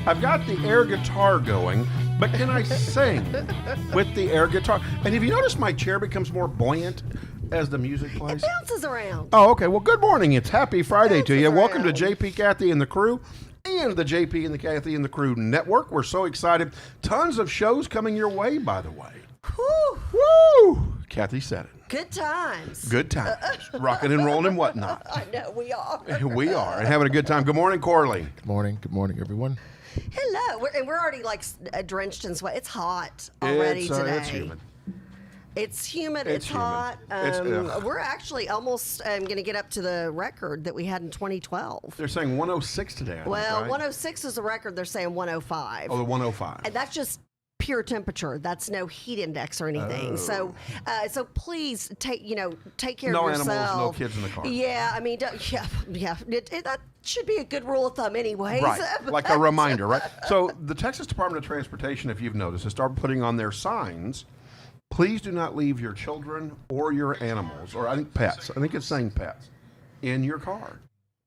I've got the air guitar going, but can I sing with the air guitar? And if you notice, my chair becomes more buoyant as the music plays. It bounces around. Oh, okay. Well, good morning. It's happy Friday to you. Bounces Welcome to around. JP, Kathy, and the crew. And the JP and the Kathy and the Crew Network. We're so excited. Tons of shows coming your way, by the way. Whew. Woo! Kathy said it. Good times. Good times. Rocking and rolling and whatnot. I know, we are. We are. And having a good time. Good morning, Corley. Good morning. Good morning, everyone. Hello. We're already like drenched in sweat. It's hot already today. It's humid. It's humid. It's It's hot. humid. We're actually almost going to get up to the record that we had in 2012. They're saying 106 today. I think, Well, right? 106 is the record. They're saying 105. Oh, the 105. And that's just pure temperature. That's no heat index or anything. So please take care No of yourself. animals, no kids in the car. Yeah, I mean, yeah. That should be a good rule of thumb, anyways. Right, like a reminder, right? So the Texas Department of Transportation, if you've noticed, has started putting on their signs, please do not leave your children or your animals, or I think pets, I think it's saying pets, in your car.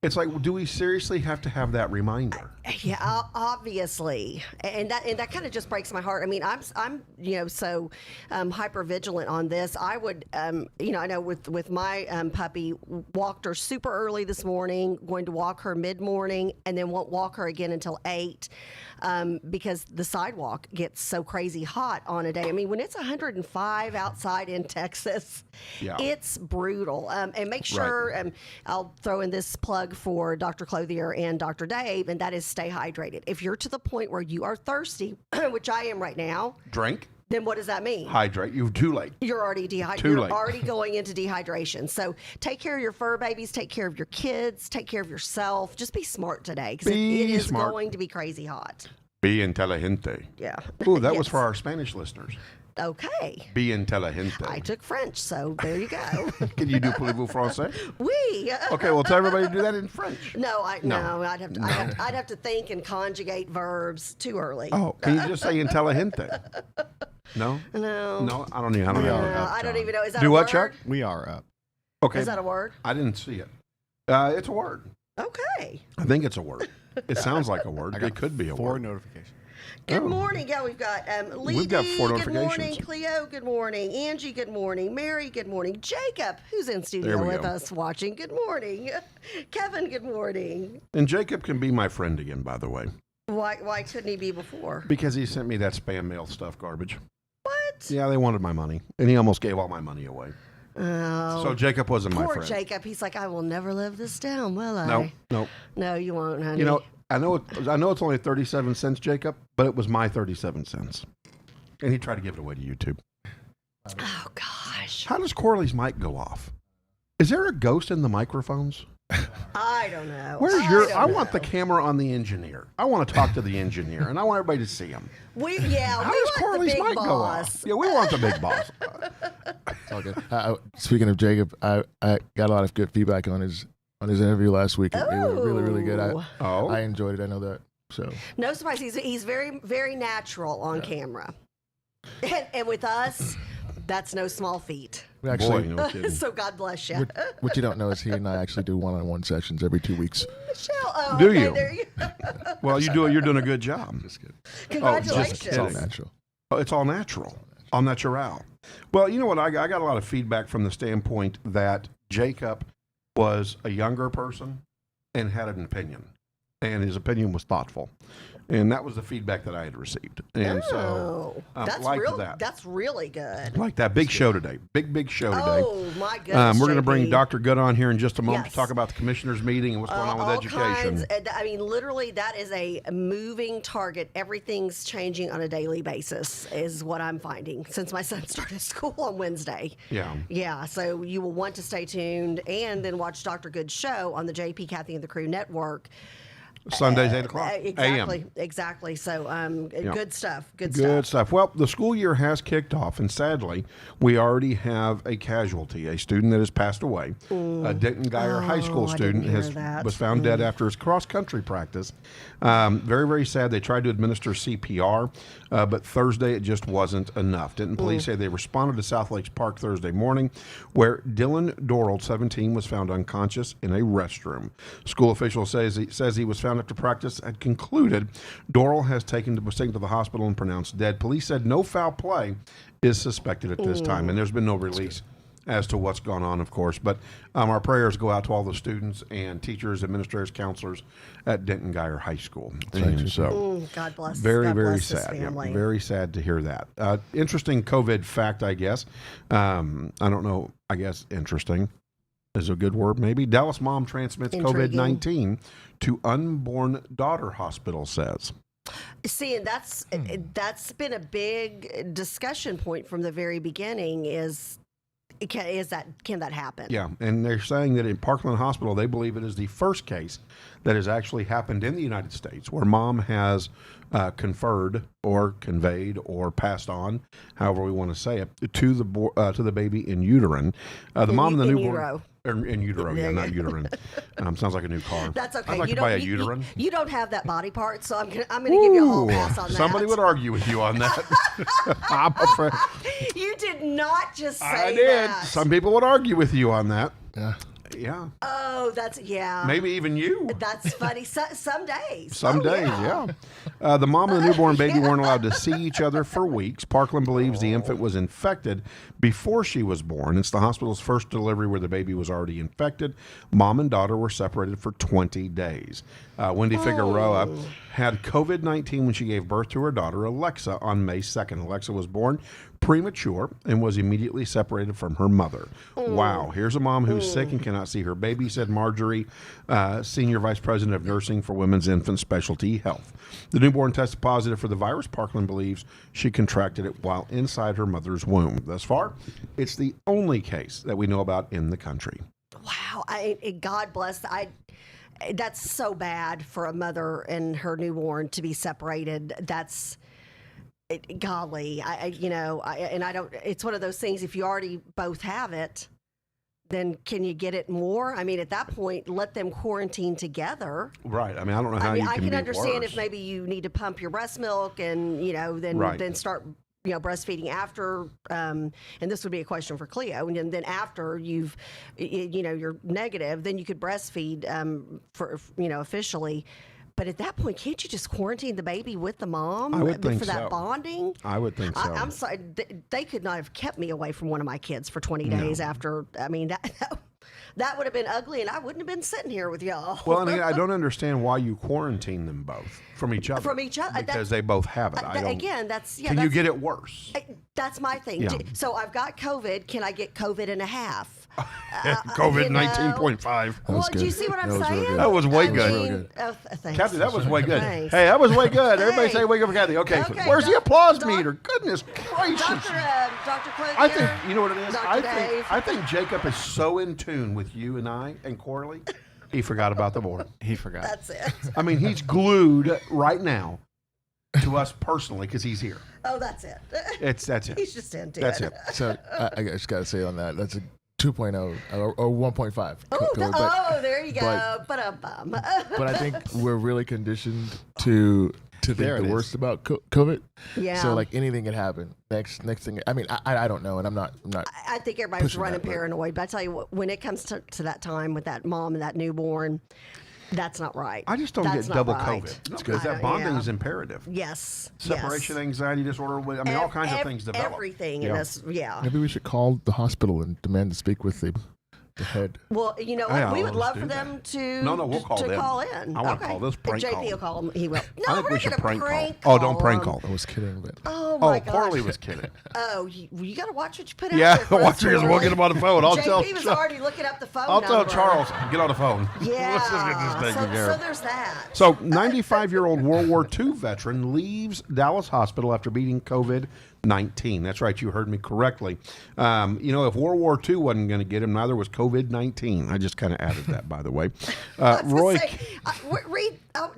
It's like, do we seriously have to have that reminder? Yeah, obviously, and that kind of just breaks my heart. I mean, I'm so hyper vigilant on this. I would I know with my puppy, walked her super early this morning, going to walk her mid morning, and then won't walk her again until 8 because the sidewalk gets so crazy hot on a day. I mean, when it's 105 outside in Texas, Yeah. it's brutal. And make sure I'll throw in this plug for Dr. Clothier and Dr. Dave, and that is stay hydrated. If you're to the point where you are thirsty, which I am right now, Drink, then what does that mean? hydrate. You're too late. You're already dehydrated. Too You're late. already going into dehydration. So take care of your fur babies, take care of your kids, take care of yourself. Just be smart today because Be it is smart. going to be crazy hot. Be inteligente. Yeah. Ooh, that was Yes. for our Spanish listeners. Okay. Be inteligente. I took French, so there you go. Can you do parlez-vous français? Oui. Okay, well, tell everybody to do that in French. No, No. I'd have to think and conjugate verbs too early. Oh, can you just say intelligente? No? No. No, I don't even know. No, I don't even know. Is that Do a what, word? Chuck? We are up. Okay. Is that a word? I didn't see it. It's a word. Okay. I think it's a word. It sounds like a word. It could be a 4 word. notifications. Good Oh. morning. Yeah, we've got Lee. We've got 4 good morning. notifications. Cleo, good morning. Angie, good morning. Mary, good morning. Jacob, who's in There studio we with go. us watching, good morning. Kevin, good morning. And Jacob can be my friend again, by the way, Why couldn't he be before? because he sent me that spam mail stuff garbage. What? Yeah, they wanted my money, and he almost gave all my money away. Oh, So Jacob wasn't my poor friend. Jacob. He's like, I will never live this down, will I? No. No, you won't, honey. You know, I know it's only 37 cents, Jacob, but it was my 37 cents. And he tried to give it away to YouTube. Oh, gosh. How does Corley's mic go off? Is there a ghost in the microphones? I don't know. Where's don't I know. want the camera on the engineer. I want to talk to the engineer, and I want everybody to see him. How How does does Corley's mic go off? Yeah, we want the big boss. It's all good. Speaking of Jacob, I got a lot of good feedback on his interview last week. It was really, really good. Oh. I enjoyed it. I know that. So No surprise. He's very, very natural on camera. And with us, that's no small feat. we actually, Boy, no kidding. So God bless you. what you don't know is he and I actually do one-on-one sessions every 2 weeks. Michelle, oh, Do okay, you? there you Well, you're doing a good job. Just kidding. Congratulations. It's all kidding. natural. Oh, it's all natural. All natural. Well, you know what? I got a lot of feedback from the standpoint that Jacob was a younger person and had an opinion, and his opinion was thoughtful, and that was the feedback that I had received. And so, that's liked real. that. That's really good. Like that big show today, big show today. Oh my goodness. We're going to bring JP. Dr. Good on here in just a moment Yes. to talk about the commissioners meeting and what's going on with all education. kinds. I mean, literally, that is a moving target. Everything's changing on a daily basis, is what I'm finding since my son started school on Wednesday. Yeah. Yeah, so you will want to stay tuned and then watch Dr. Good's show on the JP, Kathy, and the Crew Network. Sundays, 8 o'clock a.m. Exactly. So, good stuff. Good Good stuff. stuff. Well, the school year has kicked off, and sadly, we already have a casualty, a student that has passed away. A Denton Geyer High School I student didn't hear that. was found dead after his cross-country practice. Very, very sad. They tried to administer CPR, but Thursday it just wasn't enough. Denton police say they responded to South Lakes Park Thursday morning, where Dylan Dorrell, 17, was found unconscious in a restroom. School officials says he was found ultrasound after practice had concluded. Doral was taken to the hospital and pronounced dead. Police said no foul play is suspected at this time, and there's been no release as to what's gone on, of course. But our prayers go out to all the students and teachers, administrators, counselors at Denton Geyer High School. And so, God bless. very, God very bless this sad. Yeah, family. very sad to hear that. Interesting COVID fact, I guess. I don't know. I guess interesting is a good word, maybe. Dallas mom transmits Intriguing. COVID-19 to unborn daughter, hospital says. See, and that's been a big discussion point from the very beginning. Can that happen? Yeah, and they're saying that in Parkland Hospital, they believe it is the first case that has actually happened in the United States where mom has conferred or conveyed or passed on, however we want to say it, to the baby in uterine. The mom and the newborn. Utero. In utero, yeah, not uterine. Sounds like a new car. That's okay. I'd like you to buy a don't, uterine. you don't have that body part, so I'm gonna give you a hall pass on that. Somebody would argue with you on that. I'm afraid. You did not just say I did. that. Some people would argue with you on that. Yeah. Yeah. Oh, maybe even you. That's funny. Some days. Some days, yeah. The mom and the newborn baby weren't allowed to see each other for weeks. Parkland believes the infant was infected before she was born. It's the hospital's first delivery where the baby was already infected. Mom and daughter were separated for 20 days. Wendy Figueroa had COVID-19 when she gave birth to her daughter, Alexa, on May 2nd. Alexa was born premature and was immediately separated from her mother. Wow. Here's a mom who's sick and cannot see her baby, said Marjorie, Senior Vice President of Nursing for Women's Infant Specialty Health. The newborn tested positive for the virus. Parkland believes she contracted it while inside her mother's womb. Thus far, it's the only case that we know about in the country. Wow. God bless. That's so bad for a mother and her newborn to be separated. That's golly. It's one of those things. If you already both have it, then can you get it more? I mean, at that point, let them quarantine together. Right. I mean, I don't know how I can understand worse. if maybe you need to pump your breast milk and then start breastfeeding after, and this would be a question for Cleo, and then after you're negative, then you could breastfeed officially. But at that point, can't you just quarantine the baby with the mom? I would think for that bonding? I would think so. I'm sorry, they could not have kept me away from one of my kids for 20 days after. I mean, that would have been ugly, and I wouldn't have been sitting here with y'all. Well, and I don't understand why you quarantine them both from each other. From each other. Because they both have it. Can you get it worse? That's my thing. Yeah. So I've got COVID. Can I get COVID and a half? COVID 19.5. Well, do you see what I'm saying? That was way good. Really good. Thanks. Kathy, that was way good. Thanks. Hey, that was way good. Everybody say wake up for Kathy. Okay, Okay, where's the Doc- applause Doc- meter? Goodness gracious. Dr. Cleo. I think, you know what it is? Dr. I Dave. think Jacob is so in tune with you and I and Corley, he forgot about the board. He forgot. That's it. I mean, he's glued right now to us personally because he's here. Oh, that's it. That's it. He's just into That's it. it. So I just got to say on that, that's a 2.0 or 1.5. There you go. but I think But we're really conditioned to think There the it worst about COVID. Yeah. So like anything can happen. Next thing. I mean, I don't know, and I'm not. I think everybody's pushing running that, but- paranoid. But I tell you what, when it comes to that time with that mom and that newborn, that's not right. I just don't That's get not double right. COVID because that bonding is imperative. Yes. Separation anxiety disorder. I mean, all kinds of things develop. Everything in this. Yeah. Maybe we should call the hospital and demand to speak with the head. Well, you know what? Yeah, We would let's love do for that. them to No, we'll call to them. call in. I wanna Okay. call this prank JP call. will call him. He will. No, I think we're we not should gonna prank prank call. Oh, don't prank him. call. I was kidding, but Oh my gosh. Corley was kidding. Oh, you got to watch what you put out Yeah, there for watch us, it. We'll Corley. get him on the phone. I'll tell. JP was already looking up the phone I'll tell number. Charles. Get on the phone. Yeah. Let's just get this taken care So of. there's that. So, 95-year-old World War II veteran leaves Dallas Hospital after beating COVID-19. That's right, you heard me correctly. If World War II wasn't going to get him, neither was COVID-19. I just kind of added that, by the way. Roy,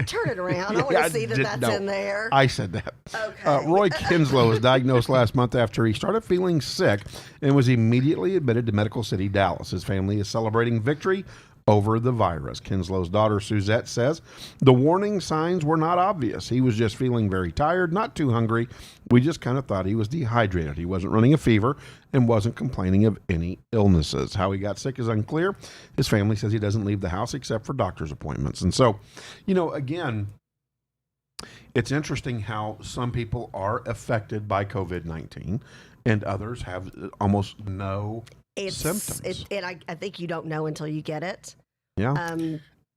Turn it around. I want to see that's in there. I said that. Okay. Roy Kinslow was diagnosed last month after he started feeling sick and was immediately admitted to Medical City, Dallas. His family is celebrating victory over the virus. Kinslow's daughter, Suzette, says the warning signs were not obvious. He was just feeling very tired, not too hungry. We just kind of thought he was dehydrated. He wasn't running a fever and wasn't complaining of any illnesses. How he got sick is unclear. His family says he doesn't leave the house except for doctor's appointments. And so, again, it's interesting how some people are affected by COVID-19 and others have almost no symptoms. And I think you don't know until you get it. Yeah.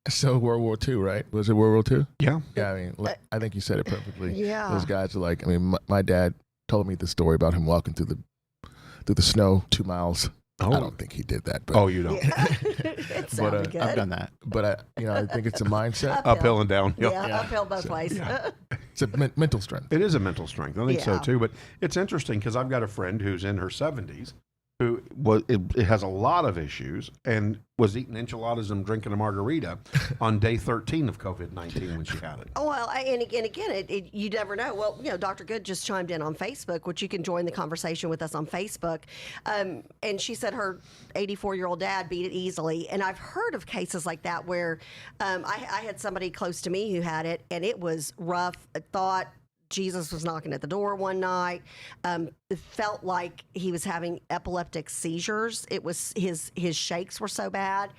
So World War II, right? Was it World War II? Yeah. Yeah, I mean, I think you said it perfectly. Yeah. Those guys are like, I mean, my dad told me the story about him walking through the snow 2 miles. Oh. I don't think he did that. But, Oh, you don't. It sounded good. I've done that. but I think it's a mindset. Uphill and downhill. Yeah, uphill both ways. Yeah. It's a mental strength. It is a mental strength. I think so Yeah. too. But it's interesting because I've got a friend who's in her 70s who it has a lot of issues and was eating enchiladas and drinking a margarita on day 13 of COVID-19 when she had it. Well, and again, you never know. Well, Dr. Good just chimed in on Facebook, which you can join the conversation with us on Facebook. And she said her 84-year-old dad beat it easily. And I've heard of cases like that where I had somebody close to me who had it, and it was rough. I thought Jesus was knocking at the door one night. It felt like he was having epileptic seizures. It was his shakes were so bad.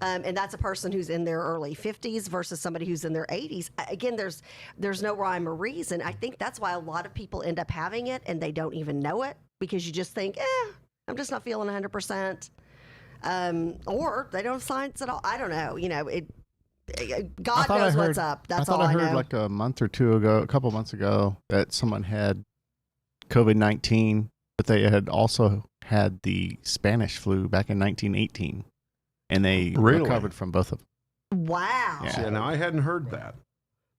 And that's a person who's in their early 50s versus somebody who's in their 80s. Again, there's no rhyme or reason. I think that's why a lot of people end up having it and they don't even know it because you just think, I'm just not feeling 100%. Or they don't have signs at all. I don't know. God knows what's up. That's all I know. I heard like a couple months ago, that someone had COVID-19, but they had also had the Spanish flu back in 1918, and they recovered from both of them. Wow. Yeah. See, now I hadn't heard that.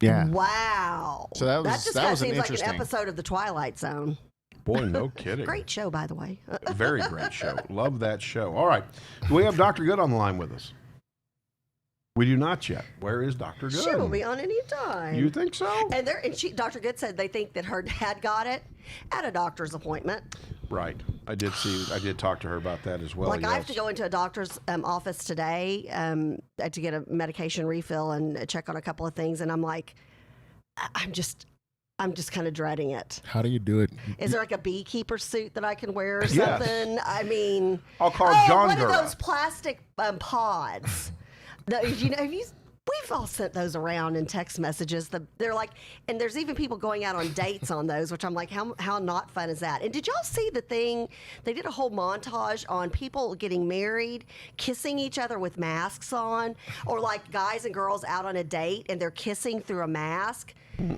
Yeah. Wow. So that just that was seems like an interesting episode of The Twilight Zone. Boy, no kidding. Great show, by the way. Very great show. Love that show. All right. Do we have Dr. Good on the line with us? We do not yet. Where is Dr. Good? She will be on any time. You think so? And Dr. Good said they think that her dad got it at a doctor's appointment. Right. I did talk to her about that as well. Like I have to go into a doctor's office today to get a medication refill and check on a couple of things, and I'm like, I'm just kind of dreading it. How do you do it? Is there like a beekeeper suit that I can wear or Yes. something? I mean, I'll call John one Gura. of those plastic pods. We've all sent those around in text messages. They're like, and there's even people going out on dates on those, which I'm like, how not fun is that? And did y'all see the thing? They did a whole montage on people getting married, kissing each other with masks on, or like guys and girls out on a date and they're kissing through a mask.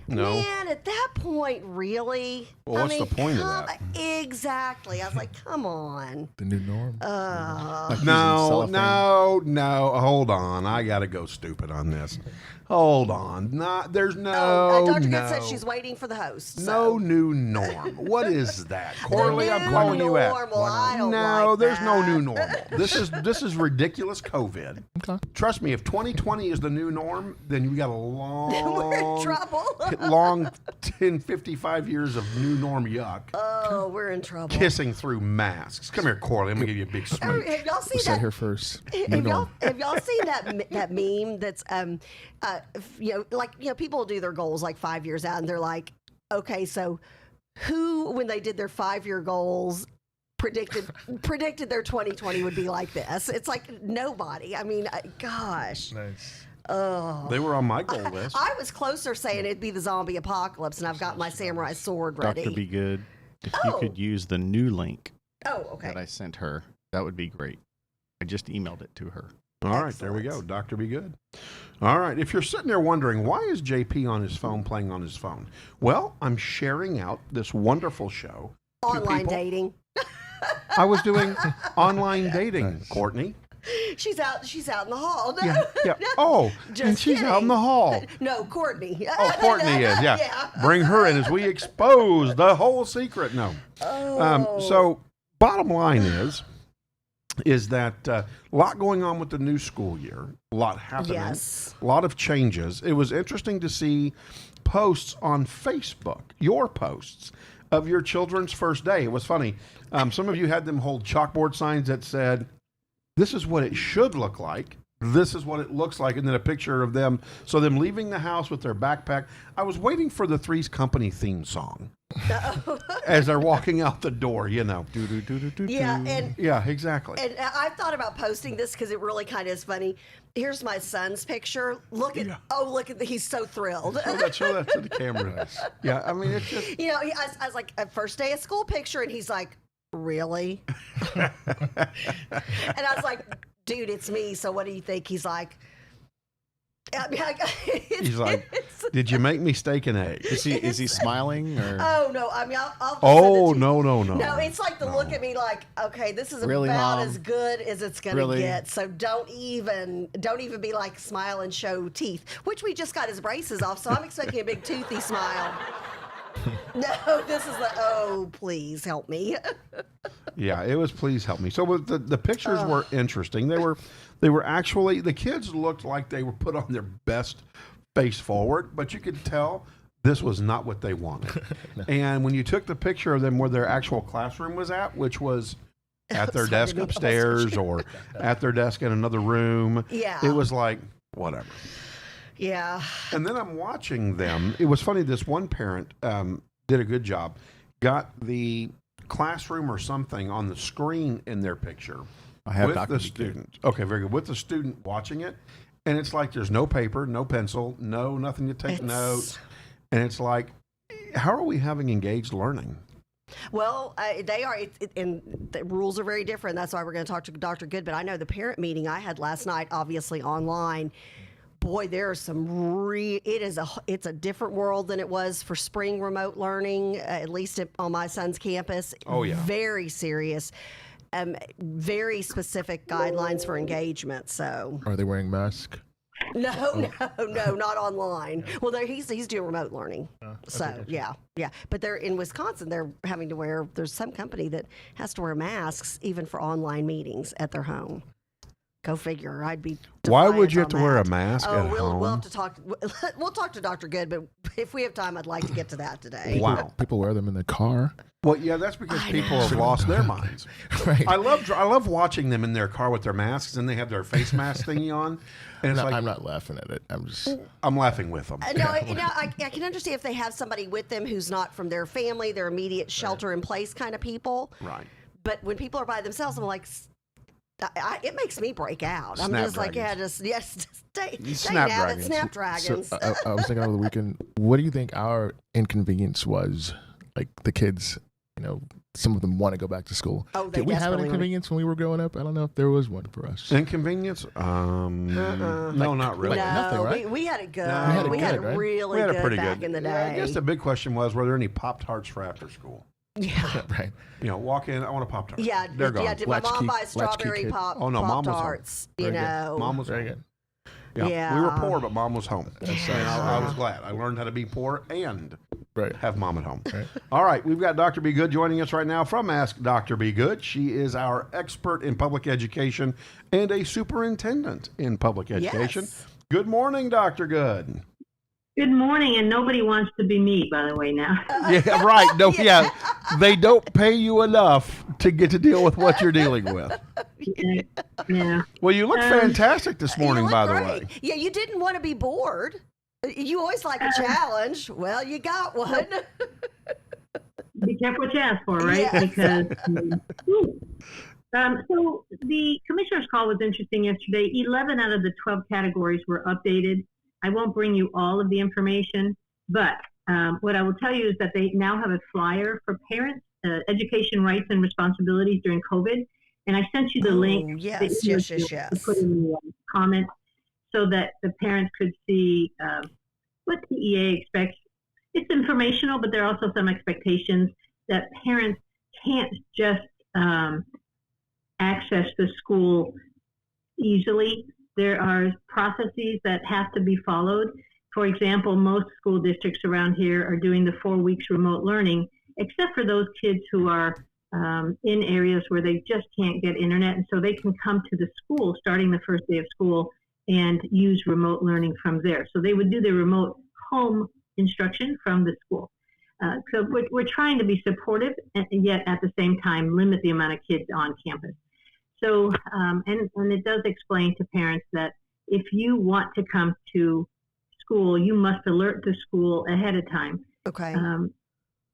No. Man, at that point, really? Well, what's the point of that? Exactly. I was like, come on. The new norm. Like using No. cellophane. Hold on. I got to go stupid on this. Hold on. There's no. Dr. Good no. said she's waiting for the host. No So. new norm. What is that? Corley, I'm new calling you out. normal. I don't No, like there's no that. new normal. This is ridiculous COVID. Okay. Trust me, if 2020 is the new norm, then we got a We're in long, trouble. long 10, 55 years of new norm yuck. Oh, we're in trouble. Kissing through masks. Come here, Corley. I'm gonna give you a big smooch. Have y'all seen We'll say that? her first. New Have y'all, norm. have y'all seen that meme that's people do their goals like 5 years out and they're like, okay, so who when they did their 5-year goals predicted their 2020 would be like this? It's like nobody. I mean, gosh. Nice. Oh. They were on my goal list. I was closer saying it'd be the zombie apocalypse, and I've got my samurai sword ready. Dr. Be Good, if Oh. you could use the new link Oh, okay. that I sent her, that would be great. I just emailed it to her. All right, there we go. Excellent. Dr. Be Good. All right, if you're sitting there wondering, why is JP on his phone playing on his phone? Well, I'm sharing out this wonderful show. to Online people. dating. I was doing online dating, Courtney. She's out in the hall. No, Yeah, yeah. Oh, Just and she's out in the kidding. hall. No, Courtney. Oh, Courtney is, yeah. Bring her in as we expose the whole secret. No. Oh. So, bottom line is that a lot going on with the new school year, a lot happening, Yes. a lot of changes. It was interesting to see posts on Facebook, your posts of your children's first day. It was funny. Some of you had them hold chalkboard signs that said, "This is what it should look like. this is what it looks like, and then a picture of them. So them leaving the house with their backpack. I was waiting for the Three's Company theme song as they're walking out the door. You know, yeah, exactly. And I've thought about posting this because it really kind of is funny. Here's my son's picture. Look at he's so thrilled. Show that to the camera. Yeah, I mean it's just I was like, a first day of school picture, and he's like, really? And I was like, dude, it's me. So what do you think? He's like, did you make me steak and eggs? Is he smiling or? Oh no! I mean, I'll oh send it to you. no! No, it's like the look at me like, okay, this is Really, about Mom? as good as it's gonna get. So don't even be like smile and show teeth, which we just got his braces off. So I'm expecting a big toothy smile. No, this is please help me. Yeah, it was please help me. So the pictures were interesting. They were actually, the kids looked like they were put on their best face forward, but you could tell this was not what they wanted. No. And when you took the picture of them where their actual classroom was at, which was at their desk upstairs or at their desk in another room, it was like, whatever. Yeah. And then I'm watching them. It was funny. This one parent did a good job. Got the classroom or something on the screen in their picture. I have with the student. Okay, very good. With the student watching it. And it's like there's no paper, no pencil, nothing to take notes. And it's like, how are we having engaged learning? Well, they are, and the rules are very different. That's why we're going to talk to Dr. Good. But I know the parent meeting I had last night, obviously online. Boy, there are some it's a different world than it was for spring remote learning, at least on my son's campus. Oh, yeah. Very serious, very specific guidelines for engagement. So, Are they wearing masks? No, not online. Well, he's doing remote learning. So, yeah. But they're in Wisconsin, they're having to wear, there's some company that has to wear masks even for online meetings at their home. Go figure. I'd be. Why would you have to wear a mask at home? We'll have to talk. We'll talk to Dr. Good, but if we have time, I'd like to get to that today. Wow. People wear them in the car. Well, yeah, that's because people have lost their minds. Right. I love watching them in their car with their masks, and they have their face mask thingy on. And it's I'm not laughing at it. I'm laughing with them. I can understand if they have somebody with them who's not from their family, their immediate shelter in place kind of people. Right. But when people are by themselves, I'm like. It makes me break out. I'm just like, Snapdragons. So, I was thinking over the weekend, what do you think our inconvenience was? Like the kids, some of them want to go back to school. Oh, they Did we have an inconvenience when we were growing up? I don't know if there was one for us. Inconvenience? No, not really. Like nothing, right? We had it good. No, we had it right? really we had good it pretty back good in the day. Yeah, I guess the big question was, were there any Pop-Tarts for after school? Yeah. Right. Walk in, I want a Pop-Tart. Yeah. They're gone. Yeah, did my mom buy strawberry Mom was Pop-Tarts? home. Mom was very good. Yeah. We were poor, but Mom was home. And I was glad. I learned how to be poor and have Mom at home. Right. All right. We've got Dr. B. Good joining us right now from Ask Dr. B. Good. She is our expert in public education and a superintendent in public education. Yes. Good morning, Dr. Good. Good morning, and nobody wants to be me, by the way, now. Yeah, right. No, yeah. They don't pay you enough to get to deal with what you're dealing with. Yeah. Well, you look fantastic this morning, by the way. Yeah, you didn't want to be bored. You always like a challenge. Well, you got one. Be careful what you ask for, right? Yes. Because so the commissioner's call was interesting yesterday. 11 out of the 12 categories were updated. I won't bring you all of the information, but what I will tell you is that they now have a flyer for parents, education rights and responsibilities during COVID. And I sent you the link. Yes. To put in the comments so that the parents could see what the EA expects. It's informational, but there are also some expectations that parents can't just access the school easily. There are processes that have to be followed. For example, most school districts around here are doing the 4 weeks remote learning, except for those kids who are in areas where they just can't get internet. And so they can come to the school starting the first day of school and use remote learning from there. So they would do the remote home instruction from the school. So we're trying to be supportive and yet at the same time limit the amount of kids on campus. So, and it does explain to parents that if you want to come to school, you must alert the school ahead of time. Okay.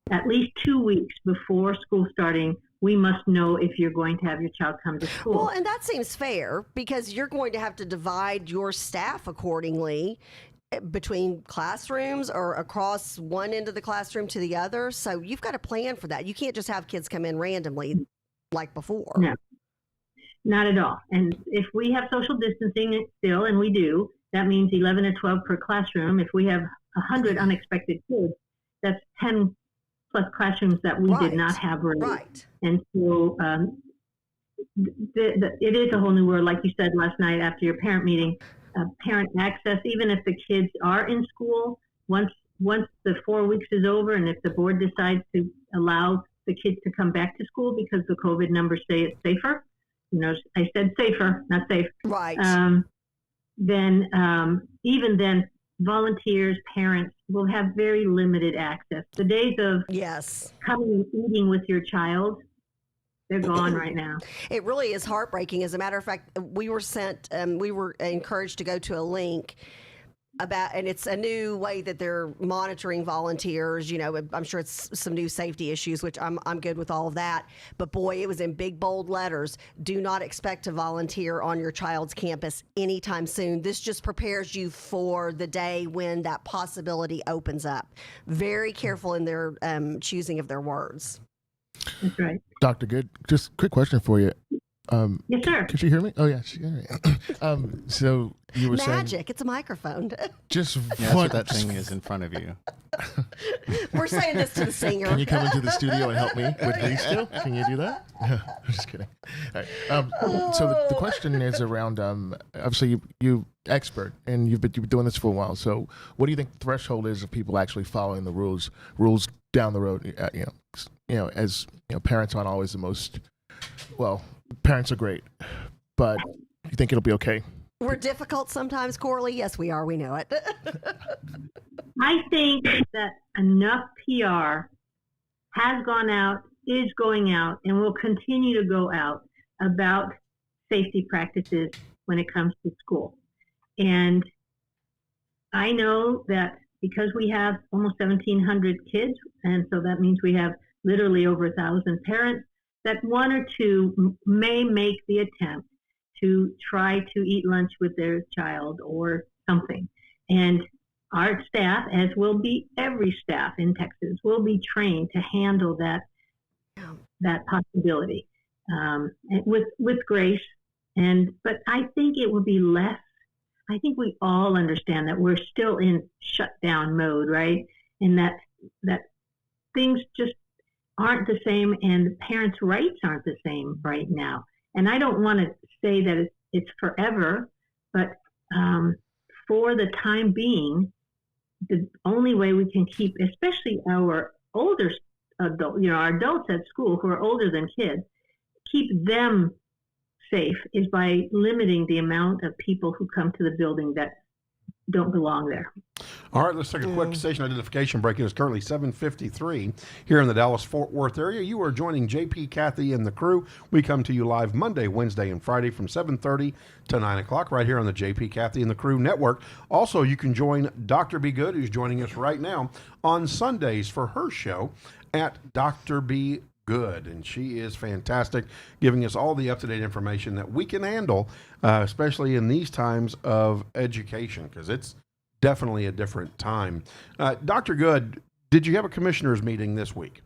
At least 2 weeks before school starting, we must know if you're going to have your child come to school. Well, and that seems fair because you're going to have to divide your staff accordingly between classrooms or across one end of the classroom to the other. So you've got to plan for that. You can't just have kids come in randomly like before. No, not at all. And if we have social distancing still, and we do, that means 11 or 12 per classroom. If we have 100 unexpected kids, that's 10 plus classrooms that we did not have ready. Right. And so it is a whole new world. Like you said last night after your parent meeting, parent access, even if the kids are in school, once the 4 weeks is over, and if the board decides to allow the kids to come back to school because the COVID numbers say it's safer, I said safer, not safe. Right. Then even then, volunteers, parents will have very limited access. The days of coming and eating with your child, they're gone right now. It really is heartbreaking. As a matter of fact, we were encouraged to go to a link and it's a new way that they're monitoring volunteers. I'm sure it's some new safety issues, which I'm good with all of that. But boy, it was in big, bold letters. Do not expect to volunteer on your child's campus anytime soon. This just prepares you for the day when that possibility opens up. Very careful in their choosing of their words. That's right. Dr. Good, just quick question for you. Yes, sir. Can she hear me? Oh, yeah, she can hear me. So you were saying... Magic, it's a microphone. Just that's what that thing is in front of you. We're saying this to the singer. Can you come into the studio and help me with these two? Can you do that? I'm just kidding. All right. So the question is around, obviously you expert, and you've been doing this for a while. So what do you think the threshold is of people actually following the rules down the road? As parents aren't always the most, parents are great, but you think it'll be okay? We're difficult sometimes, Corley. Yes, we are. We know it. I think that enough PR has gone out, is going out, and will continue to go out about safety practices when it comes to school. And I know that because we have almost 1,700 kids, and so that means we have literally over 1,000 parents, that one or two may make the attempt to try to eat lunch with their child or something. And our staff, as will be every staff in Texas, will be trained to handle that possibility with grace. But I think it would be less. I think we all understand that we're still in shutdown mode, right? And that things just aren't the same, and parents' rights aren't the same right now. And I don't want to say that it's forever, but for the time being, the only way we can keep, especially our older adults, our adults at school who are older than kids, keep them safe is by limiting the amount of people who come to the building that don't belong there. All right, let's take a quick station identification break. It is currently 7:53 here in the Dallas-Fort Worth area. You are joining JP, Kathy, and the crew. We come to you live Monday, Wednesday, and Friday from 7:30 to 9 o'clock right here on the JP, Kathy, and the Crew Network. Also, you can join Dr. B. Good, who's joining us right now, on Sundays for her show at Dr. B. Good, and she is fantastic, giving us all the up-to-date information that we can handle, especially in these times of education, because it's definitely a different time. Dr. Good, did you have a commissioners meeting this week?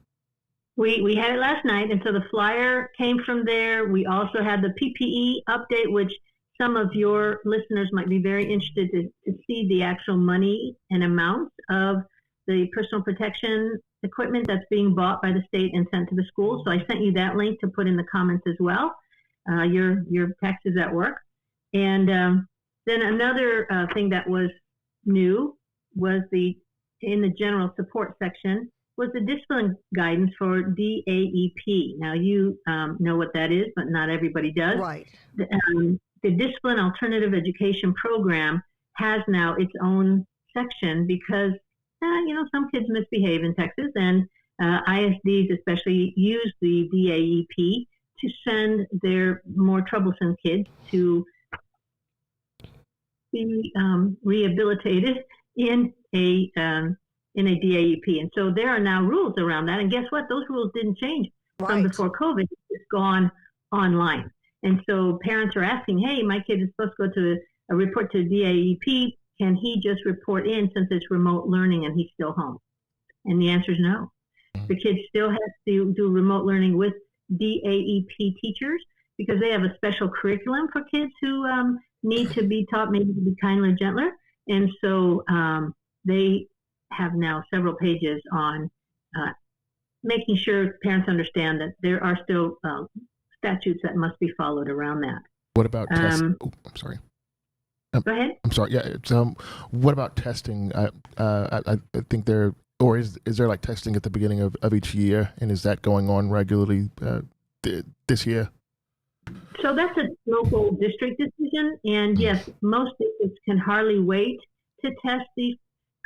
We had it last night, and so the flyer came from there. We also had the PPE update, which some of your listeners might be very interested to see the actual money and amounts of the personal protection equipment that's being bought by the state and sent to the schools. So I sent you that link to put in the comments as well. Your text is at work. And then another thing that was new was in the general support section was the discipline guidance for DAEP. Now you know what that is, but not everybody does. Right. The Discipline Alternative Education Program has now its own section because some kids misbehave in Texas, and ISDs especially use the DAEP to send their more troublesome kids to be rehabilitated in a DAEP. And so there are now rules around that. And guess what? Those rules didn't change from before COVID. It's gone online. And so parents are asking, hey, my kid is supposed to go to a report to DAEP. Can he just report in since it's remote learning and he's still home? And the answer is no. The kid still has to do remote learning with DAEP teachers because they have a special curriculum for kids who need to be taught maybe to be kinder, gentler. And so they have now several pages on making sure parents understand that there are still statutes that must be followed around that. What about testing? I'm sorry. Go ahead. I'm sorry. Yeah. It's, what about testing? I think there, or is there like testing at the beginning of each year, and is that going on regularly this year? So that's a local district decision, and yes, most districts can hardly wait to test these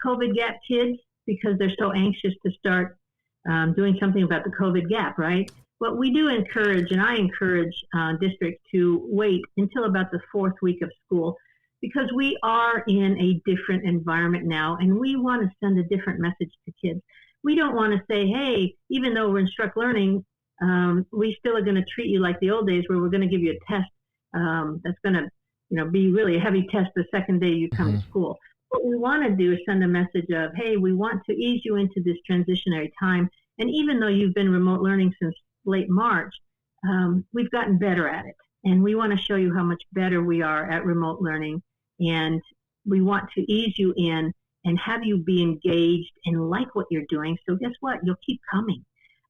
COVID gap kids because they're so anxious to start doing something about the COVID gap, right? But we do encourage, and I encourage districts to wait until about the 4th week of school because we are in a different environment now, and we want to send a different message to kids. We don't want to say, hey, even though we're in struct learning, we still are going to treat you like the old days where we're going to give you a test that's going to be really a heavy test the second day you come to school. What we want to do is send a message of, hey, we want to ease you into this transitionary time. And even though you've been remote learning since late March, we've gotten better at it. And we want to show you how much better we are at remote learning. And we want to ease you in and have you be engaged and like what you're doing. So guess what? You'll keep coming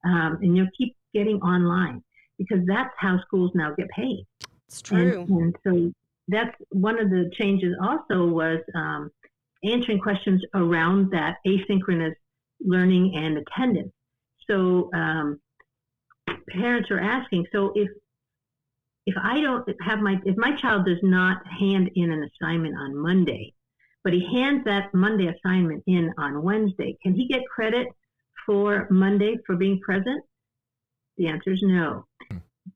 and you'll keep getting online because that's how schools now get paid. It's true. And so that's one of the changes also was answering questions around that asynchronous learning and attendance. So parents are asking, so if I don't have if my child does not hand in an assignment on Monday, but he hands that Monday assignment in on Wednesday, can he get credit for Monday for being present? The answer is no.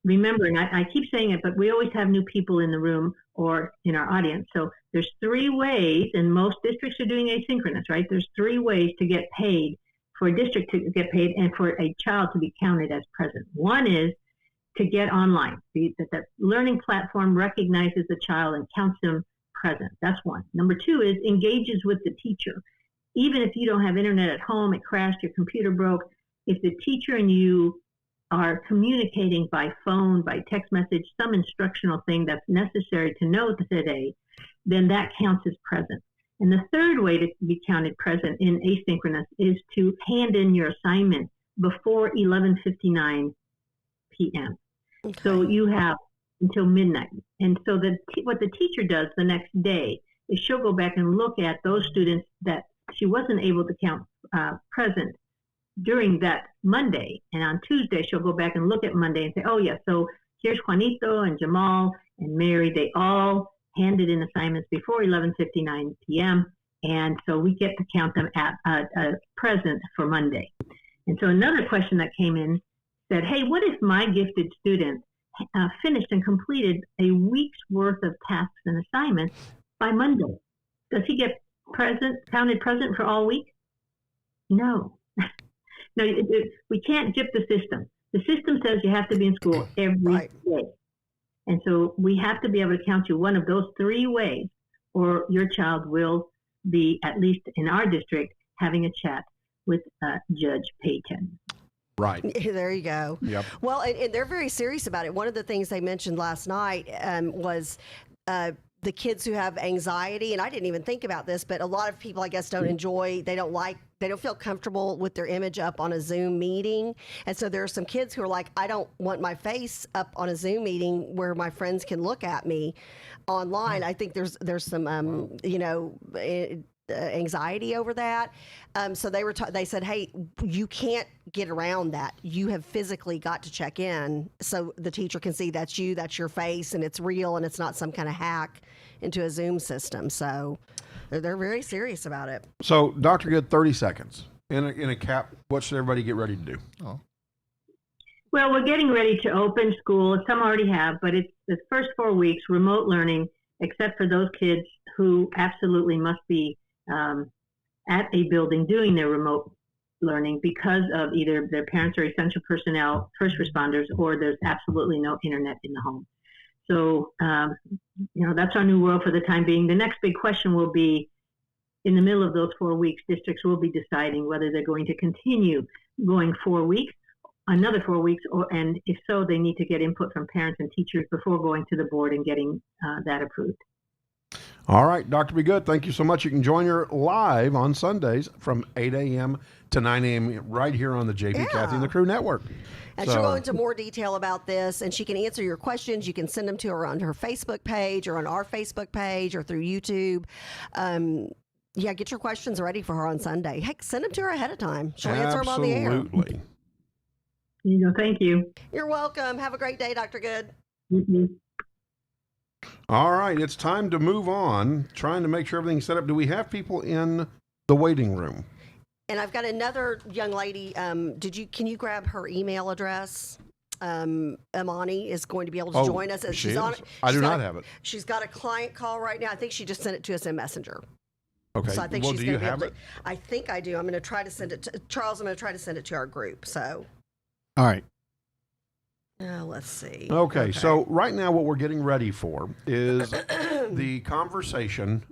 Remembering, I keep saying it, but we always have new people in the room or in our audience. So there's 3 ways, and most districts are doing asynchronous, right? There's 3 ways to get paid, for a district to get paid and for a child to be counted as present. One is to get online. That learning platform recognizes the child and counts them present. That's one. Number 2 is engages with the teacher. Even if you don't have internet at home, it crashed, your computer broke, if the teacher and you are communicating by phone, by text message, some instructional thing that's necessary to know today, then that counts as present. And the 3rd way to be counted present in asynchronous is to hand in your assignment before 11:59 p.m. Okay. So you have until midnight. And so what the teacher does the next day is she'll go back and look at those students that she wasn't able to count present during that Monday. And on Tuesday, she'll go back and look at Monday and say, oh, yeah, so here's Juanito and Jamal and Mary. They all handed in assignments before 11:59 p.m. And so we get to count them at present for Monday. And so another question that came in said, hey, what if my gifted student finished and completed a week's worth of tasks and assignments by Monday? Does he get counted present for all week? No. No, we can't gyp the system. The system says you have to be in school every day. And so we have to be able to count you one of those 3 ways, or your child will be, at least in our district, having a chat with Judge Payton. Right. There you go. Yep. Well, and they're very serious about it. One of the things they mentioned last night was the kids who have anxiety, and I didn't even think about this, but a lot of people, I guess, they don't feel comfortable with their image up on a Zoom meeting. And so there are some kids who are like, I don't want my face up on a Zoom meeting where my friends can look at me online. I think there's some, anxiety over that. So they said, hey, you can't get around that. You have physically got to check in so the teacher can see that's you, that's your face, and it's real, and it's not some kind of hack into a Zoom system. So they're very serious about it. So, Dr. Good, 30 seconds. In a cap, what should everybody get ready to do? Oh. Well, we're getting ready to open school. Some already have, but it's the first 4 weeks remote learning, except for those kids who absolutely must be at a building doing their remote learning because of either their parents are essential personnel, first responders, or there's absolutely no internet in the home. So, that's our new world for the time being. The next big question will be, in the middle of those 4 weeks, districts will be deciding whether they're going to continue going 4 weeks, another 4 weeks, and if so, they need to get input from parents and teachers before going to the board and getting that approved. All right, Dr. Be Good, thank you so much. You can join her live on Sundays from 8 a.m. to 9 a.m. right here on the JP Kathy and the Crew Network. And she'll go into more detail about this, and she can answer your questions. You can send them to her on her Facebook page or on our Facebook page or through YouTube. Get your questions ready for her on Sunday. Heck, send them to her ahead of time. She'll answer them on the air. Absolutely. Thank you. You're welcome. Have a great day, Dr. Good. Mm-hmm. All right, it's time to move on. Trying to make sure everything's set up. Do we have people in the waiting room? And I've got another young lady. Can you grab her email address? Imani is going to be able to join us. She is? I do not have it. She's got a client call right now. I think she just sent it to us in Messenger. Okay. So I think well, she's do going you to be have able it? to. I think I do. I'm going to try to send it to Charles. I'm going to try to send it to our group. So. All right. Let's see. Okay, so right now what we're getting ready for is the conversation.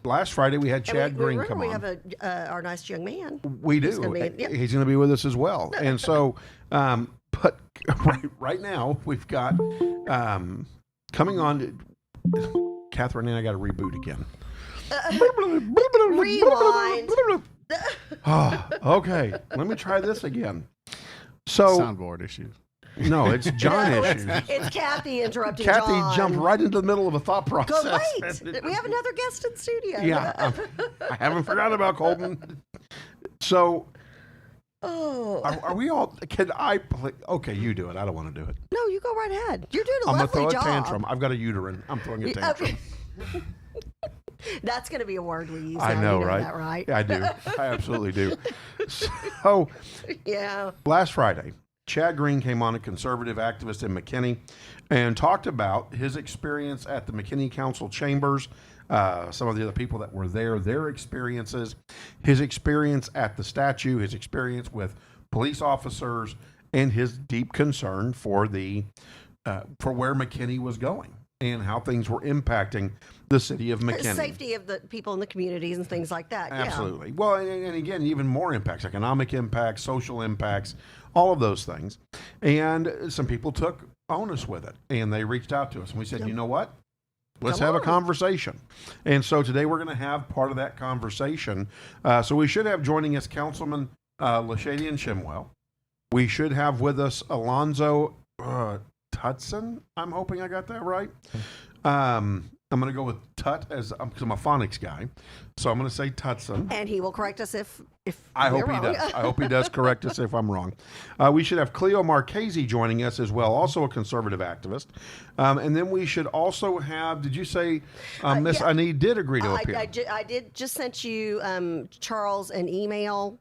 Last Friday we had Chad Green come on. We have our nice young man. We do. He's going to be with us as well. And so, but right now we've got coming on. Catherine and I got to reboot again. Rewind. Okay, let me try this again. So Soundboard issues. No, it's John issues. It's Kathy interrupting Kathy John. jumped right into the middle of a thought process. Go wait. We have another guest in studio. Yeah, I haven't forgotten about Colton. So, are we all? Can I play? Okay, you do it. I don't want to do it. No, you go right ahead. You're doing a I'm lovely gonna throw job. a tantrum. I've got a uterine. I'm throwing a tantrum. That's going to be a word we use. I know, you know right? That, right? I do. I absolutely do. So, yeah. Last Friday, Chad Green came on, a conservative activist in Mckinney, and talked about his experience at the Mckinney Council chambers, some of the other people that were there, their experiences, his experience at the statue, his experience with police officers, and his deep concern for for where Mckinney was going and how things were impacting the city of McKinney. The safety of the people in the communities and things like that. Absolutely. Yeah. Well, and again, even more impacts, economic impacts, social impacts, all of those things. And some people took onus with it, and they reached out to us, and we said, you know what? Let's have a conversation. And so today we're going to have part of that conversation. So we should have joining us Councilman Shemwell. We should have with us Alonzo Tutson. I'm hoping I got that right. I'm going to go with Tut because I'm a phonics guy. So I'm going to say Tutson. And he will correct us if I we're hope he wrong. does. I hope he does correct us if I'm wrong. We should have Cleo Marchese joining us as well, also a conservative activist. And then we should also have, did you say Miss Annie did agree to appear? I did just sent you, Charles, an email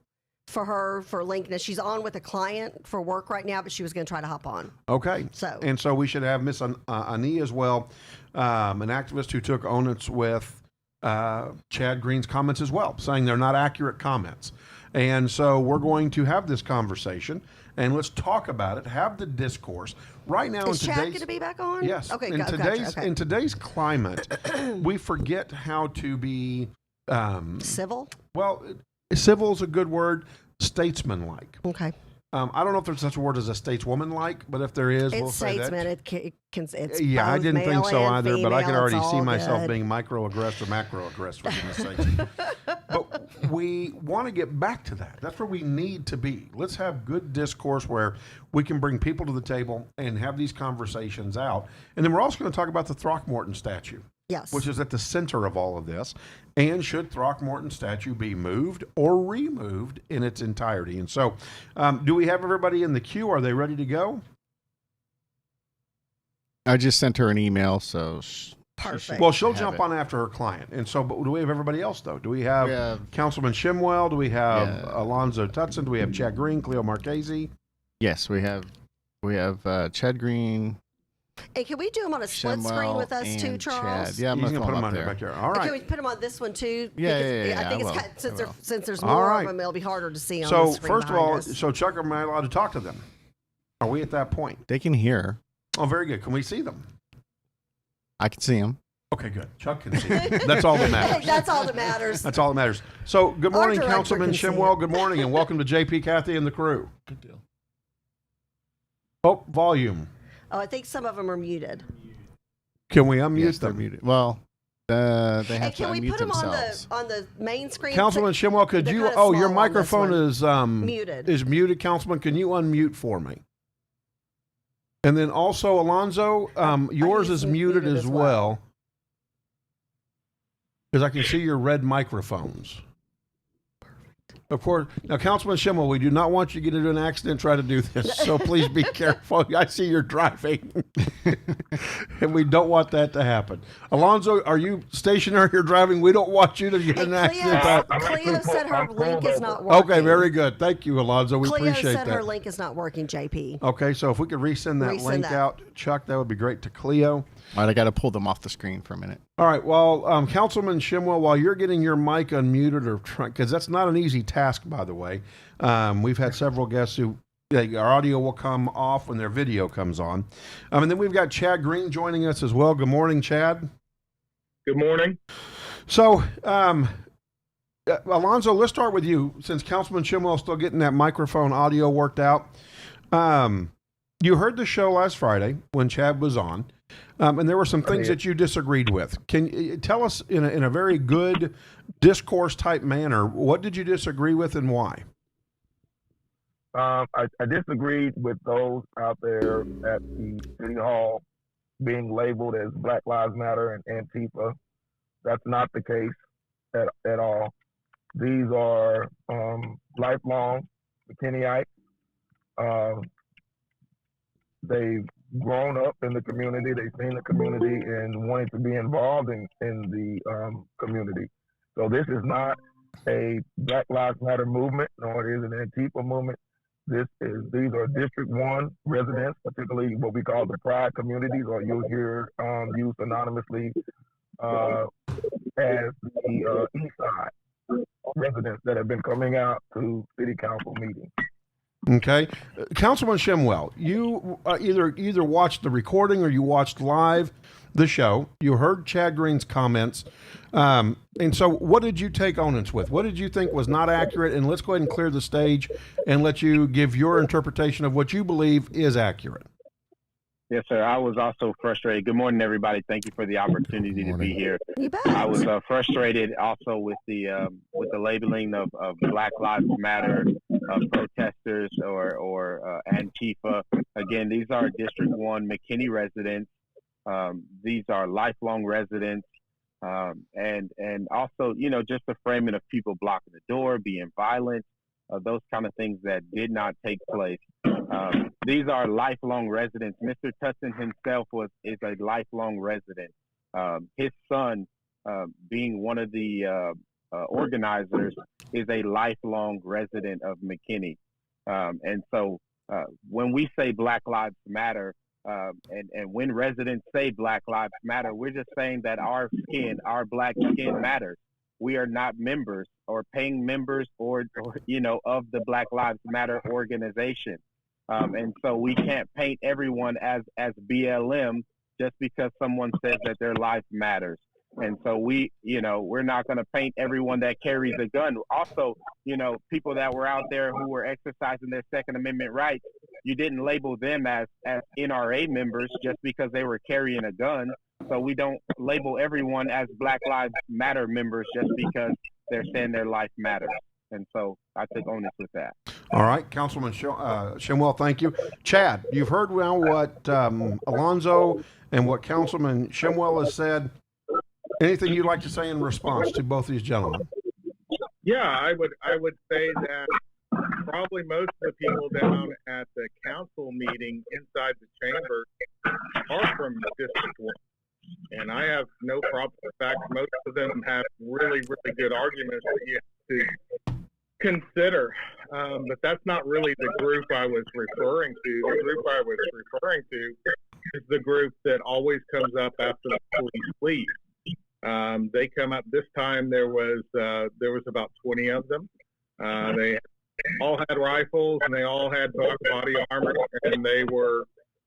for her for link. Now, she's on with a client for work right now, but she was going to try to hop on. Okay. And so we should have Miss Annie as well, an activist who took onus with Chad Green's comments as well, saying they're not accurate comments. And so we're going to have this conversation, and let's talk about it, have the discourse. Right now, Is Chad going to be back on? Yes. Okay, in today's climate, we forget how to be civil? Well, civil is a good word. Statesman-like. Okay. I don't know if there's such a word as a stateswoman-like, but if there is, we'll say that. It's yeah, I didn't think so either, but I could already see all myself good. being microaggressed or macroaggressed, for goodness sakes. But we want to get back to that. That's where we need to be. Let's have good discourse where we can bring people to the table and have these conversations out. And then we're also going to talk about the Throckmorton statue. Yes. Which is at the center of all of this. And should Throckmorton statue be moved or removed in its entirety? And so, do we have everybody in the queue? Are they ready to go? I just sent her an email, so Perfect. Well, she'll jump on after her client. And so, but do we have everybody else, though? Do we have Councilman Shemwell? Do we have Alonzo Tutson? Do we have Chad Green, Cleo Marchese? Yes, we have We have Chad Green, And can we do them on a split screen Shemwell, with us too, and Charles? Chad. Yeah, I'm You gonna can throw put them up on there. back there. All And right. can we put them on this one too? Yeah, Because yeah, I think I it's will. kind, I will. since there's All more right. of them, it'll be harder to see on So the screen first of behind all, us. so Chuck, am I allowed to talk to them? Are we at that point? They can hear. Oh, very good. Can we see them? I can see them. Okay, good. Chuck can see them. That's all that matters. That's all that matters. That's all that matters. So, good Our morning, director Councilman can see Shemwell. it. Good morning, and welcome to JP, Kathy, and the crew. Good deal. Oh, volume. Oh, I think some of them are muted. Can we unmute Yes, they're them? muted. Well, they have And to can we unmute put them themselves. on the main screen? Councilman Shemwell, could They're you? kinda Oh, your small on this microphone one. is Muted. Is muted, Councilman. Can you unmute for me? And then also, Alonzo, yours he's is muted muted as as well. Because I can see your red microphones. Of course. Now, Councilman Shemwell, we do not want you to get into an accident try to do this, so please be careful. I see you're driving, and we don't want that to happen. Alonzo, are you stationary or driving? We don't want you to get in an accident. Cleo said her link is not working. Okay, very good. Thank you, Alonzo. We Cleo appreciate said that. her link is not working, JP. Okay, so if we could resend that Resend link that. out, Chuck, that would be great to Cleo. All right, I got to pull them off the screen for a minute. All right, well, Councilman Shemwell, while you're getting your mic unmuted, or because that's not an easy task, by the way. We've had several guests who our audio will come off when their video comes on. And then we've got Chad Green joining us as well. Good morning, Chad. Good morning. So, Alonzo, let's start with you, since Councilman Shemwell is still getting that microphone audio worked out. You heard the show last Friday when Chad was on. And there were some things that you disagreed with. Can you tell us in a very good discourse type manner, what did you disagree with and why? I disagreed with those out there at the City Hall being labeled as Black Lives Matter and Antifa. That's not the case at all. These are lifelong McKinneyites. They've grown up in the community. They've seen the community and wanted to be involved in the community. So this is not a Black Lives Matter movement, nor it is an Antifa movement. These are District 1 residents, particularly what we call the Pride communities, or you'll hear used anonymously as the East Side residents that have been coming out to City Council meetings. Okay. Councilman Shemwell, you either watched the recording or you watched live the show. You heard Chad Green's comments. And so what did you take onus with? What did you think was not accurate? And let's go ahead and clear the stage and let you give your interpretation of what you believe is accurate. Yes, sir. I was also frustrated. Good morning, everybody. Thank you for the opportunity to be here. You bet. I was frustrated also with the labeling of Black Lives Matter protesters or Antifa. Again, these are District 1 McKinney residents. These are lifelong residents. And also, just the framing of people blocking the door, being violent, those kind of things that did not take place. These are lifelong residents. Mr. Tutson himself is a lifelong resident. His son, being one of the organizers, is a lifelong resident of McKinney. And so when we say Black Lives Matter, and when residents say Black Lives Matter, we're just saying that our black skin matters. We are not members or paying members or of the Black Lives Matter organization. And so we can't paint everyone as BLM just because someone says that their life matters. And so we're not going to paint everyone that carries a gun. Also, people that were out there who were exercising their Second Amendment rights, you didn't label them as NRA members just because they were carrying a gun. So we don't label everyone as Black Lives Matter members just because they're saying their life matters. And so I took onus with that. All right, Councilman Shemwell, thank you. Chad, you've heard now what Alonzo and what Councilman Shemwell has said. Anything you'd like to say in response to both these gentlemen? Yeah, I would say that probably most of the people down at the council meeting inside the chamber are from District 1. And I have no problem. In fact, most of them have really, really good arguments that you have to consider. but that's not really the group I was referring to. The group I was referring to is the group that always comes up after the police leave. They come up. This time there was about 20 of them. They all had rifles and they all had body armor, and they were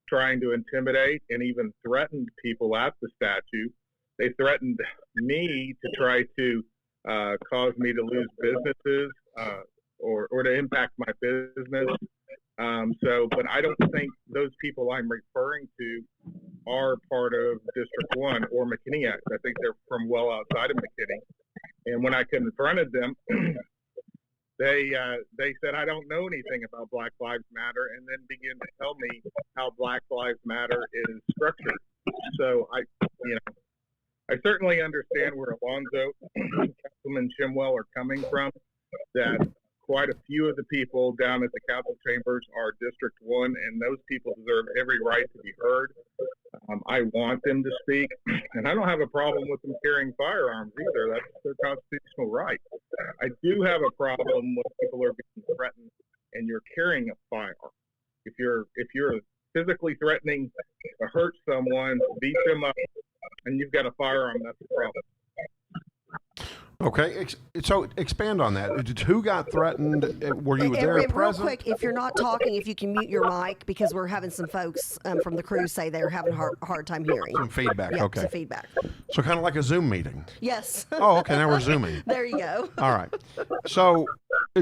trying to intimidate and even threatened people at the statue. They threatened me to try to cause me to lose businesses or to impact my business. But I don't think those people I'm referring to are part of District 1 or McKinney Act. I think they're from well outside of McKinney. And when I confronted them, they said, I don't know anything about Black Lives Matter, and then began to tell me how Black Lives Matter is structured. So I certainly understand where Alonzo, Councilman Shemwell are coming from, that quite a few of the people down at the council chambers are District 1, and those people deserve every right to be heard. I want them to speak, and I don't have a problem with them carrying firearms either. That's their constitutional right. I do have a problem when people are being threatened and you're carrying a firearm. If you're physically threatening to hurt someone, beat them up, and you've got a firearm, that's a problem. Okay, so expand on that. Who got threatened? Were you there Real present? quick, if you're not talking, if you can mute your mic, because we're having some folks from the crew say they're having a hard time hearing. Some feedback, Yeah, okay. some feedback. So kind of like a Zoom meeting. Yes. Oh, okay, now we're Zooming. There you go. All right. So,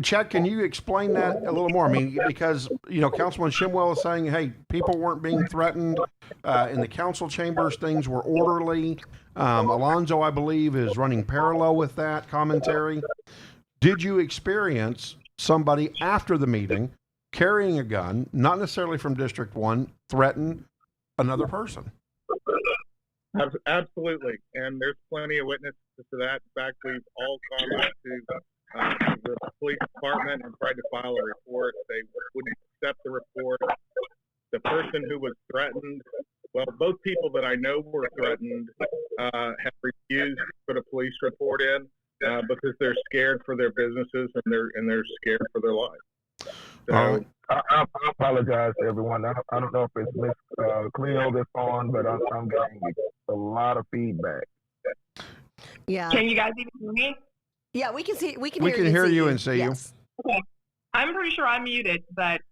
Chad, can you explain that a little more? I mean, because, Councilman Shemwell is saying, hey, people weren't being threatened in the council chambers. Things were orderly. Alonzo, I believe, is running parallel with that commentary. Did you experience somebody after the meeting carrying a gun, not necessarily from District 1, threaten another person? Absolutely, and there's plenty of witnesses to that. In fact, we've all gone back to the police department and tried to file a report. They wouldn't accept the report. The person who was threatened, well, both people that I know were threatened have refused to put a police report in because they're scared for their businesses and they're scared for their lives. So, I apologize to everyone. I don't know if it's Miss Cleo that's on, but I'm getting a lot of feedback. Yeah. Can you guys even hear me? Yeah, we can see. We can hear you and see yes. Okay. I'm pretty sure I'm muted, but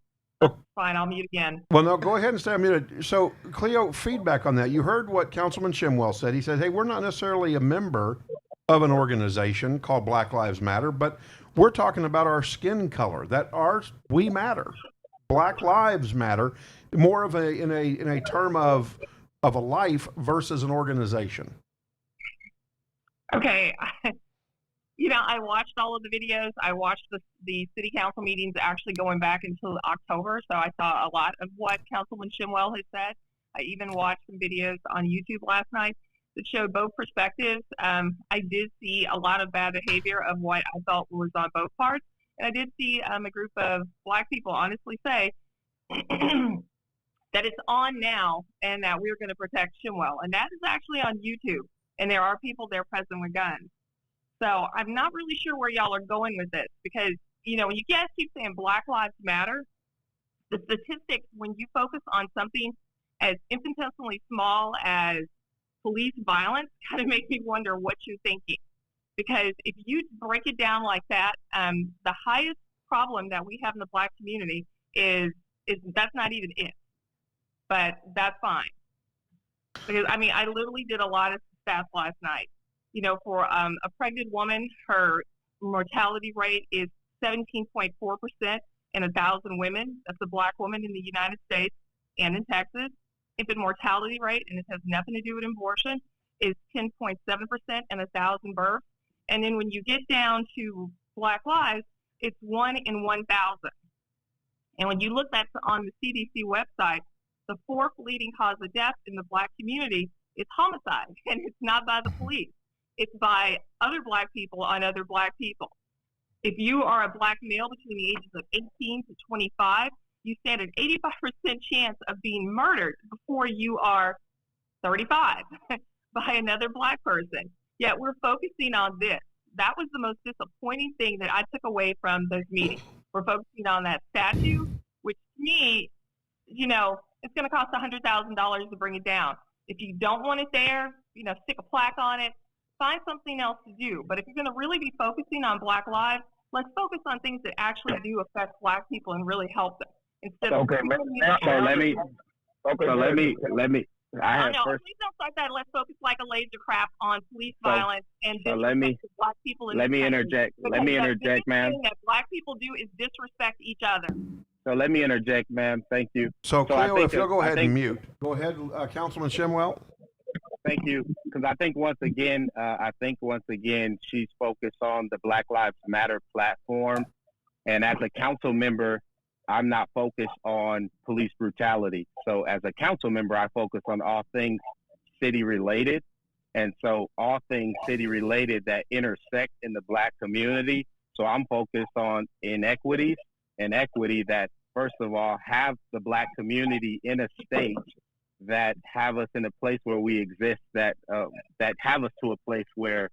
that's fine. I'll mute again. Well, no, go ahead and stay unmuted. So, Cleo, feedback on that. You heard what Councilman Shemwell said. He said, hey, we're not necessarily a member of an organization called Black Lives Matter, but we're talking about our skin color, that we matter. Black lives matter, more of in a term of a life versus an organization. Okay. I watched all of the videos. I watched the city council meetings actually going back until October, so I saw a lot of what Councilman Shemwell has said. I even watched some videos on YouTube last night that showed both perspectives. I did see a lot of bad behavior of what I felt was on both parts, and I did see a group of Black people honestly say that it's on now and that we're going to protect Shemwell, and that is actually on YouTube, and there are people there present with guns. So I'm not really sure where y'all are going with this because, when you guys keep saying Black Lives Matter, the statistics, when you focus on something as infinitesimally small as police violence, kind of make me wonder what you're thinking. Because if you break it down like that, the highest problem that we have in the Black community is that's not even it. But that's fine. Because, I literally did a lot of stats last night. For a pregnant woman, her mortality rate is 17.4% in 1,000 women. That's a Black woman in the United States and in Texas. Infant mortality rate, and it has nothing to do with abortion, is 10.7% in 1,000 births. And then when you get down to Black lives, it's 1 in 1,000. And when you look at on the CDC website, the fourth leading cause of death in the Black community is homicide, and it's not by the police. It's by other Black people on other Black people. If you are a Black male between the ages of 18 to 25, you stand an 85% chance of being murdered before you are 35 by another Black person. Yet we're focusing on this. That was the most disappointing thing that I took away from those meetings. We're focusing on that statue, which to me, you know, it's going to cost $100,000 to bring it down. If you don't want it there, you know, stick a plaque on it, find something else to do. But if you're going to really be focusing on Black lives, let's focus on things that actually do affect Black people and really help them. Instead of I have first. Please don't start that. Let's focus like a laser crap on police violence and Black people. Let me interject. Let me interject, ma'am. That Black people do is disrespect each other. So let me interject, ma'am. Thank you. So Cleo, if you'll go ahead and mute. Go ahead, Councilman Shemwell. Thank you, because I think once again, she's focused on the Black Lives Matter platform, and as a council member, I'm not focused on police brutality. So as a council member, I focus on all things city related. And so all things city related that intersect in the Black community. So I'm focused on inequities and equity that, first of all, have the Black community in a state that have us in a place where we exist, that have us to a place where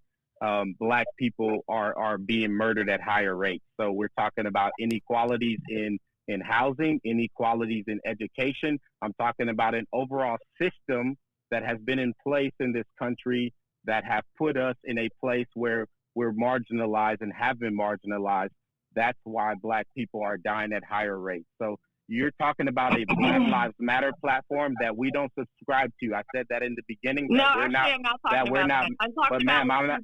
Black people are being murdered at higher rates. So we're talking about inequalities in housing, inequalities in education. I'm talking about an overall system that has been in place in this country that have put us in a place where we're marginalized and have been marginalized. That's why Black people are dying at higher rates. So you're talking about a Black Lives Matter platform that we don't subscribe to. I said that in the beginning. No, I'm not talking about that. I'm talking about.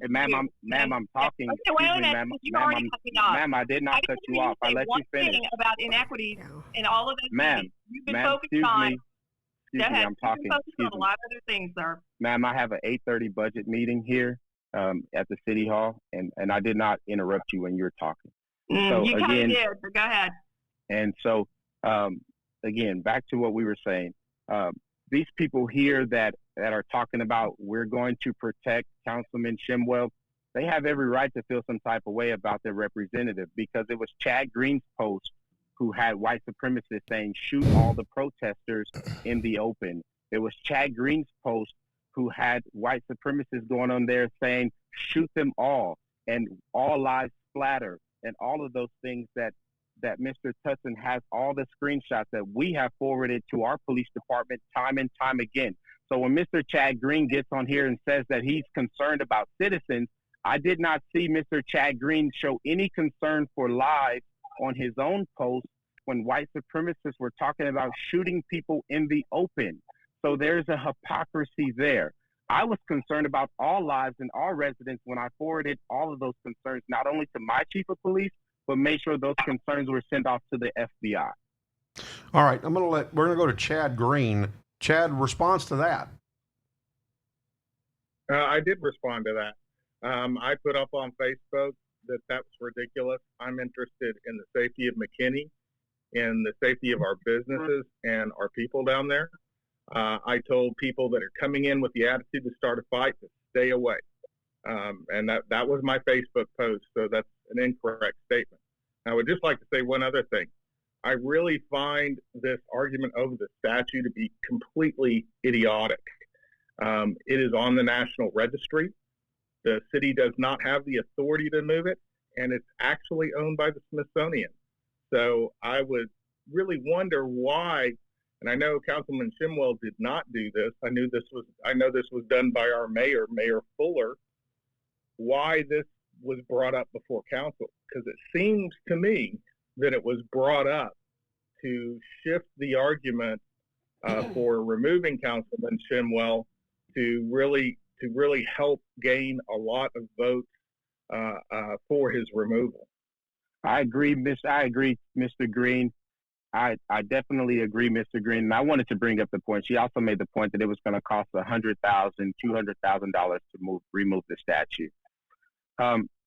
I'm talking. Okay, wait a minute. You already cut me off. Ma'am, I did not cut you off. I let you finish. About inequities and all of those things. You've been focused excuse on. me, I'm talking. You've been focused on a lot of other things, sir. Ma'am, I have an 8:30 budget meeting here at the City Hall, and I did not interrupt you when you were talking. So you kind of did, but go ahead. And so, again, back to what we were saying. These people here that are talking about we're going to protect Councilman Shemwell, they have every right to feel some type of way about their representative, because it was Chad Green's post who had white supremacists saying shoot all the protesters in the open. It was Chad Green's post who had white supremacists going on there saying shoot them all and all lives splatter and all of those things that Mr. Tutson has all the screenshots that we have forwarded to our police department time and time again. So when Mr. Chad Green gets on here and says that he's concerned about citizens, I did not see Mr. Chad Green show any concern for lives on his own post when white supremacists were talking about shooting people in the open. So there's a hypocrisy there. I was concerned about all lives and all residents when I forwarded all of those concerns, not only to my chief of police, but make sure those concerns were sent off to the FBI. All right, we're going to go to Chad Green. Chad, response to that. I did respond to that. I put up on Facebook that was ridiculous. I'm interested in the safety of Mckinney, in the safety of our businesses and our people down there. I told people that are coming in with the attitude to start a fight to stay away. And that was my Facebook post, so that's an incorrect statement. I would just like to say one other thing. I really find this argument over the statue to be completely idiotic. It is on the National Registry. The city does not have the authority to move it, and it's actually owned by the Smithsonian. So I would really wonder why, and I know Councilman Shemwell did not do this. I know this was done by our mayor, Mayor Fuller, why this was brought up before council, because it seems to me that it was brought up to shift the argument for removing Councilman Shemwell to really help gain a lot of votes for his removal. I agree, Mr. Green. I definitely agree, Mr. Green. And I wanted to bring up the point. She also made the point that it was going to cost $100,000, $200,000 to remove the statue.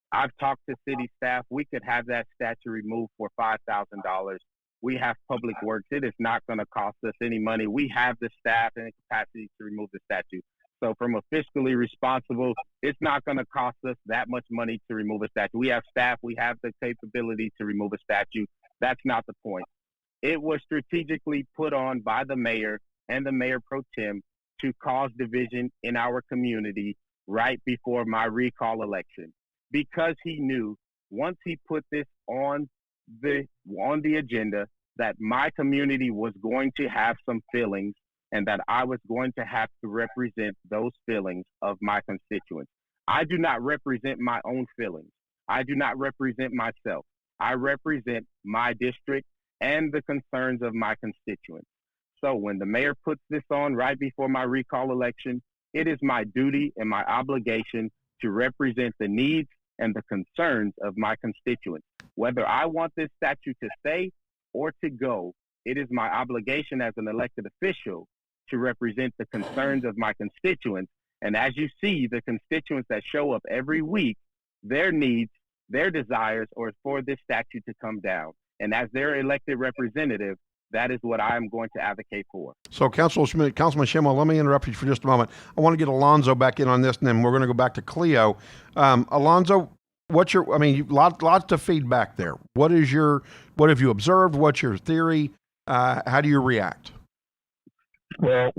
I've talked to city staff. We could have that statue removed for $5,000. We have public works. It is not going to cost us any money. We have the staff and the capacity to remove the statue. So from a fiscally responsible, it's not going to cost us that much money to remove a statue. We have staff. We have the capability to remove a statue. That's not the point. It was strategically put on by the mayor and the mayor pro tem to cause division in our community right before my recall election, because he knew once he put this on on the agenda that my community was going to have some feelings and that I was going to have to represent those feelings of my constituents. I do not represent my own feelings. I do not represent myself. I represent my district and the concerns of my constituents. So when the mayor puts this on right before my recall election, it is my duty and my obligation to represent the needs and the concerns of my constituents. Whether I want this statute to stay or to go, it is my obligation as an elected official to represent the concerns of my constituents. And as you see, the constituents that show up every week, their needs, their desires are for this statute to come down. And as their elected representative, that is what I am going to advocate for. So, Councilman Shemwell, let me interrupt you for just a moment. I want to get Alonzo back in on this, and then we're going to go back to Cleo. Alonzo, lots of feedback there. What have you observed? What's your theory? How do you react? Well,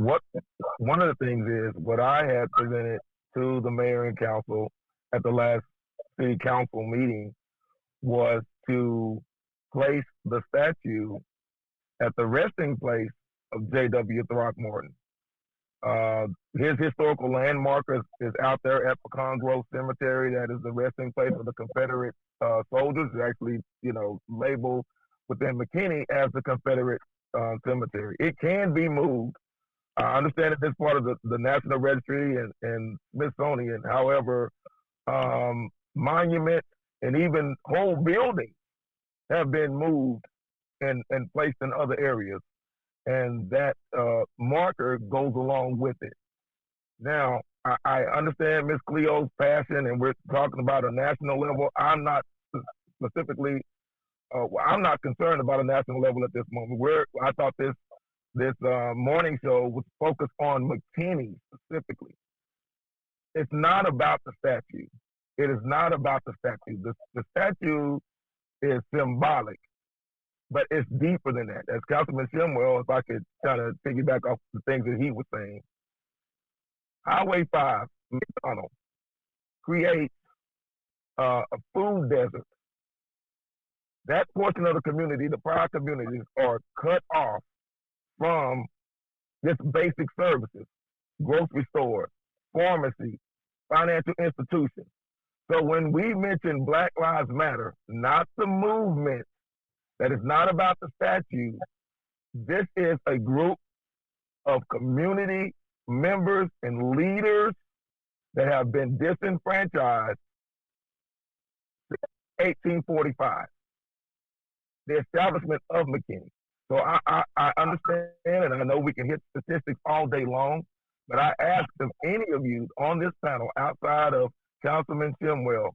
one of the things is what I had presented to the mayor and council at the last city council meeting was to place the statue at the resting place of J.W. Throckmorton. His historical landmark is out there at Pecan Grove Cemetery. That is the resting place of the Confederate soldiers. It's actually, labeled within Mckinney as the Confederate cemetery. It can be moved. I understand that this part of the National Registry and Smithsonian. However, monuments and even whole buildings have been moved and placed in other areas. And that marker goes along with it. Now, I understand Ms. Cleo's passion, and we're talking about a national level. I'm not specifically, I'm not concerned about a national level at this moment. I thought this morning show was focused on Mckinney specifically. It's not about the statue. It is not about the statue. The statue is symbolic, but it's deeper than that. As Councilman Shemwell, if I could kind of piggyback off the things that he was saying, Highway 5, McDonald, creates a food desert. That portion of the community, the prior communities, are cut off from just basic services, grocery stores, pharmacy, financial institutions. So when we mention Black Lives Matter, not the movement, that is not about the statue, this is a group of community members and leaders that have been disenfranchised since 1845, the establishment of Mckinney. So I understand, and I know we can hit statistics all day long, but I ask if any of you on this panel, outside of Councilman Shemwell,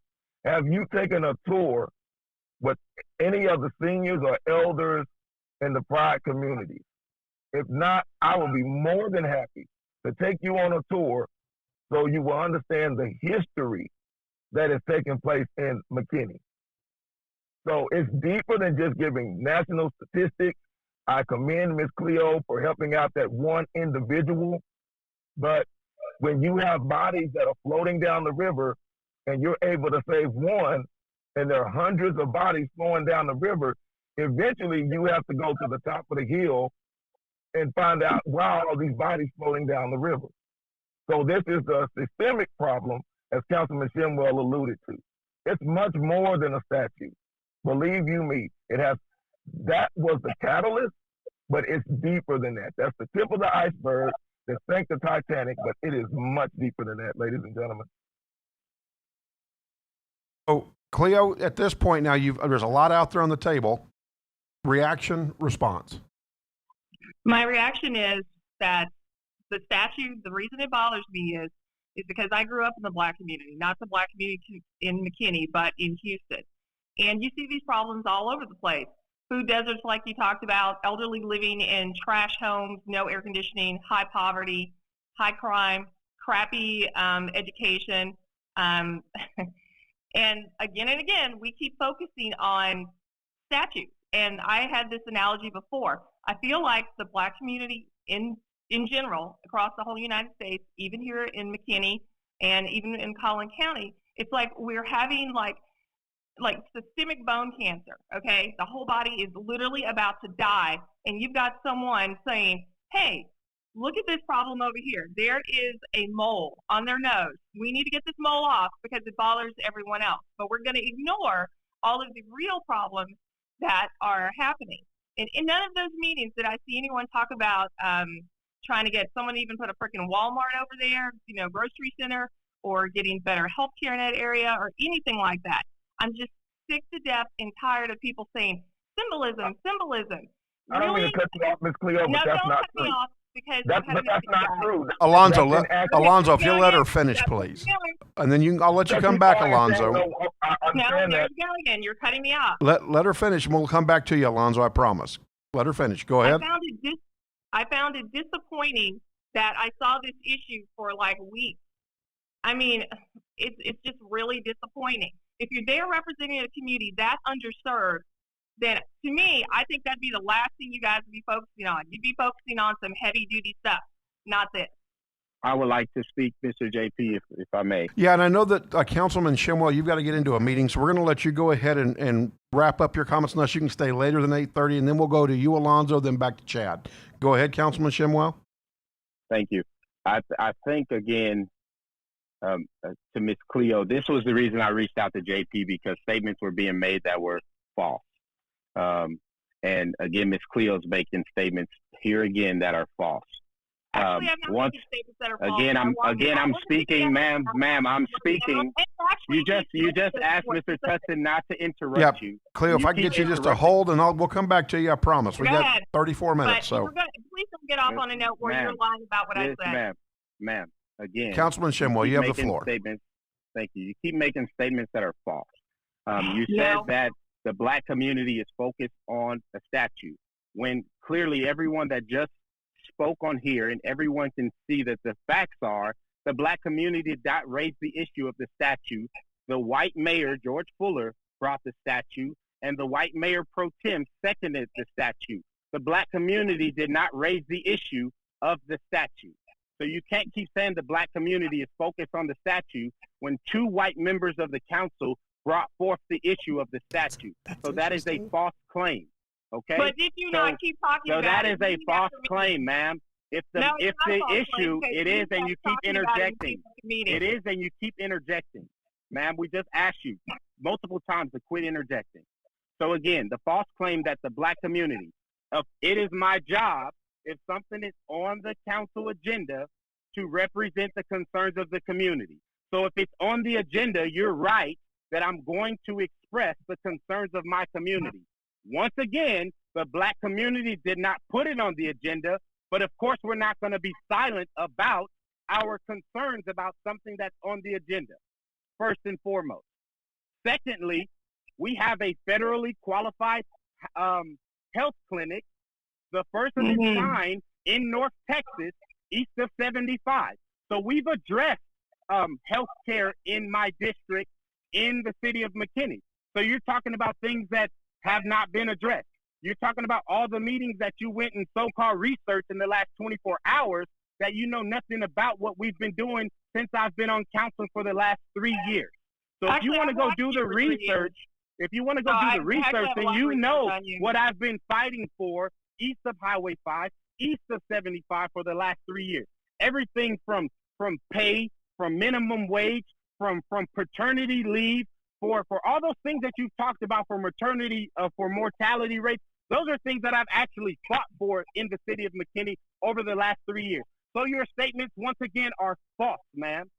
have you taken a tour with any of the seniors or elders in the Pride community? If not, I will be more than happy to take you on a tour so you will understand the history that is taking place in Mckinney. So it's deeper than just giving national statistics. I commend Ms. Cleo for helping out that one individual, but when you have bodies that are floating down the river and you're able to save one, and there are hundreds of bodies flowing down the river, eventually you have to go to the top of the hill and find out why are these bodies floating down the river. So this is a systemic problem, as Councilman Shemwell alluded to. It's much more than a statue. Believe you me, that was the catalyst, but it's deeper than that. That's the tip of the iceberg that sank the Titanic, but it is much deeper than that, ladies and gentlemen. Oh, Cleo, at this point now, there's a lot out there on the table. Reaction, response. My reaction is that the statue, the reason it bothers me is because I grew up in the Black community, not the Black community in McKinney, but in Houston. And you see these problems all over the place. Food deserts, like you talked about, elderly living in trash homes, no air conditioning, high poverty, high crime, crappy education. And again, we keep focusing on statues. And I had this analogy before. I feel like the Black community in general, across the whole United States, even here in McKinney and even in Collin County, it's like we're having like like systemic bone cancer, okay? The whole body is literally about to die, and you've got someone saying, hey, look at this problem over here. There is a mole on their nose. We need to get this mole off because it bothers everyone else. But we're going to ignore all of the real problems that are happening. And in none of those meetings did I see anyone talk about trying to get someone to even put a freaking Walmart over there, grocery center, or getting better health care in that area or anything like that. I'm just sick to death and tired of people saying symbolism. I don't mean to cut you off, Ms. Cleo, but that's not true. That's not true. Alonzo, Alonzo, if you'll let her finish, please. And then I'll let you come back, Alonzo. No, there you go again. You're cutting me off. Let her finish, and we'll come back to you, Alonzo, I promise. Let her finish. Go ahead. I found it disappointing that I saw this issue for like weeks. I mean, it's just really disappointing. If you're there representing a community that's underserved, then to me, I think that'd be the last thing you guys would be focusing on. You'd be focusing on some heavy duty stuff, not this. I would like to speak, Mr. JP, if I may. Yeah, and I know that Councilman Shemwell, you've got to get into a meeting, so we're going to let you go ahead and wrap up your comments unless you can stay later than 8:30, and then we'll go to you, Alonzo, then back to Chad. Go ahead, Councilman Shemwell. Thank you. I think, again, to Ms. Cleo, this was the reason I reached out to JP, because statements were being made that were false. And again, Ms. Cleo's making statements here again that are false. Actually, I'm not making statements that are false. I'm speaking, ma'am, I'm speaking. You just asked Mr. Tutson not to interrupt you. Cleo, if I can get you just a hold, and we'll come back to you, I promise. We got 34 minutes. So please don't get off on a note where you're lying about what I said. Ma'am, again. Councilman Shemwell, you have the floor. Thank you. You keep making statements that are false. You said that the Black community is focused on a statue, when clearly everyone that just spoke on here and everyone can see that the facts are the Black community did not raise the issue of the statue. The white mayor, George Fuller, brought the statue, and the white mayor pro tem seconded the statue. The Black community did not raise the issue of the statue. So you can't keep saying the Black community is focused on the statue when two white members of the council brought forth the issue of the statue. So that is a false claim. Okay. But did you not keep talking about it? So that is a false claim, ma'am. If the issue, it is, and you keep interjecting. It is, and you keep interjecting. Ma'am, we just asked you multiple times to quit interjecting. So again, the false claim that the Black community, it is my job, if something is on the council agenda, to represent the concerns of the community. So if it's on the agenda, you're right that I'm going to express the concerns of my community. Once again, the Black community did not put it on the agenda, but of course we're not going to be silent about our concerns about something that's on the agenda, first and foremost. Secondly, we have a federally qualified health clinic, the first of its kind in North Texas, east of 75. So we've addressed health care in my district in the city of McKinney. So you're talking about things that have not been addressed. You're talking about all the meetings that you went and so-called research in the last 24 hours that you know nothing about what we've been doing since I've been on council for the last 3 years. So if you want to go do the research, then you know what I've been fighting for east of Highway 5, east of 75 for the last 3 years. Everything from pay, from minimum wage, from paternity leave, for all those things that you've talked about for maternity, for mortality rates. Those are things that I've actually fought for in the city of McKinney over the last 3 years. So your statements, once again, are false, ma'am.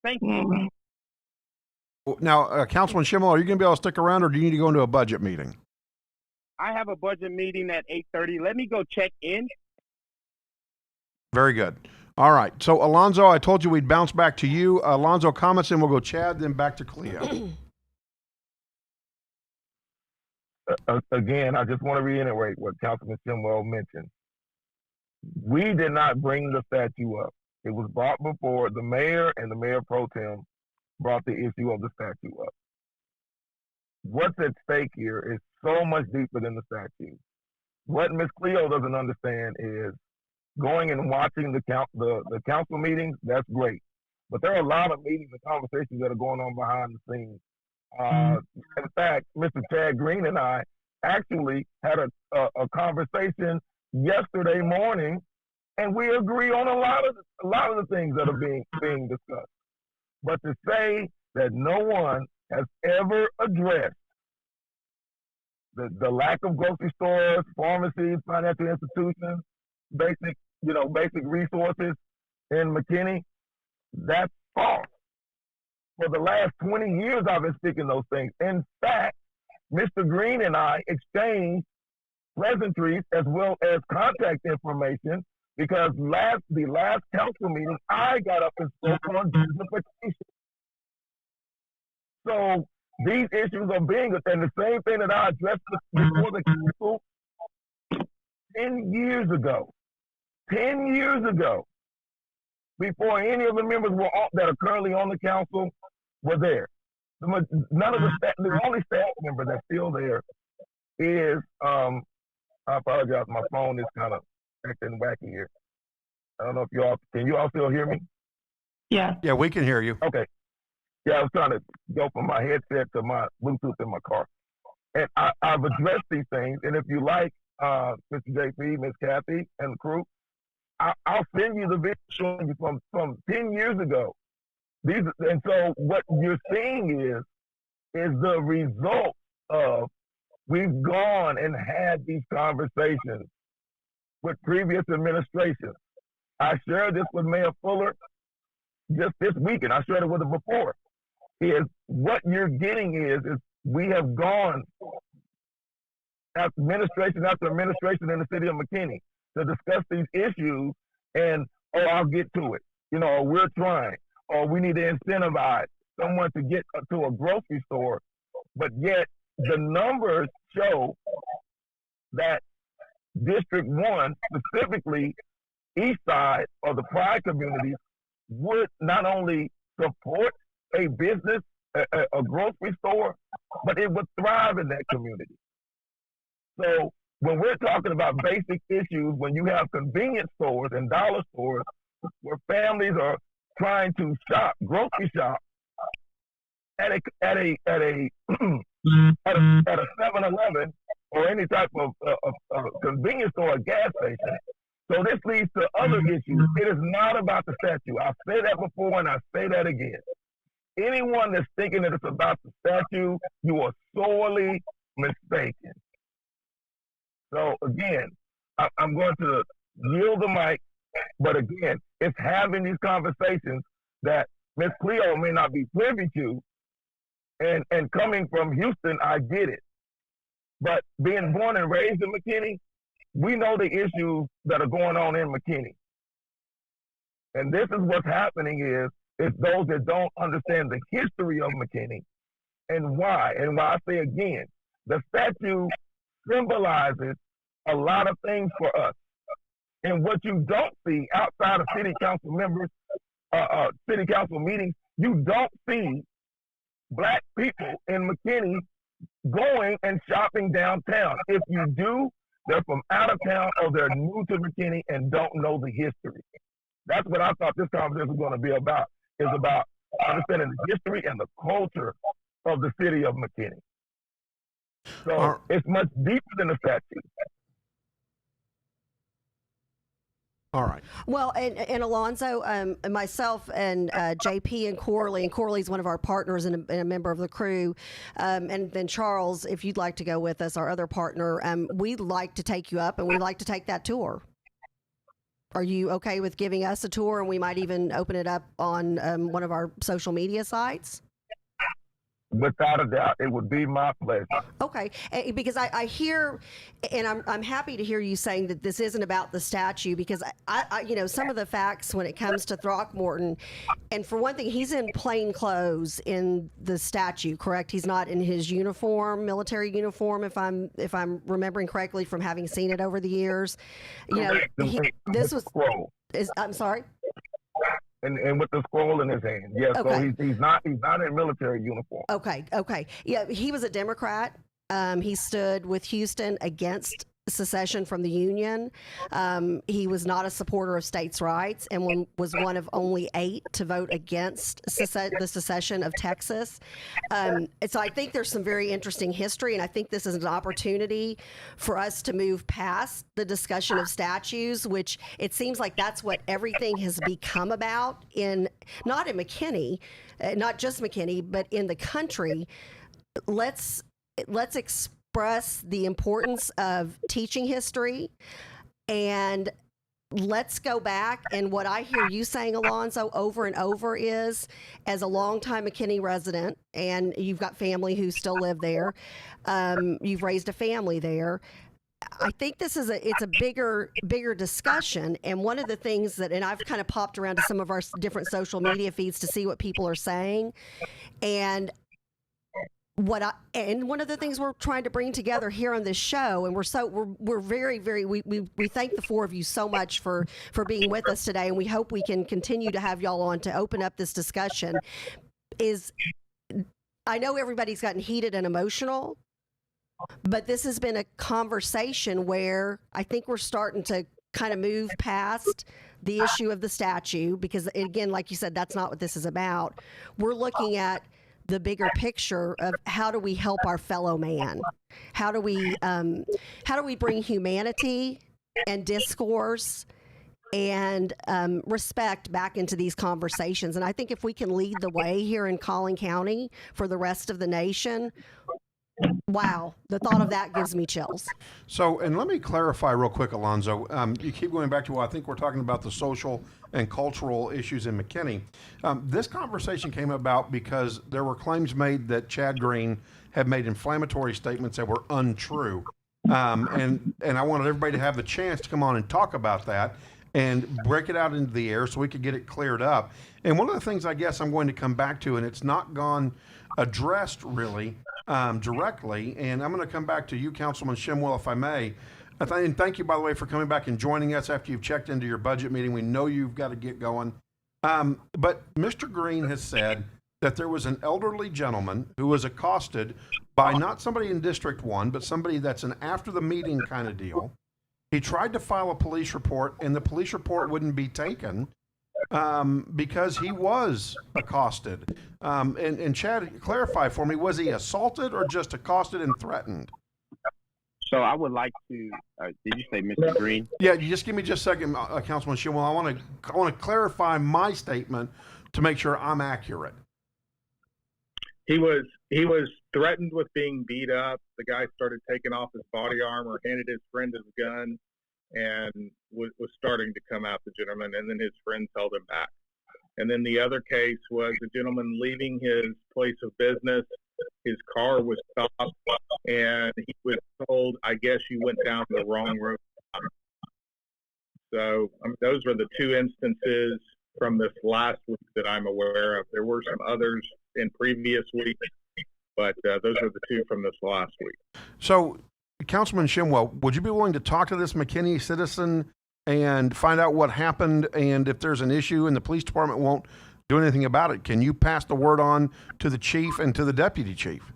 Thank you. Now, Councilman Shemwell, are you going to be able to stick around, or do you need to go into a budget meeting? I have a budget meeting at 8:30. Let me go check in. Very good. All right. So, Alonzo, I told you we'd bounce back to you. Alonzo, comments, and we'll go Chad, then back to Cleo. Again, I just want to reiterate what Councilman Shemwell mentioned. We did not bring the statue up. It was brought before the mayor, and the mayor pro tem brought the issue of the statue up. What's at stake here is so much deeper than the statue. What Ms. Cleo doesn't understand is going and watching the council meetings, that's great. But there are a lot of meetings and conversations that are going on behind the scenes In fact, Mr. Chad Green and I actually had a conversation yesterday morning, and we agree on a lot of the things that are being discussed. But to say that no one has ever addressed the lack of grocery stores, pharmacies, financial institutions, basic resources in McKinney, that's false. For the last 20 years, I've been speaking those things. In fact, Mr. Green and I exchanged pleasantries as well as contact information because the last council meeting, I got up and spoke on gentrification. So these issues are being, and the same thing that I addressed before the council 10 years ago, before any of the members that are currently on the council were there. None of the only staff member that's still there is, I apologize, my phone is kind of acting wacky here. I don't know if can you all still hear me? Yeah. Yeah, we can hear you. Okay. Yeah, I was trying to go from my headset to my Bluetooth in my car. And I've addressed these things. And if you like, Mr. JP, Ms. Kathy, and the crew, I'll send you the video showing you from 10 years ago. And so what you're seeing is the result of we've gone and had these conversations with previous administrations. I shared this with Mayor Fuller just this weekend. I shared it with her before. Is what you're getting is we have gone administration after administration in the city of McKinney to discuss these issues, and I'll get to it. We're trying, or we need to incentivize someone to get to a grocery store, but yet the numbers show that District 1, specifically East Side or the Pride communities, would not only support a business, a grocery store, but it would thrive in that community. So when we're talking about basic issues, when you have convenience stores and dollar stores where families are trying to grocery shop at a 7-Eleven or any type of convenience store or gas station. So this leads to other issues. It is not about the statue. I've said that before and I say that again. Anyone that's thinking that it's about the statue, you are sorely mistaken. So again, I'm going to yield the mic, but again, it's having these conversations that Ms. Cleo may not be privy to, and coming from Houston, I get it. But being born and raised in McKinney, we know the issues that are going on in McKinney. And this is what's happening is those that don't understand the history of McKinney and why. And why I say again, the statue symbolizes a lot of things for us. And what you don't see outside of city council members, city council meetings, you don't see Black people in McKinney going and shopping downtown. If you do, they're from out of town or they're new to McKinney and don't know the history. That's what I thought this conversation was going to be about, is about understanding the history and the culture of the city of McKinney. So it's much deeper than the statue. All right. Well, and Alonzo, myself and JP and Corley's one of our partners and a member of the crew, and then Charles, if you'd like to go with us, our other partner, we'd like to take you up and we'd like to take that tour. Are you okay with giving us a tour, and we might even open it up on one of our social media sites? Without a doubt, it would be my pleasure. Okay, because I hear, and I'm happy to hear you saying that this isn't about the statue, because I some of the facts when it comes to Throckmorton, and for one thing, he's in plain clothes in the statue, correct? He's not in his uniform, military uniform, if I'm remembering correctly from having seen it over the years. This was. I'm sorry. And with the scroll in his hand. Yes, okay. So he's not in military uniform. Okay. Yeah, he was a Democrat. He stood with Houston against secession from the Union. He was not a supporter of states' rights and was one of only 8 to vote against the secession of Texas. And so I think there's some very interesting history, and I think this is an opportunity for us to move past the discussion of statues, which it seems like that's what everything has become about not in McKinney, not just McKinney, but in the country. Let's express the importance of teaching history, and let's go back. And what I hear you saying, Alonzo, over and over is, as a longtime McKinney resident, and you've got family who still live there, you've raised a family there. I think it's a bigger discussion. And one of the things and I've kind of popped around to some of our different social media feeds to see what people are saying. And one of the things we're trying to bring together here on this show, and we're very, very, we thank the 4 of you so much for being with us today, and we hope we can continue to have y'all on to open up this discussion. I know everybody's gotten heated and emotional, but this has been a conversation where I think we're starting to kind of move past the issue of the statue, because again, like you said, that's not what this is about. We're looking at the bigger picture of how do we help our fellow man? How do we bring humanity and discourse and respect back into these conversations? And I think if we can lead the way here in Collin County for the rest of the nation, wow, the thought of that gives me chills. So, and let me clarify real quick, Alonzo. You keep going back to what I think we're talking about, the social and cultural issues in McKinney. This conversation came about because there were claims made that Chad Green had made inflammatory statements that were untrue. And I wanted everybody to have the chance to come on and talk about that and break it out into the air so we could get it cleared up. And one of the things I guess I'm going to come back to, and it's not gone addressed really directly, and I'm going to come back to you, Councilman Shemwell, if I may. And thank you, by the way, for coming back and joining us after you've checked into your budget meeting. We know you've got to get going. But Mr. Green has said that there was an elderly gentleman who was accosted by not somebody in District 1, but somebody that's an after the meeting kind of deal. He tried to file a police report, and the police report wouldn't be taken because he was accosted. And Chad, clarify for me, was he assaulted or just accosted and threatened? So I would like to. Did you say Mr. Green? Yeah, you just give me just a second, Councilman Shemwell. I want to clarify my statement to make sure I'm accurate. He was threatened with being beat up. The guy started taking off his body armor, handed his friend his gun, and was starting to come at the gentleman, and then his friends held him back. And then the other case was a gentleman leaving his place of business. His car was stopped, and he was told, I guess you went down the wrong road. So those were the 2 instances from this last week that I'm aware of. There were some others in previous weeks, but those are the 2 from this last week. So, Councilman Shemwell, would you be willing to talk to this McKinney citizen and find out what happened, and if there's an issue and the police department won't do anything about it, can you pass the word on to the chief and to the deputy chief?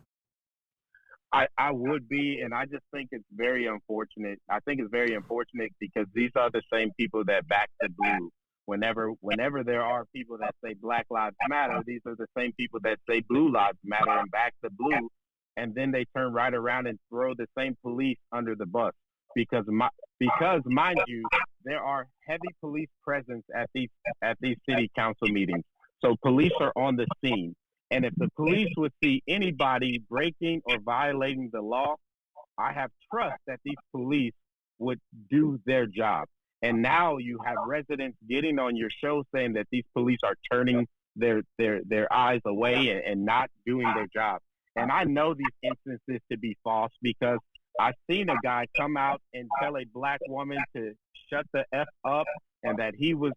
I would be, and I just think it's very unfortunate. I think it's very unfortunate because these are the same people that back the blue. Whenever there are people that say Black Lives Matter, these are the same people that say Blue Lives Matter and back the blue, and then they turn right around and throw the same police under the bus. Because mind you, there are heavy police presence at these city council meetings. So police are on the scene. And if the police would see anybody breaking or violating the law, I have trust that these police would do their job. And now you have residents getting on your show saying that these police are turning their eyes away and not doing their job. And I know these instances to be false because I've seen a guy come out and tell a black woman to shut the F up and that he was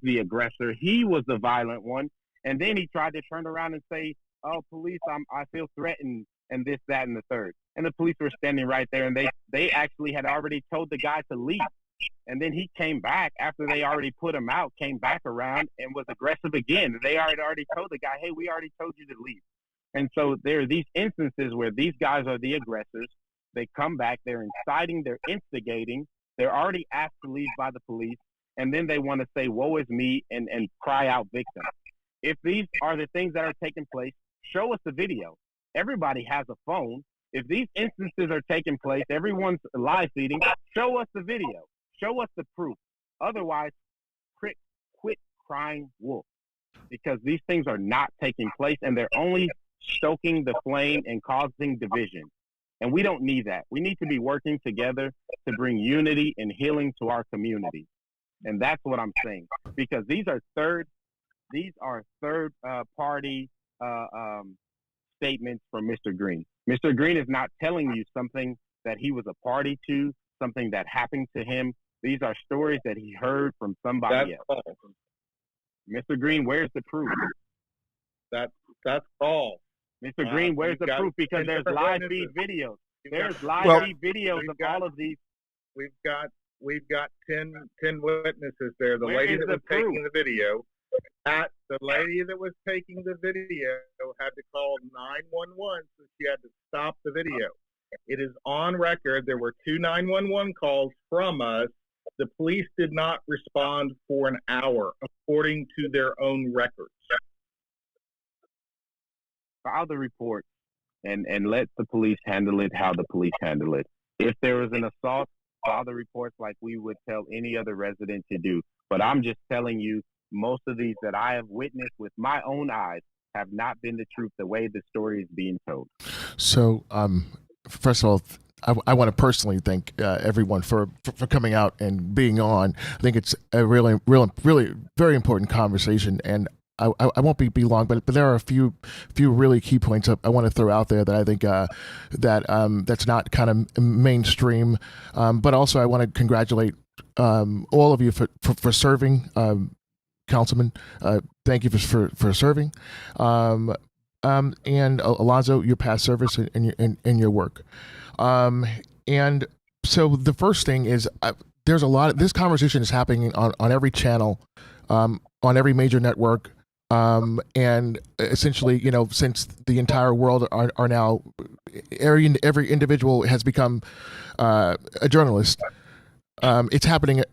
the aggressor. He was the violent one. And then he tried to turn around and say, oh, police, I feel threatened and this, that, and the third. And the police were standing right there, and they actually had already told the guy to leave. And then he came back after they already put him out, came back around and was aggressive again. They had already told the guy, hey, we already told you to leave. And so there are these instances where these guys are the aggressors. They come back, they're inciting, they're instigating, they're already asked to leave by the police, and then they want to say, woe is me, and cry out victim. If these are the things that are taking place, show us the video. Everybody has a phone. If these instances are taking place, everyone's live feeding, show us the video. Show us the proof. Otherwise, quit crying wolf, because these things are not taking place, and they're only stoking the flame and causing division. And we don't need that. We need to be working together to bring unity and healing to our community. And that's what I'm saying, because these are third party statements from Mr. Green. Mr. Green is not telling you something that he was a party to, something that happened to him. These are stories that he heard from somebody else. Mr. Green, where's the proof? That's false. Mr. Green, where's the proof? Because there's live feed videos. There's live feed videos of all of these. We've got 10 witnesses there. The Where lady is that the was proof? taking the video, the lady that was taking the video had to call 911, so she had to stop the video. It is on record. There were 2 911 calls from us. The police did not respond for an hour, according to their own records. File the report and let the police handle it how the police handle it. If there was an assault, file the reports like we would tell any other resident to do. But I'm just telling you, most of these that I have witnessed with my own eyes have not been the truth the way the story is being told. So, first of all, I want to personally thank everyone for coming out and being on. I think it's a really very important conversation, and I won't be long, but there are a few really key points I want to throw out there that I think that's not kind of mainstream, but also I want to congratulate all of you for serving. Councilman, thank you for serving, and Alonzo, your past service and your work. And so the first thing is there's a lot of this conversation is happening on every channel, on every major network, and essentially, since the entire world are now every individual has become a journalist, it's happening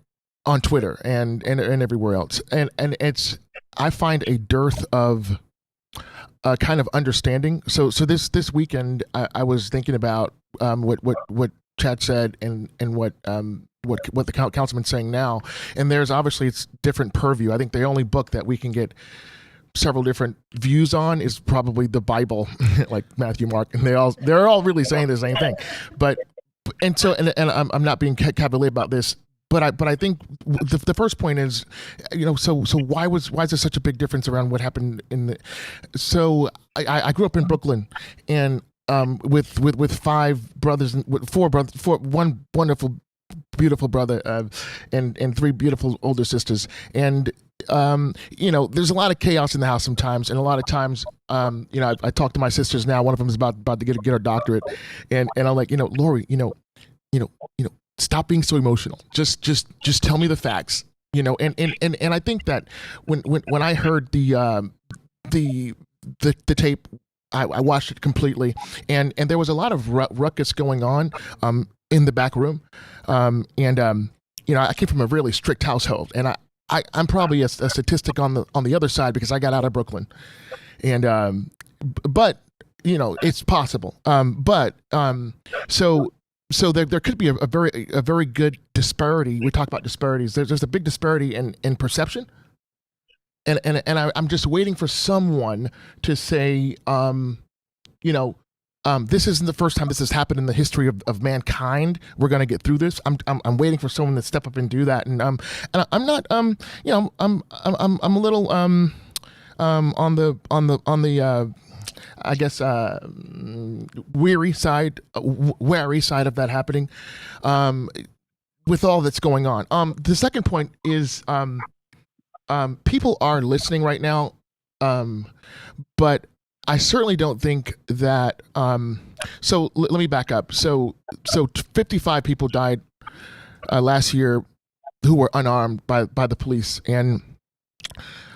on Twitter and everywhere else, and it's I find a dearth of kind of understanding. So this weekend I was thinking about what Chad said and what the councilman's saying now, and there's obviously it's different purview. I think the only book that we can get several different views on is probably the Bible, like Matthew, Mark, and they're all really saying the same thing. But I'm not being cavalier about this. But I think the first point is, so why is there such a big difference around what happened in the? So I grew up in Brooklyn, and with 5 brothers and one wonderful, beautiful brother, and 3 beautiful older sisters, and there's a lot of chaos in the house sometimes, and a lot of times, I talk to my sisters now. One of them is about to get her doctorate, and I'm like, Lori, stop being so emotional. Just tell me the facts, and I think that when I heard the tape, I watched it completely, and there was a lot of ruckus going on in the back room, I came from a really strict household, and I'm probably a statistic on the other side because I got out of Brooklyn, and but it's possible, So there could be a very good disparity. We talk about disparities. There's a big disparity in perception, and I'm just waiting for someone to say, this isn't the first time this has happened in the history of mankind. We're going to get through this. I'm waiting for someone to step up and do that. And I'm not I'm a little on the I guess wary side of that happening, with all that's going on. The second point is people are listening right now, but I certainly don't think that. So let me back up. So 55 people died last year who were unarmed by the police, and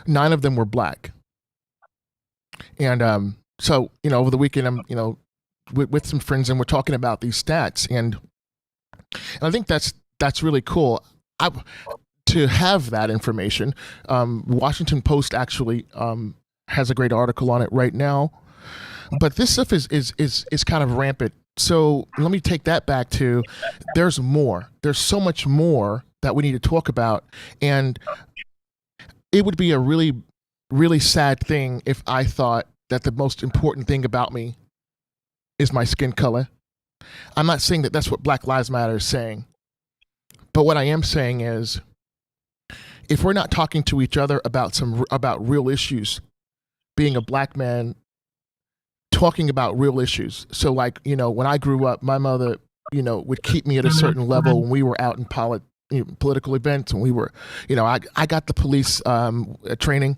9 of them were black. And so over the weekend, I'm with some friends, and we're talking about these stats, and I think that's really cool. To have that information, Washington Post actually has a great article on it right now. But this stuff is kind of rampant. So let me take that back to there's more. There's so much more that we need to talk about. And it would be a really, really sad thing if I thought that the most important thing about me is my skin color. I'm not saying that that's what Black Lives Matter is saying. But what I am saying is, if we're not talking to each other about real issues, being a black man, talking about real issues. So like, when I grew up, my mother, would keep me at a certain level when we were out in political events, and we were, I got the police training,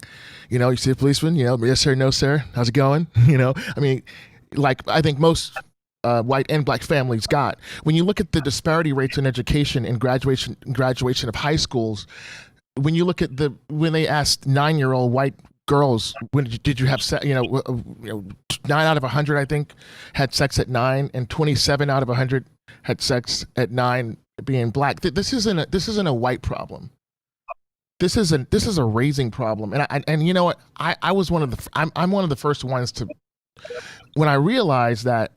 you see a policeman, yes sir, no sir, how's it going? I mean, like I think most white and black families got. When you look at the disparity rates in education and graduation of high schools, when you look at when they asked 9-year-old white girls, when did you have sex? 9 out of 100, I think, had sex at 9, and 27 out of 100 had sex at 9. Being black, this isn't a white problem. This is a raising problem, and you know what? I'm one of the first ones to, when I realized that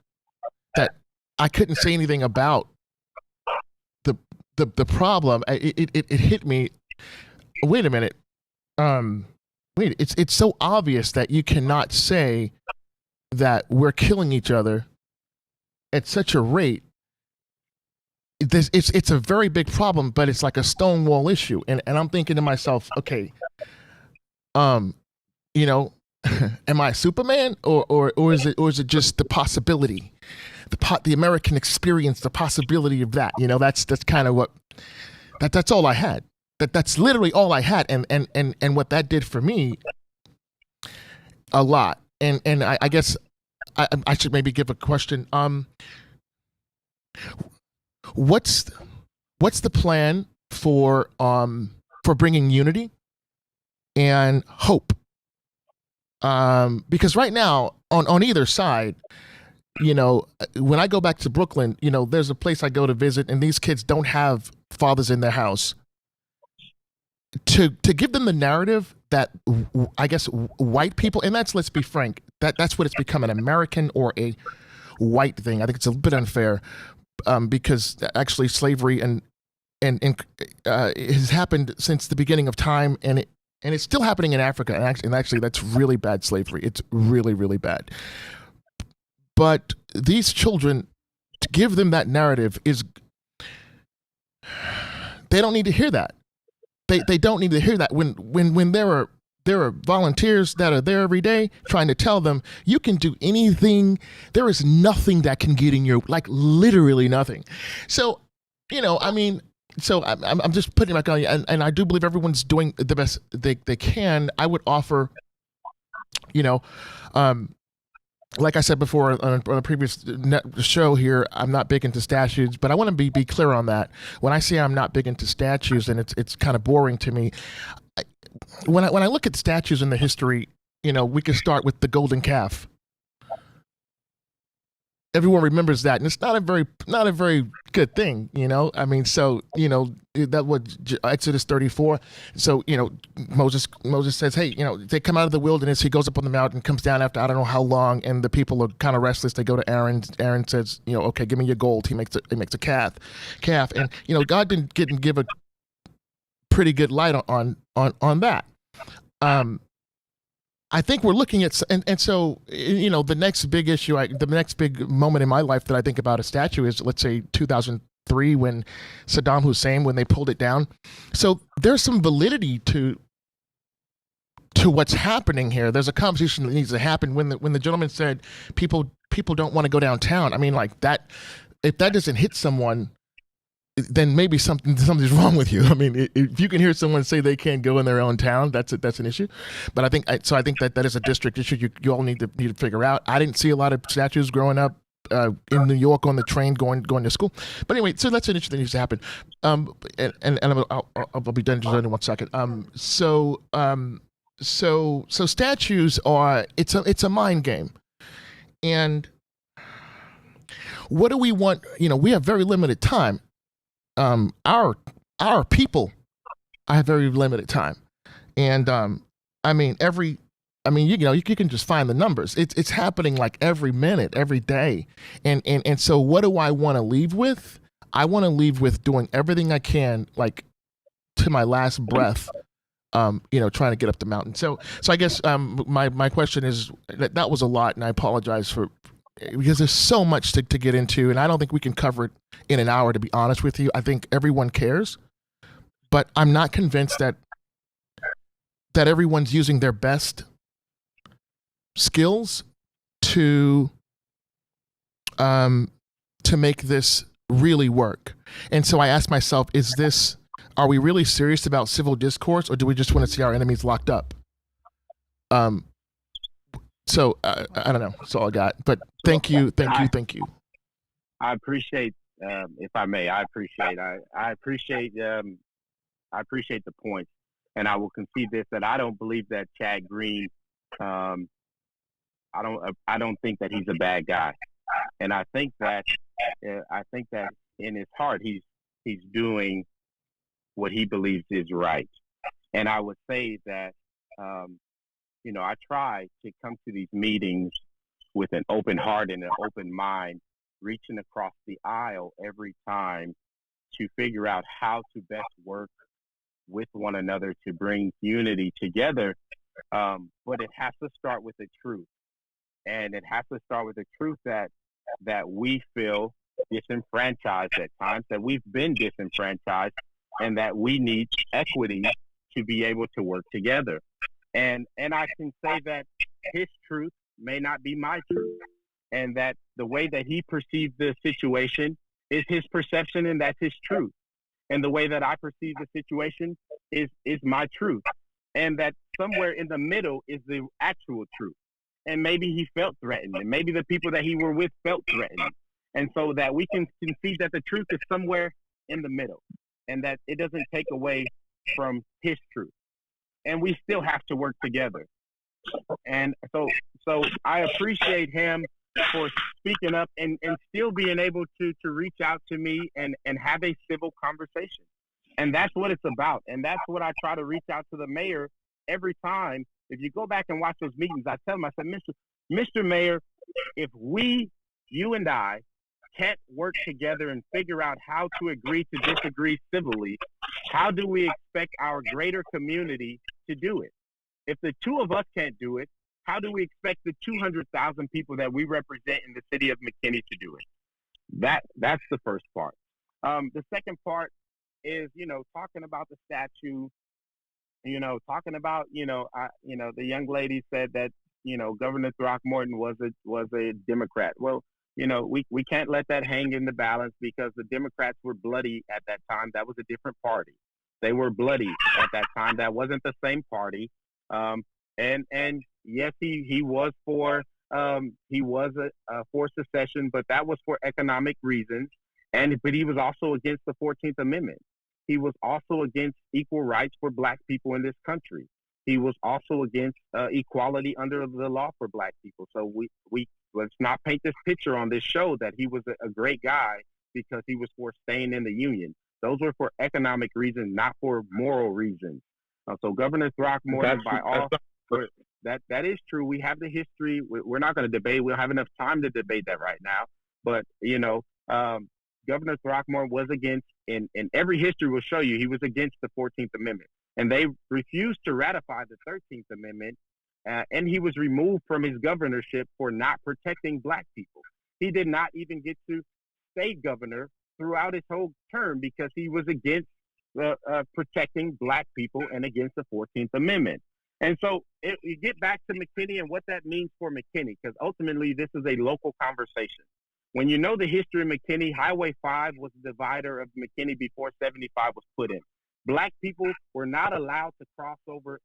I couldn't say anything about the problem. It hit me. Wait a minute. It's so obvious that you cannot say that we're killing each other at such a rate. It's a very big problem, but it's like a Stonewall issue. And I'm thinking to myself, okay, am I Superman or is it just the possibility, the American experience, the possibility of that? That's kind of what that's all I had. That's literally all I had, and what that did for me, a lot. And I guess I should maybe give a question. What's the plan for bringing unity and hope? Because right now on either side, when I go back to Brooklyn, there's a place I go to visit, and these kids don't have fathers in their house. To give them the narrative that I guess white people, and let's be frank, that's what it's become, an American or a white thing. I think it's a bit unfair, because actually slavery and has happened since the beginning of time, and it's still happening in Africa, and actually that's really bad slavery. It's really, really bad. But these children, to give them that narrative they don't need to hear that. They don't need to hear that when there are volunteers that are there every day trying to tell them you can do anything. There is nothing that can get in your, like, literally nothing. So, so I'm just putting it back on you, and I do believe everyone's doing the best they can. I would offer, like I said before on a previous show here, I'm not big into statues, but I want to be clear on that. When I say I'm not big into statues, and it's kind of boring to me, when I look at statues in the history, we can start with the golden calf. Everyone remembers that, and it's not a very good thing, I mean, so that what Exodus 34. So Moses says, hey, they come out of the wilderness. He goes up on the mountain, comes down after I don't know how long, and the people are kind of restless. They go to Aaron. Aaron says, okay, give me your gold. He makes a calf, and God didn't give a pretty good light on that. I think we're looking at, and so, the next big issue, the next big moment in my life that I think about a statue is, let's say, 2003, when Saddam Hussein, when they pulled it down. So there's some validity to what's happening here. There's a conversation that needs to happen. When the gentleman said people don't want to go downtown, I mean, like that, if that doesn't hit someone, then maybe something's wrong with you. I mean, if you can hear someone say they can't go in their own town, that's an issue. But I think that is a district issue you all need to figure out. I didn't see a lot of statues growing up in New York on the train going to school. But anyway, so that's an issue that needs to happen. And I'll be done just in 1 second. So statues are, it's a mind game, and What do we want? We have very limited time. Our people have very limited time, and you can just find the numbers. It's happening like every minute, every day, and so what do I want to leave with? I want to leave with doing everything I can, like to my last breath. Trying to get up the mountain. So I guess my question is that was a lot, and I apologize because there's so much to get into, and I don't think we can cover it in an hour, to be honest with you. I think everyone cares, but I'm not convinced that everyone's using their best skills to make this really work. And so I ask myself, are we really serious about civil discourse, or do we just want to see our enemies locked up? So I don't know. That's all I got. But thank you. I appreciate, if I may, I appreciate the points, and I will concede this, that I don't believe that Chad Green. I don't think that he's a bad guy, and I think that in his heart he's doing what he believes is right. And I would say that, I try to come to these meetings with an open heart and an open mind, reaching across the aisle every time to figure out how to best work with one another to bring unity together. But it has to start with the truth. And it has to start with the truth that we feel disenfranchised at times, that we've been disenfranchised, and that we need equity to be able to work together. And I can say that his truth may not be my truth, and that the way that he perceived the situation is his perception, and that's his truth. And the way that I perceive the situation is my truth. And that somewhere in the middle is the actual truth. And maybe he felt threatened, and maybe the people that he were with felt threatened. And so that we can see that the truth is somewhere in the middle, and that it doesn't take away from his truth. And we still have to work together. And so I appreciate him for speaking up and still being able to reach out to me and have a civil conversation. And that's what it's about. And that's what I try to reach out to the mayor every time. If you go back and watch those meetings, I tell him, I said, Mr. Mayor, if you and I can't work together and figure out how to agree to disagree civilly, how do we expect our greater community to do it? If the two of us can't do it, how do we expect the 200,000 people that we represent in the city of McKinney to do it? That's the first part. The second part is, talking about the statue, talking about, the young lady said that, Governor Throckmorton was a Democrat. Well, we can't let that hang in the balance, because the Democrats were bloody at that time. That was a different party. They were bloody at that time. That wasn't the same party. And yes, he was for secession, but that was for economic reasons. But he was also against the 14th Amendment. He was also against equal rights for Black people in this country. He was also against equality under the law for Black people. So we let's not paint this picture on this show that he was a great guy because he was for staying in the Union. Those were for economic reasons, not for moral reasons. So Governor Throckmorton, that is true. We have the history. We're not going to debate. We don't have enough time to debate that right now. But, Governor Throckmorton was against, and every history will show you, he was against the 14th Amendment. And they refused to ratify the 13th Amendment, and he was removed from his governorship for not protecting Black people. He did not even get to stay governor throughout his whole term because he was against protecting Black people and against the 14th Amendment. And so you get back to McKinney and what that means for McKinney, because ultimately this is a local conversation. When you know the history of McKinney, Highway 5 was the divider of McKinney before 75 was put in. Black people were not allowed to cross over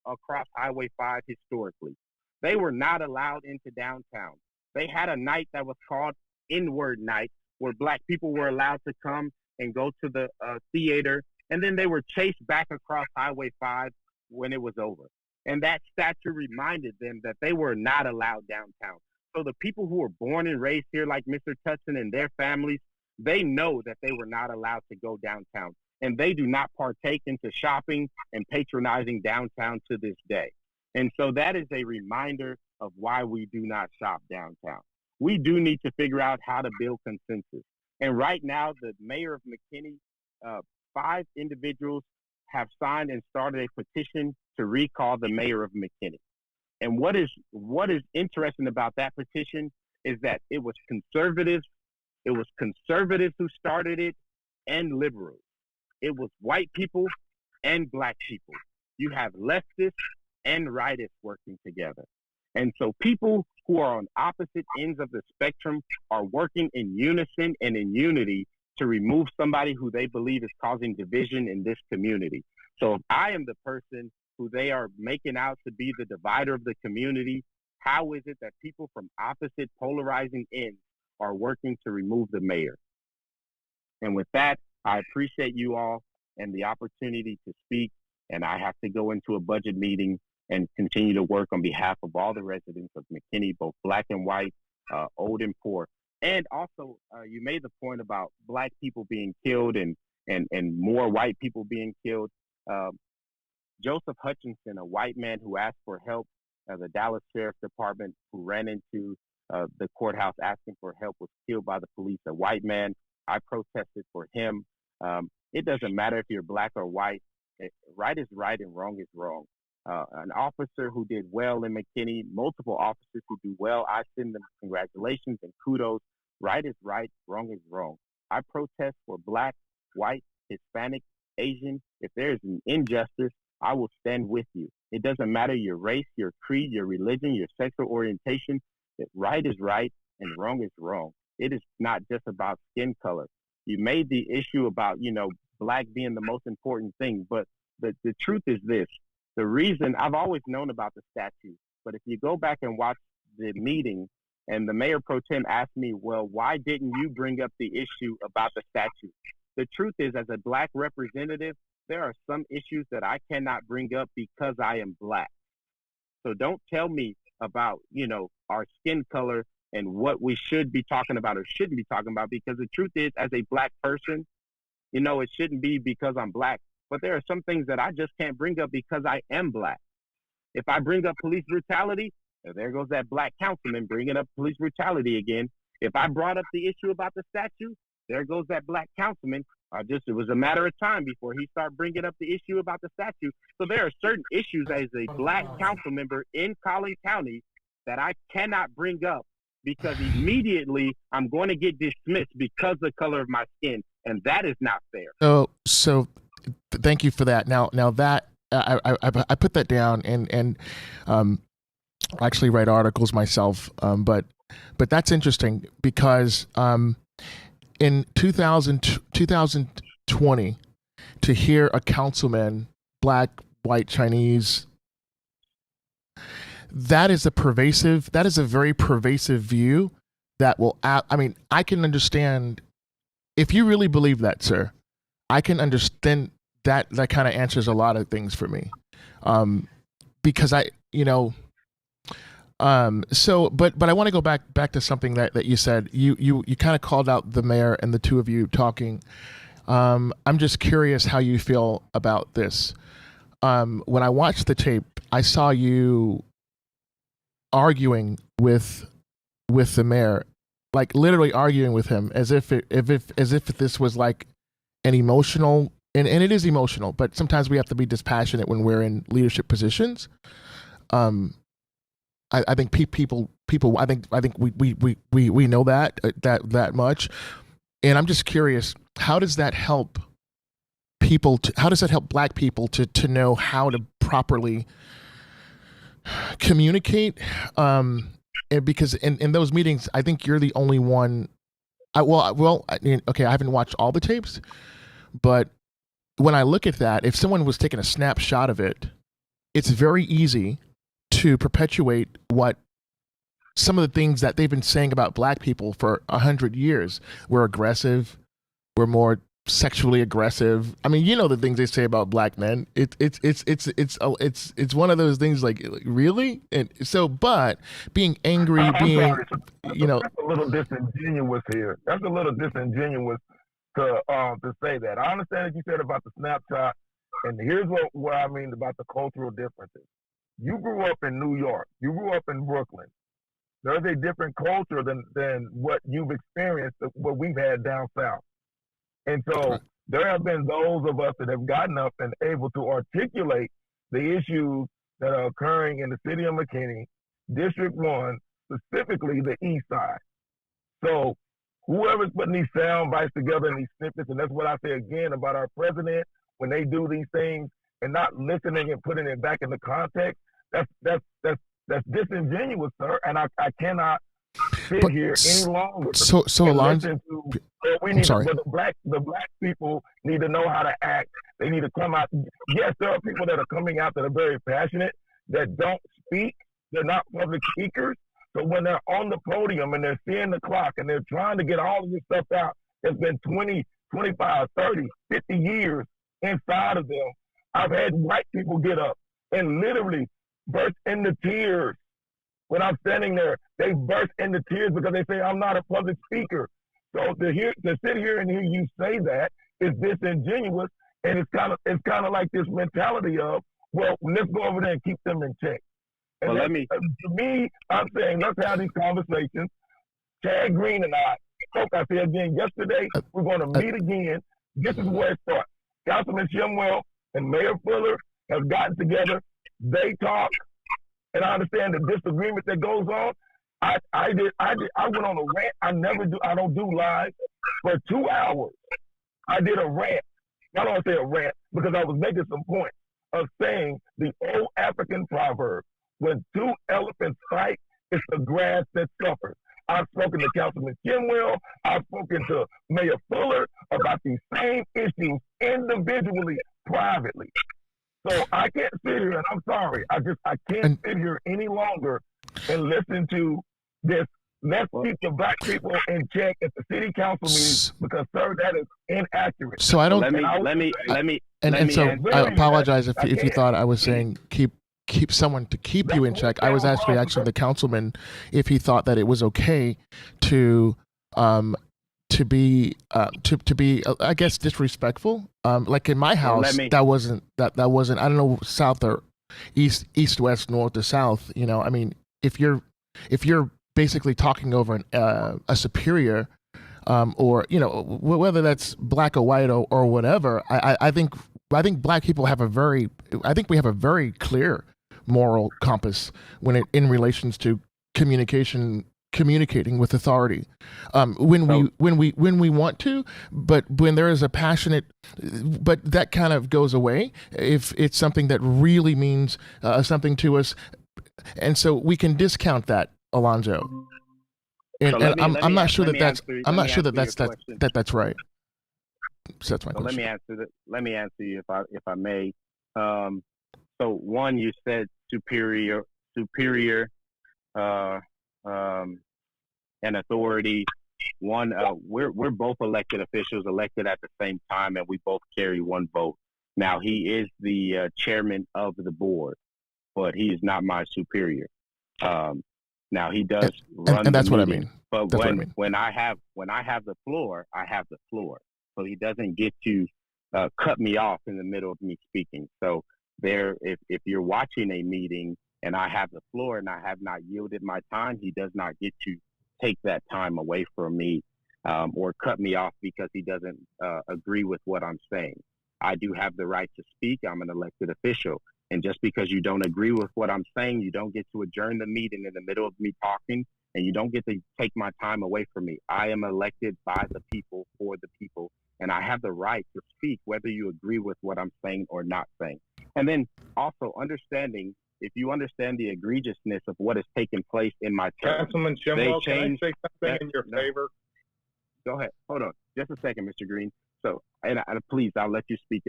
across Highway 5 historically. They were not allowed into downtown. They had a night that was called N-Word Night, where Black people were allowed to come and go to the theater, and then they were chased back across Highway 5 when it was over. And that statue reminded them that they were not allowed downtown. So the people who were born and raised here, like Mr. Tutson and their families, they know that they were not allowed to go downtown. And they do not partake into shopping and patronizing downtown to this day. And so that is a reminder of why we do not shop downtown. We do need to figure out how to build consensus. And right now, the mayor of McKinney, 5 individuals have signed and started a petition to recall the mayor of McKinney. And what is interesting about that petition is that it was conservatives who started it, and liberals. It was white people and black people. You have leftists and rightists working together. And so people who are on opposite ends of the spectrum are working in unison and in unity to remove somebody who they believe is causing division in this community. So if I am the person who they are making out to be the divider of the community, how is it that people from opposite polarizing ends are working to remove the mayor? And with that, I appreciate you all and the opportunity to speak. And I have to go into a budget meeting and continue to work on behalf of all the residents of McKinney, both black and white, old and poor. And also, you made the point about black people being killed and more white people being killed. Joseph Hutchinson, a white man who asked for help, the Dallas Sheriff's Department, who ran into the courthouse asking for help, was killed by the police. A white man. I protested for him. It doesn't matter if you're black or white. Right is right and wrong is wrong. An officer who did well in McKinney, multiple officers who do well, I send them congratulations and kudos. Right is right, wrong is wrong. I protest for black, white, Hispanic, Asian. If there is an injustice, I will stand with you. It doesn't matter your race, your creed, your religion, your sexual orientation. Right is right and wrong is wrong. It is not just about skin color. You made the issue about, black being the most important thing, but the truth is this. The reason, I've always known about the statue, but if you go back and watch the meeting and the mayor pro tem asked me, well, why didn't you bring up the issue about the statue? The truth is, as a black representative, there are some issues that I cannot bring up because I am black. So don't tell me about, our skin color and what we should be talking about or shouldn't be talking about, because the truth is, as a black person, it shouldn't be because I'm black. But there are some things that I just can't bring up because I am black. If I bring up police brutality, there goes that black councilman bringing up police brutality again. If I brought up the issue about the statue, there goes that black councilman. It was a matter of time before he started bringing up the issue about the statue. So there are certain issues as a black council member in Collin County that I cannot bring up because immediately I'm going to get dismissed because of the color of my skin. And that is not fair. So thank you for that. Now that I put that down and I actually write articles myself. But that's interesting because in 2020, to hear a councilman, black, white, Chinese, that is a very pervasive view that will, I can understand if you really believe that, sir. I can understand that kind of answers a lot of things for me. Because but I want to go back to something that you said. You kind of called out the mayor and the two of you talking. I'm just curious how you feel about this. When I watched the tape, I saw you arguing with the mayor, like literally arguing with him as if this was like an emotional, and it is emotional, but sometimes we have to be dispassionate when we're in leadership positions. I think people. I think we know that much, and I'm just curious. How does that help people? How does that help Black people to know how to properly communicate? And because in those meetings, I think you're the only one. I haven't watched all the tapes, but when I look at that, if someone was taking a snapshot of it, it's very easy to perpetuate what some of the things that they've been saying about Black people for 100 years. We're aggressive. We're more sexually aggressive. I mean, you know the things they say about black men. It's one of those things like really. And so, but being angry, I'm being sorry. you know, That's a little disingenuous here. That's a little disingenuous to say that. I understand what you said about the snapshot, and here's what I mean about the cultural differences. You grew up in New York. You grew up in Brooklyn. There's a different culture than what you've experienced, what we've had down south. And so there have been those of us that have gotten up and able to articulate the issues that are occurring in the city of McKinney, District 1, specifically the east side. So whoever's putting these sound bites together and these snippets, and that's what I say again about our president, when they do these things and not listening and putting it back into context, that's disingenuous, sir. And I cannot sit here any longer. So Alonzo, the black people need to know how to act. They need to come out. Yes, there are people that are coming out that are very passionate, that don't speak. They're not public speakers. So when they're on the podium and they're seeing the clock and they're trying to get all of this stuff out, it's been 20, 25, 30, 50 years inside of them. I've had white people get up and literally burst into tears. When I'm standing there, they burst into tears because they say, I'm not a public speaker. So to sit here and hear you say that is disingenuous, and it's kind of like this mentality of, well, let's go over there and keep them in check. And well, to me, I'm saying let's have these conversations. Chad Green and I spoke, I said again yesterday, we're going to meet again. This is where it starts. Councilman Shemwell and Mayor Fuller have gotten together. They talk. And I understand the disagreement that goes on. I went on a rant. I don't do live for 2 hours. I did a rant. I don't say a rant because I was making some points of saying the old African proverb, when two elephants fight, it's the grass that suffers. I've spoken to Councilman Shemwell. I've spoken to Mayor Fuller about these same issues individually, privately. So I can't sit here, and I'm sorry. I can't sit here any longer and listen to this. Let's keep the black people in check at the city council meetings because, sir, that is inaccurate. So I don't. Let me. I apologize if you thought I was saying keep someone to keep you in check. I was actually asking the councilman if he thought that it was okay to be I guess disrespectful. Like in my house, that wasn't. I don't know, south or east, west, north or south. You know, I mean, if you're basically talking over a superior, or you know, whether that's black or white or whatever, I think black people have a very clear moral compass in relations to communicating with authority, when we want to, but when there is a passionate, but that kind of goes away if it's something that really means something to us, and so we can discount that, Alonzo. And I'm not sure that that's right. So that's my question. Let me answer you if I may. So one, you said superior, and authority. One, we're both elected officials, elected at the same time, and we both carry one vote. Now, he is the chairman of the board, but he is not my superior. Now he does run, and that's the what meeting, I mean. But when I have the floor, I have the floor. So he doesn't get to cut me off in the middle of me speaking. So if you're watching a meeting and I have the floor and I have not yielded my time, he does not get to take that time away from me or cut me off because he doesn't agree with what I'm saying. I do have the right to speak. I'm an elected official. And just because you don't agree with what I'm saying, you don't get to adjourn the meeting in the middle of me talking, and you don't get to take my time away from me. I am elected by the people, for the people, and I have the right to speak whether you agree with what I'm saying or not saying. And then also understanding, if you understand the egregiousness of what has taken place in my term. Councilman Shemwell, can I say something in your favor? Go ahead. Hold on. Just a second, Mr. Green. So, and please, I'll let you speak.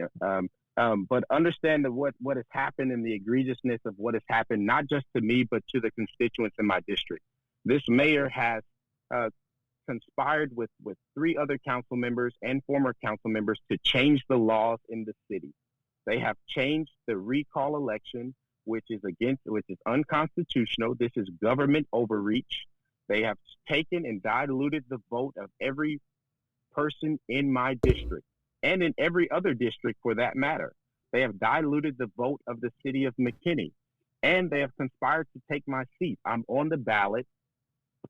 But understand that what has happened and the egregiousness of what has happened, not just to me, but to the constituents in my district. This mayor has conspired with 3 other council members and former council members to change the laws in the city. They have changed the recall election, which is unconstitutional. This is government overreach. They have taken and diluted the vote of every person in my district and in every other district for that matter. They have diluted the vote of the city of McKinney, and they have conspired to take my seat. I'm on the ballot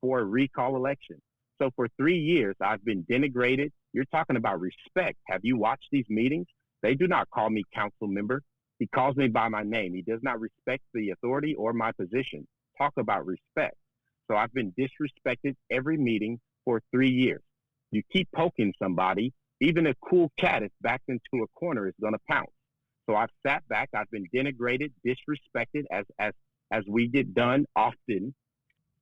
for a recall election. So for 3 years, I've been denigrated. You're talking about respect. Have you watched these meetings? They do not call me council member. He calls me by my name. He does not respect the authority or my position. Talk about respect. So I've been disrespected every meeting for 3 years. You keep poking somebody, even a cool cat is backed into a corner is going to pounce. So I've sat back. I've been denigrated, disrespected as we get done often.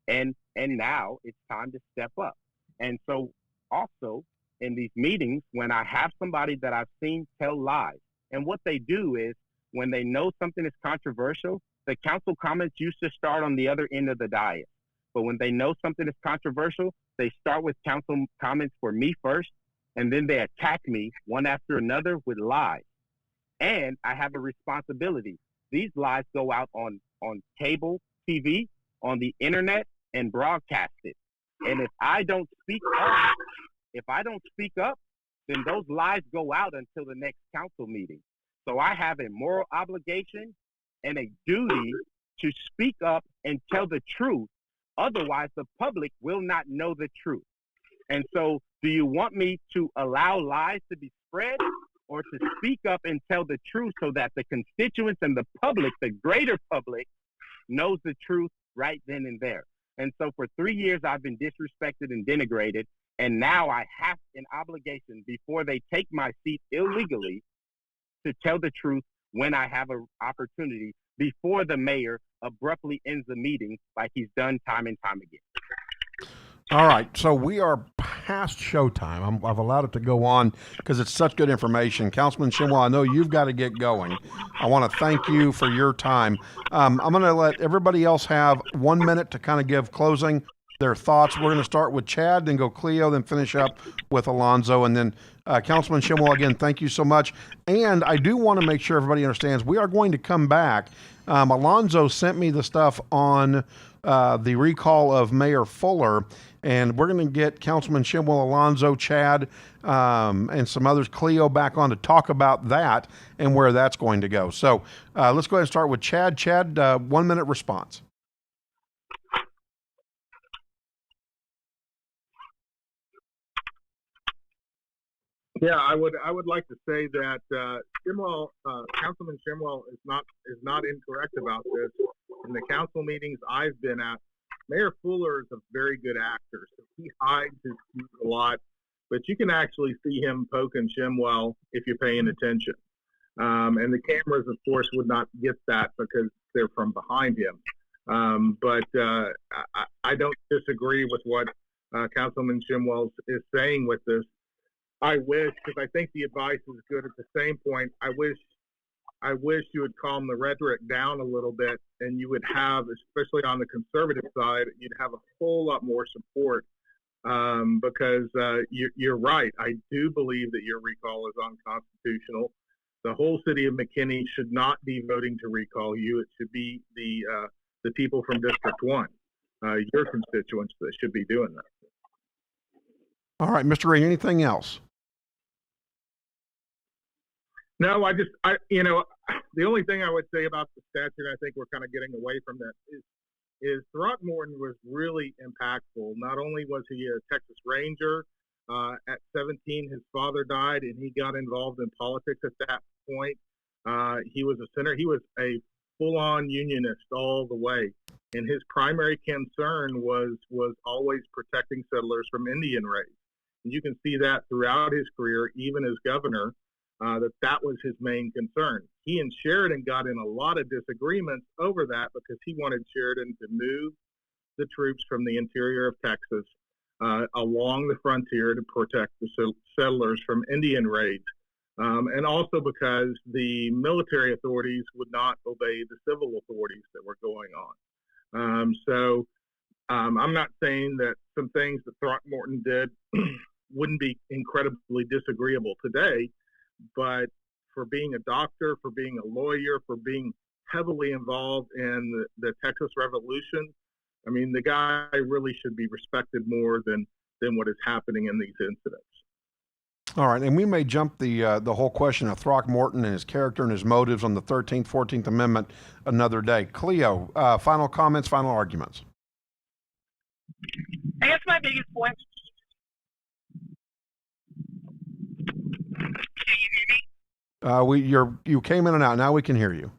And now it's time to step up. And so also in these meetings, when I have somebody that I've seen tell lies, and what they do is when they know something is controversial, the council comments used to start on the other end of the dais. But when they know something is controversial, they start with council comments for me first, and then they attack me one after another with lies. And I have a responsibility. These lies go out on cable TV, on the internet, and broadcast it. And if I don't speak up, then those lies go out until the next council meeting. So I have a moral obligation and a duty to speak up and tell the truth. Otherwise, the public will not know the truth. And so do you want me to allow lies to be spread, or to speak up and tell the truth so that the constituents and the public, the greater public, knows the truth right then and there? And so for 3 years, I've been disrespected and denigrated. And now I have an obligation before they take my seat illegally to tell the truth when I have an opportunity before the mayor abruptly ends the meeting like he's done time and time again. All right, so we are past showtime. I've allowed it to go on because it's such good information. Councilman Shemwell, I know you've got to get going. I want to thank you for your time. I'm going to let everybody else have 1 minute to kind of give closing their thoughts. We're going to start with Chad, then go Cleo, then finish up with Alonzo, and then Councilman Shemwell, again, thank you so much. And I do want to make sure everybody understands we are going to come back. Alonzo sent me the stuff on the recall of Mayor Fuller, and we're going to get Councilman Shemwell, Alonzo, Chad, and some others, Cleo, back on to talk about that and where that's going to go. So let's go ahead and start with Chad. Chad, 1 minute response. Yeah, I would like to say that Shemwell, Councilman Shemwell is not incorrect about this. In the council meetings I've been at, Mayor Fuller is a very good actor. So he hides his views a lot, but you can actually see him poking Shemwell if you're paying attention. And the cameras, of course, would not get that because they're from behind him. But I don't disagree with what Councilman Shemwell is saying with this. I wish, because I think the advice is good at the same point, I wish you would calm the rhetoric down a little bit, and you would have, especially on the conservative side, you'd have a whole lot more support because you're right. I do believe that your recall is unconstitutional. The whole city of McKinney should not be voting to recall you. It should be the people from District 1, your constituents, that should be doing that. All right, Mr. Green, anything else? No, the only thing I would say about the statute, I think we're kind of getting away from that, is Throckmorton was really impactful. Not only was he a Texas Ranger, at 17, his father died and he got involved in politics at that point. He was a senator. He was a full-on unionist all the way. And his primary concern was always protecting settlers from Indian raids. And you can see that throughout his career, even as governor, that was his main concern. He and Sheridan got in a lot of disagreements over that because he wanted Sheridan to move the troops from the interior of Texas along the frontier to protect the settlers from Indian raids. And also because the military authorities would not obey the civil authorities that were going on. So I'm not saying that some things that Throckmorton did wouldn't be incredibly disagreeable today, but for being a doctor, for being a lawyer, for being heavily involved in the Texas Revolution, I mean, the guy really should be respected more than what is happening in these incidents. All right, and we may jump the whole question of Throckmorton and his character and his motives on the 13th, 14th Amendment another day. Cleo, final comments, final arguments. I guess my biggest point. Can you hear me? You came in and out. Now we can hear you.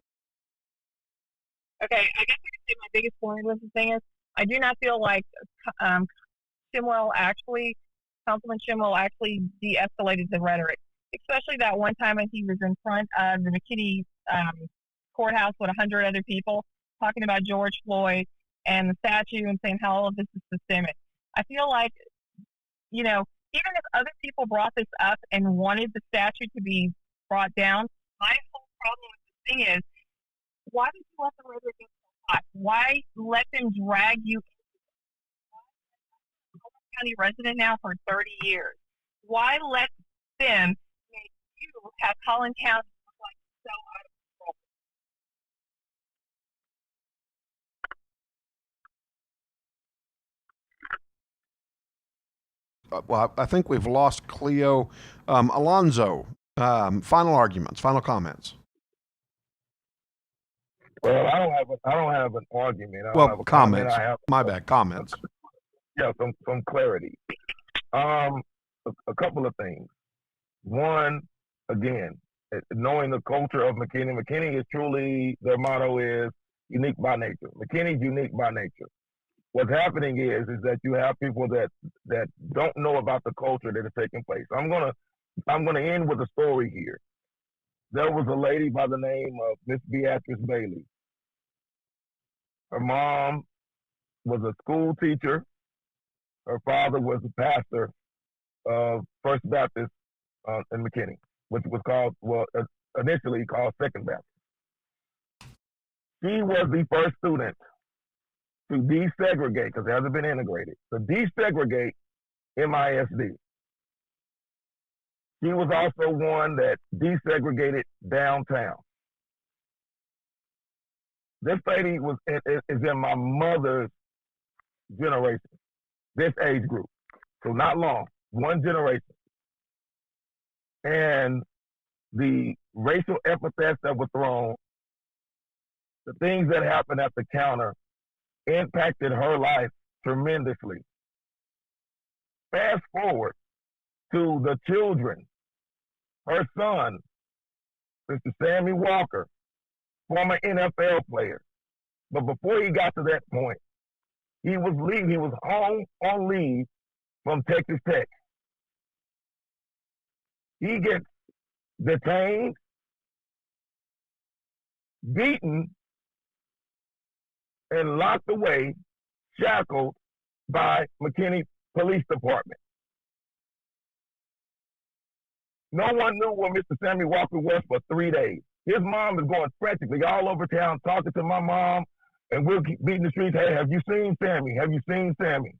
Okay, I guess I could say my biggest point with the thing is I do not feel like Councilman Shemwell actually de-escalated the rhetoric, especially that one time when he was in front of the Mckinney courthouse with 100 other people talking about George Floyd and the statue and saying how all of this is systemic. I feel like, even if other people brought this up and wanted the statue to be brought down, my whole problem with the thing is, why did you let the rhetoric get so hot? Why let them drag you County resident now for 30 years? Why let them make you have Collin County look like so out of control? Well, I think we've lost Cleo. Alonzo, final arguments, final comments. Well, I don't have an argument. Comments. My bad. Comments. Yeah, some clarity. A couple of things. One, again, knowing the culture of McKinney. McKinney is truly, their motto is unique by nature. McKinney's unique by nature. What's happening is that you have people that don't know about the culture that is taking place. I'm gonna end with a story here. There was a lady by the name of Miss Beatrice Bailey. Her mom was a school teacher. Her father was a pastor of First Baptist in McKinney, which was initially called Second Baptist. She was the first student to desegregate, because it hasn't been integrated, to desegregate MISD. She was also one that desegregated downtown. This lady is in my mother's generation, this age group. So not long, one generation. And the racial epithets that were thrown, the things that happened at the counter impacted her life tremendously. Fast forward to the children. Her son, Mr. Sammy Walker, former NFL player. But before he got to that point, he was home on leave from Texas Tech. He gets detained, beaten, and locked away, shackled by McKinney Police Department. No one knew where Mr. Sammy Walker was for 3 days. His mom is going frantically all over town talking to my mom, and we'll keep beating the streets. Hey, have you seen Sammy? Have you seen Sammy?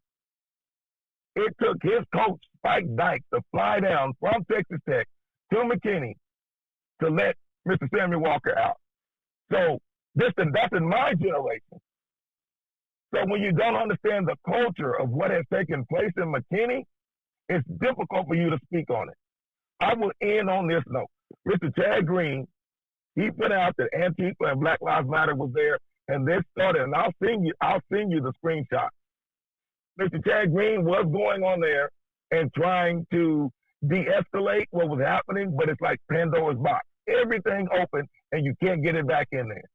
It took his coach, Spike Dykes, to fly down from Texas Tech to McKinney to let Mr. Sammy Walker out. So that's in my generation. So when you don't understand the culture of what has taken place in McKinney, it's difficult for you to speak on it. I will end on this note. Mr. Chad Green, he put out that Antifa and Black Lives Matter was there, and this started, and I'll send you the screenshot. Mr. Chad Green was going on there and trying to de-escalate what was happening, but it's like Pandora's box. Everything open, and you can't get it back in there.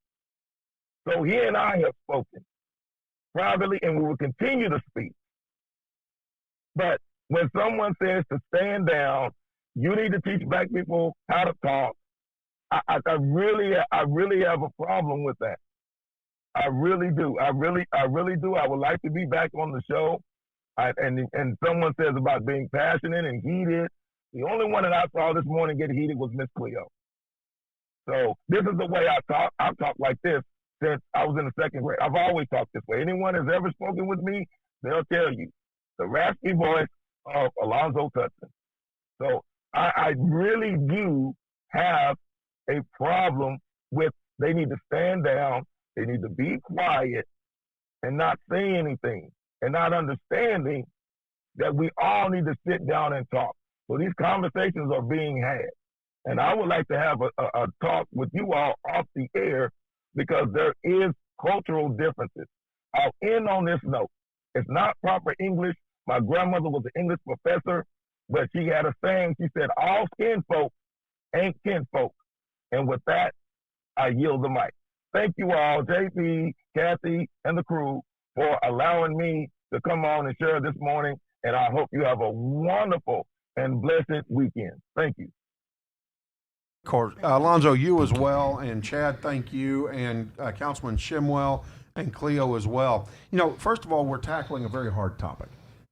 So he and I have spoken privately, and we will continue to speak. But when someone says to stand down, you need to teach black people how to talk, I really have a problem with that. I really do. I really do. I would like to be back on the show. And someone says about being passionate and heated. The only one that I saw this morning get heated was Miss Cleo. So this is the way I talk. I talk like this since I was in the second grade. I've always talked this way. Anyone has ever spoken with me, they'll tell you the raspy voice of Alonzo Tutson. So I really do have a problem with they need to stand down, they need to be quiet and not say anything and not understanding that we all need to sit down and talk. So these conversations are being had. And I would like to have a talk with you all off the air because there is cultural differences. I'll end on this note. It's not proper English. My grandmother was an English professor, but she had a saying. She said, all skin folk ain't kin folk. And with that, I yield the mic. Thank you all, JP, Kathy, and the crew for allowing me to come on and share this morning. And I hope you have a wonderful and blessed weekend. Thank you. Of course, Alonzo, you as well, and Chad, thank you, and Councilman Shemwell and Cleo as well. You know, first of all, we're tackling a very hard topic.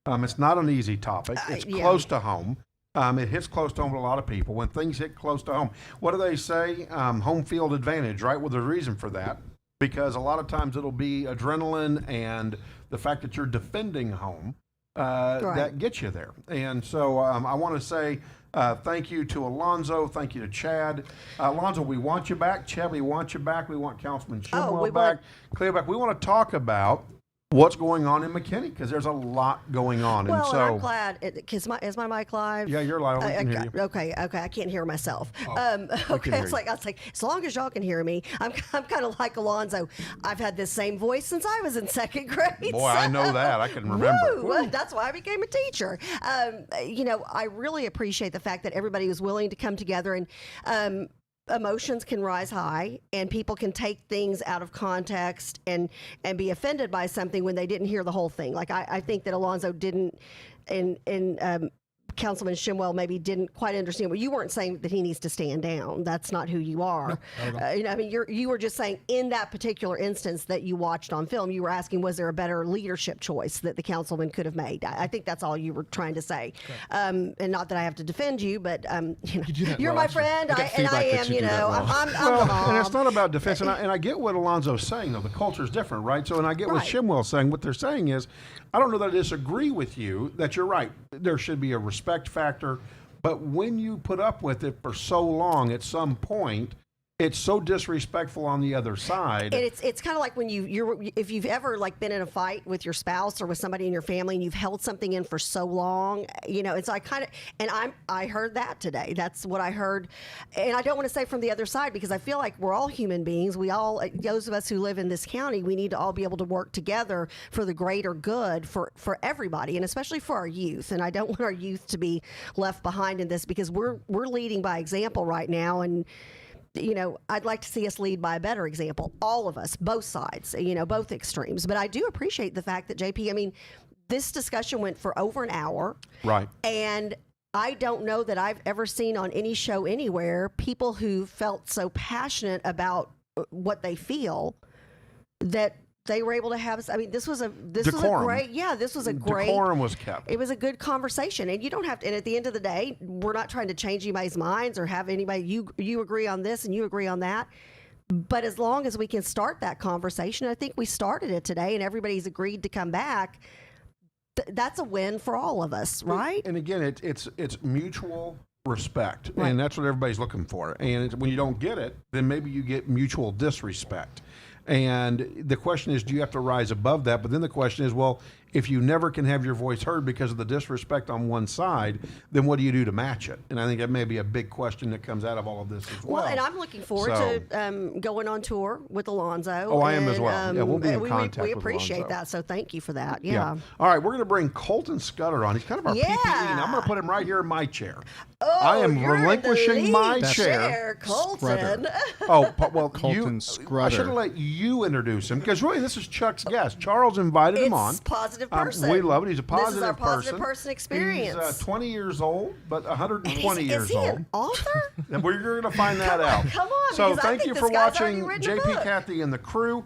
It's not an easy topic. It's close to home. It hits close to home to a lot of people. When things hit close to home, what do they say? Home field advantage, right? Well, there's a reason for that, because a lot of times it'll be adrenaline and the fact that you're defending home that gets you there. And so I want to say thank you to Alonzo. Thank you to Chad. Alonzo, we want you back. Chad, we want you back. We want Councilman Shemwell back. Cleo back. We want to talk about what's going on in McKinney, because there's a lot going on. Well, and so I'm glad. Is my mic live? Yeah, you're live. We can hear you. Okay. I can't hear myself. Oh, okay, I was like, as long as y'all can hear me, I'm kind of like Alonzo. I've had this same voice since I was in second grade. Boy, I know that. I can remember. Woo, that's why I became a teacher. You know, I really appreciate the fact that everybody was willing to come together and. Emotions can rise high, and people can take things out of context and be offended by something when they didn't hear the whole thing. Like I think that Alonzo didn't, and Councilman Shemwell maybe didn't quite understand. Well, you weren't saying that he needs to stand down. That's not who you are. No, you know, I mean, you were just saying in that particular instance that you watched on film, you were asking, was there a better leadership choice that the councilman could have made? I think that's all you were trying to say. And not that I have to defend you, but you know, you're my friend, and I am. You know, I'm the mom. And it's not about defense. And I get what Alonzo's saying, though. The culture's different, right? So, and I get what Shemwell's saying. What they're saying is, I don't know that I disagree with you that you're right. There should be a respect factor, but when you put up with it for so long, at some point, it's so disrespectful on the other side. And it's kind of like when if you've ever like been in a fight with your spouse or with somebody in your family and you've held something in for so long, you know, it's like kind of, and I heard that today. That's what I heard. And I don't want to say from the other side, because I feel like we're all human beings. We all, those of us who live in this county, we need to all be able to work together for the greater good for everybody, and especially for our youth. And I don't want our youth to be left behind in this, because we're leading by example right now. And you know, I'd like to see us lead by a better example. All of us, both sides, you know, both extremes. But I do appreciate the fact that, JP, I mean, this discussion went for over an hour. Right. And I don't know that I've ever seen on any show anywhere people who felt so passionate about what they feel that they were able to have. I mean, this was a great. Decorum was kept. It was a good conversation, and you don't have to. And at the end of the day, we're not trying to change anybody's minds or have anybody. You agree on this and you agree on that. But as long as we can start that conversation, I think we started it today, and everybody's agreed to come back. That's a win for all of us, right? And again, it's mutual respect, and that's what everybody's looking for. And when you don't get it, then maybe you get mutual disrespect. And the question is, do you have to rise above that? But then the question is, well, if you never can have your voice heard because of the disrespect on one side, then what do you do to match it? And I think that may be a big question that comes out of all of this as well. Well, and I'm looking forward to going on tour with Alonzo. Oh, I am as well. Yeah, we'll be in contact we with appreciate Alonzo. that, so thank you for that. Yeah. All right, we're going to bring Colton Scudder on. He's kind of our PPE, and I'm going to put him right here in my chair. Oh, I am relinquishing my chair. Colton. Oh, well, Colton Scrudder. I should have let you introduce him, because really this is Chuck's guest. Charles invited him on. It's positive person. We love it. He's a positive person. This is our positive person experience. He's 20 years old, but 120 years is he old. An author? And we're going to find that out. Come on. So thank you for watching JP, Kathy, and the crew.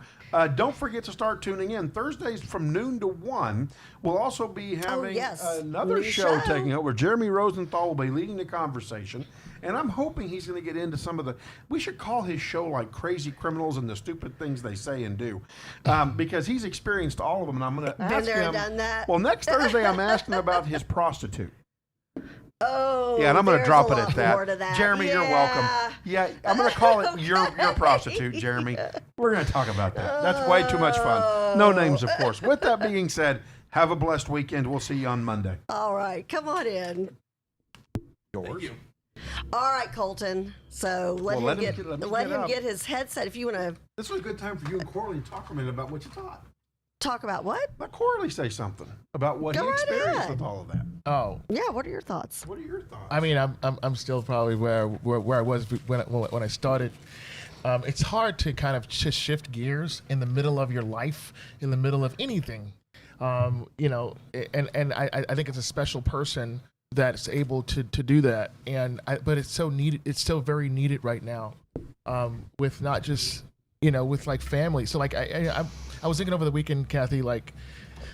Don't forget to start tuning in. Thursdays from noon to 1. We'll also be having another show taking over. Jeremy Rosenthal will be leading the conversation. And I'm hoping he's going to get into some of the. We should call his show like Crazy Criminals and the Stupid Things They Say and Do, because he's experienced all of them. And I'm going to ask Been there him. and done that. Well, next Thursday I'm asking about his prostitute. Oh, Yeah, and I'm going to there's drop a it lot at that. more to that. Jeremy, you're welcome. Yeah, I'm going to call it your prostitute, Jeremy. We're going to talk about that. That's way too much fun. No names, of course. With that being said, have a blessed weekend. We'll see you on Monday. All right, come on in. Yours. All right, Colton. So let Well, him get his headset. If you want to This was a good time for you and Corley to talk a minute about what you thought. talk about what? Let Corley say something about what Go he right experienced ahead. with all of that. Oh, Yeah, what are your thoughts? What are your thoughts? I mean, I'm still probably where I was when I started. It's hard to kind of just shift gears in the middle of your life, in the middle of anything. You know, and I think it's a special person that's able to do that. But it's so needed. It's so very needed right now, with not just, you know, with like family. So like I was thinking over the weekend, Kathy, like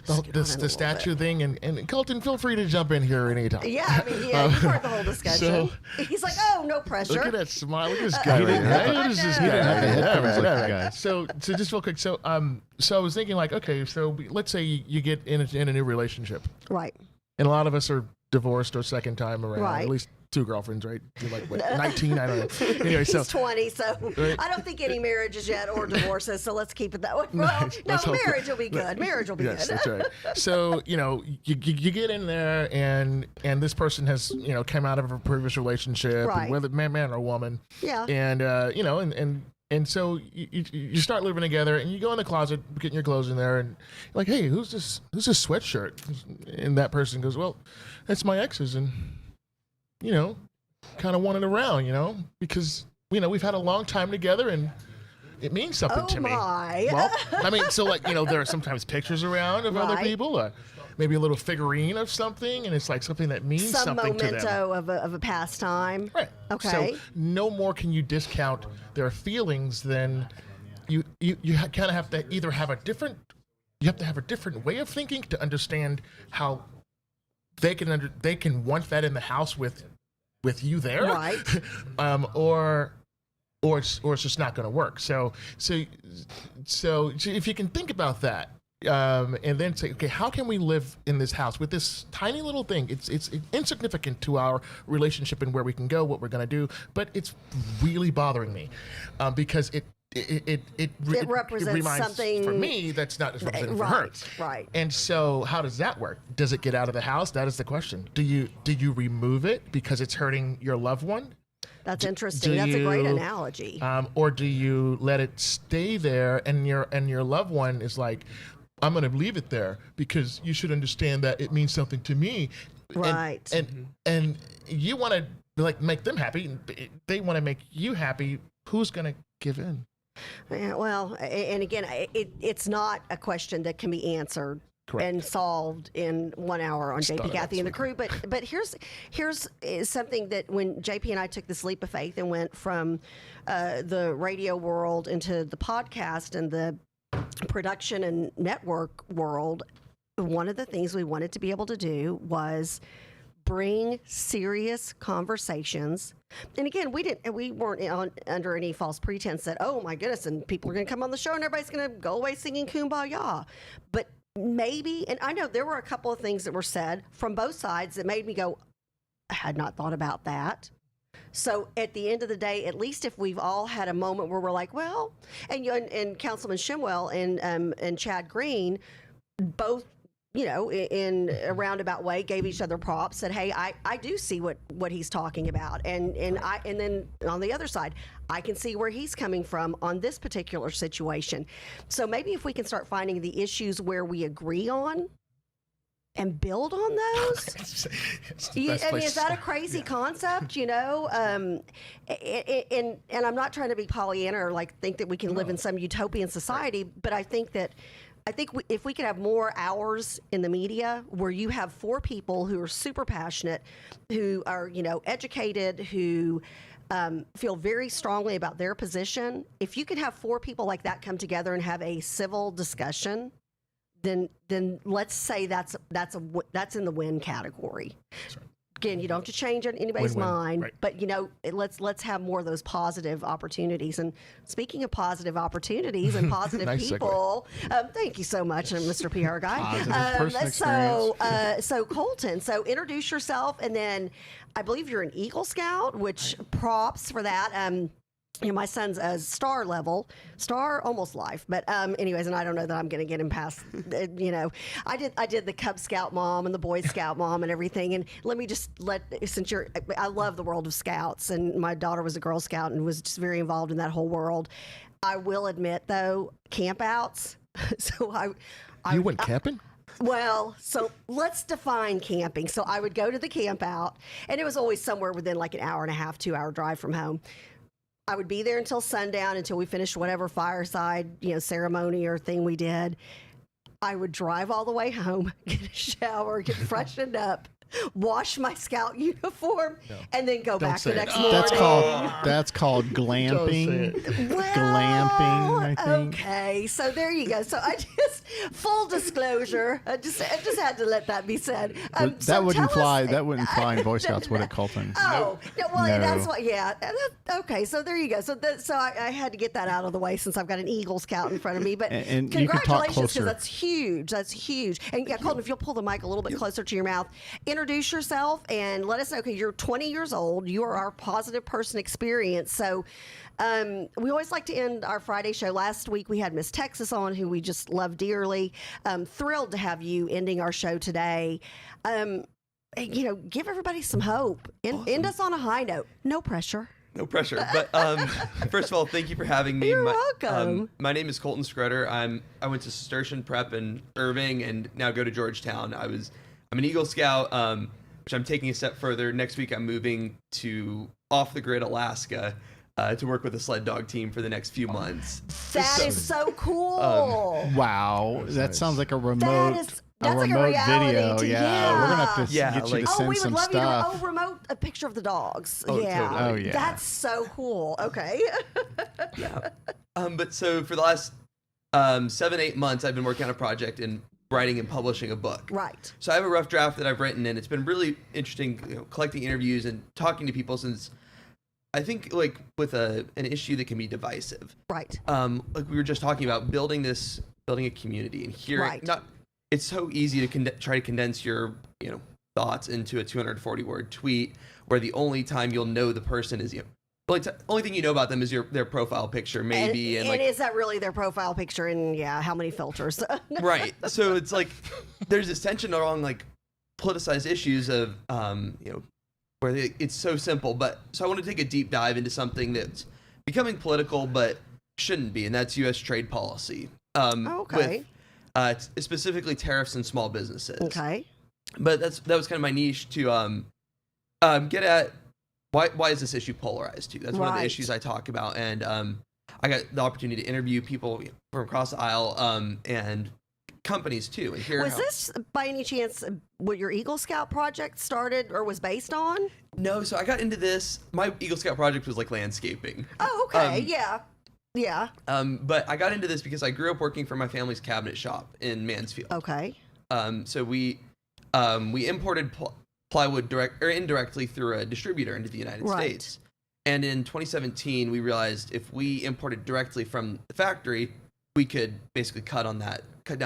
the statue thing, and Colton, feel free to jump in here anytime. Yeah, I mean, yeah, you heard the whole discussion. He's like, oh, no pressure. Look at that smile. Look at this guy. He didn't have Look at this he didn't have the headphones like you guys. So just real quick. So I was thinking like, okay, so let's say you get in a new relationship, Right. and a lot of us are divorced or second time around. Right. At least 2 girlfriends, right? You're like what, 19? I don't know. Anyway, so He's 20, so Right. I don't think any marriages yet or divorces, so let's keep it that way. Nice. No, Let's hope so. marriage will be good. Marriage will be yes, good. that's right. So you know, you get in there, and this person has, you know, come out of a previous relationship, Right. whether man or woman, Yeah. and you know, and so you start living together, and you go in the closet, getting your clothes in there, and you're like, hey, who's this sweatshirt? And that person goes, well, that's my ex's, and you know, kind of want it around, you know, because you know we've had a long time together, and it means something Oh to me. my. Well, I mean, so like, you know, there are sometimes pictures around of other Right. people, or maybe a little figurine of something, and it's like something that means Some something to them. memento of a past time. Right. Okay. So no more can you discount their feelings than you kind of have to either have a different way of thinking to understand how they can want that in the house with you there, Right. or it's just not going to work. So if you can think about that, and then say, okay, how can we live in this house with this tiny little thing? It's insignificant to our relationship and where we can go, what we're going to do, but it's really bothering me, because it represents reminds something for me that's not as representative for her. Right. And so how does that work? Does it get out of the house? That is the question. Do you remove it because it's hurting your loved one? That's interesting. That's a great analogy. Or do you let it stay there, and your loved one is like, I'm going to leave it there because you should understand that it means something to me. Right. And you want to like make them happy. They want to make you happy. Who's going to give in? Yeah, well, and again, it's not a question that can be answered Correct. and solved in 1 hour on JP, Kathy, and the crew. But here's something that when JP and I took this leap of faith and went from the radio world into the podcast and the production and network world, one of the things we wanted to be able to do was bring serious conversations. And again, we weren't under any false pretense that, oh my goodness, and people are going to come on the show and everybody's going to go away singing Kumbaya. But maybe, and I know there were a couple of things that were said from both sides that made me go, I had not thought about that. So at the end of the day, at least if we've all had a moment where we're like, well, and Councilman Shemwell and Chad Green both, you know, in a roundabout way, gave each other props, said, hey, I do see what he's talking about. And then on the other side, I can see where he's coming from on this particular situation. So maybe if we can start finding the issues where we agree on and build on those. Is that a crazy concept? You know, and I'm not trying to be Pollyanna or like think that we can live in some utopian society, but I think if we could have more hours in the media where you have 4 people who are super passionate, who are, you know, educated, who feel very strongly about their position. If you could have 4 people like that come together and have a civil discussion, then let's say that's in the win category. again, you don't have to change anybody's Win-win, mind, right. but let's have more of those positive opportunities. And speaking of positive opportunities and positive Nice segue. people, thank you so much, Mr. PR guy. Positive person experience. So Colton, so introduce yourself, and then I believe you're an Eagle Scout, which props for that. My son's a star almost life, but anyways, and I don't know that I'm going to get him past. I did the Cub Scout mom and the Boy Scout mom and everything. And I love the world of Scouts, and my daughter was a Girl Scout and was just very involved in that whole world. I will admit though, campouts. So You went camping? Well, so let's define camping. So I would go to the camp out, and it was always somewhere within like an hour and a half, 2-hour drive from home. I would be there until sundown, until we finished whatever fireside, ceremony or thing we did. I would drive all the way home, get a shower, get freshened up, wash my Scout uniform, and then go back the next morning. That's called glamping. Glamping, I think. Okay, so there you go. So I just, full disclosure, I just had to let that be said. That wouldn't fly in Boy Scouts, would it, Colton? Oh, well, No. that's what. Yeah. Okay, so there you go. So I had to get that out of the way since I've got an Eagle Scout in front of me. But And you can talk congratulations, closer. because that's huge. That's huge. And yeah, Colton, if you'll pull the mic a little bit closer to your mouth, introduce yourself and let us know. Okay, you're 20 years old. You are our positive person experience. So we always like to end our Friday show. Last week we had Miss Texas on, who we just love dearly. Thrilled to have you ending our show today. Give everybody some hope. End us on a high note. No pressure. No pressure. But first of all, thank you for having me. You're welcome. My name is Colton Scrudder. I went to Cistercian Prep in Irving and now go to Georgetown. I'm an Eagle Scout, which I'm taking a step further. Next week, I'm moving to off-the-grid Alaska to work with a sled dog team for the next few months. That is so cool. Wow, that sounds like a remote. That's like a remote reality video. to- Yeah, we're gonna have to Yeah, get you like- to send we would some love stuff. you to remote a picture of the dogs. Oh, yeah. totally. Oh, yeah. That's so cool. Okay. Yeah. But so for the last 7-8 months, I've been working on a project and writing and publishing a book. Right. So I have a rough draft that I've written, and it's been really interesting, collecting interviews and talking to people, since I think like with an issue that can be divisive. Right. Like we were just talking about building a community, and hearing Right. it's so easy to try to condense your thoughts into a 240-word tweet, where the only time you'll know the person is only thing you know about them is their profile picture, maybe, and like, is that really their profile picture? And yeah, how many filters? right. So it's like there's this tension along like politicized issues of where it's so simple. But so I want to take a deep dive into something that's becoming political but shouldn't be, and that's U.S. trade policy. Okay. With specifically tariffs and small businesses. Okay. But that was kind of my niche to get at why is this issue polarized too? That's one of the Right. issues I talk about, and I got the opportunity to interview people from across the aisle and companies too, and hear Was this by any chance what your Eagle Scout project started or was based on? No, so I got into this. My Eagle Scout project was like landscaping. Oh, okay. Yeah. Yeah. But I got into this because I grew up working for my family's cabinet shop in Mansfield. Okay. So we imported plywood indirectly through a distributor into the United Right. States. And in 2017, we realized if we imported directly from the factory, we could basically cut down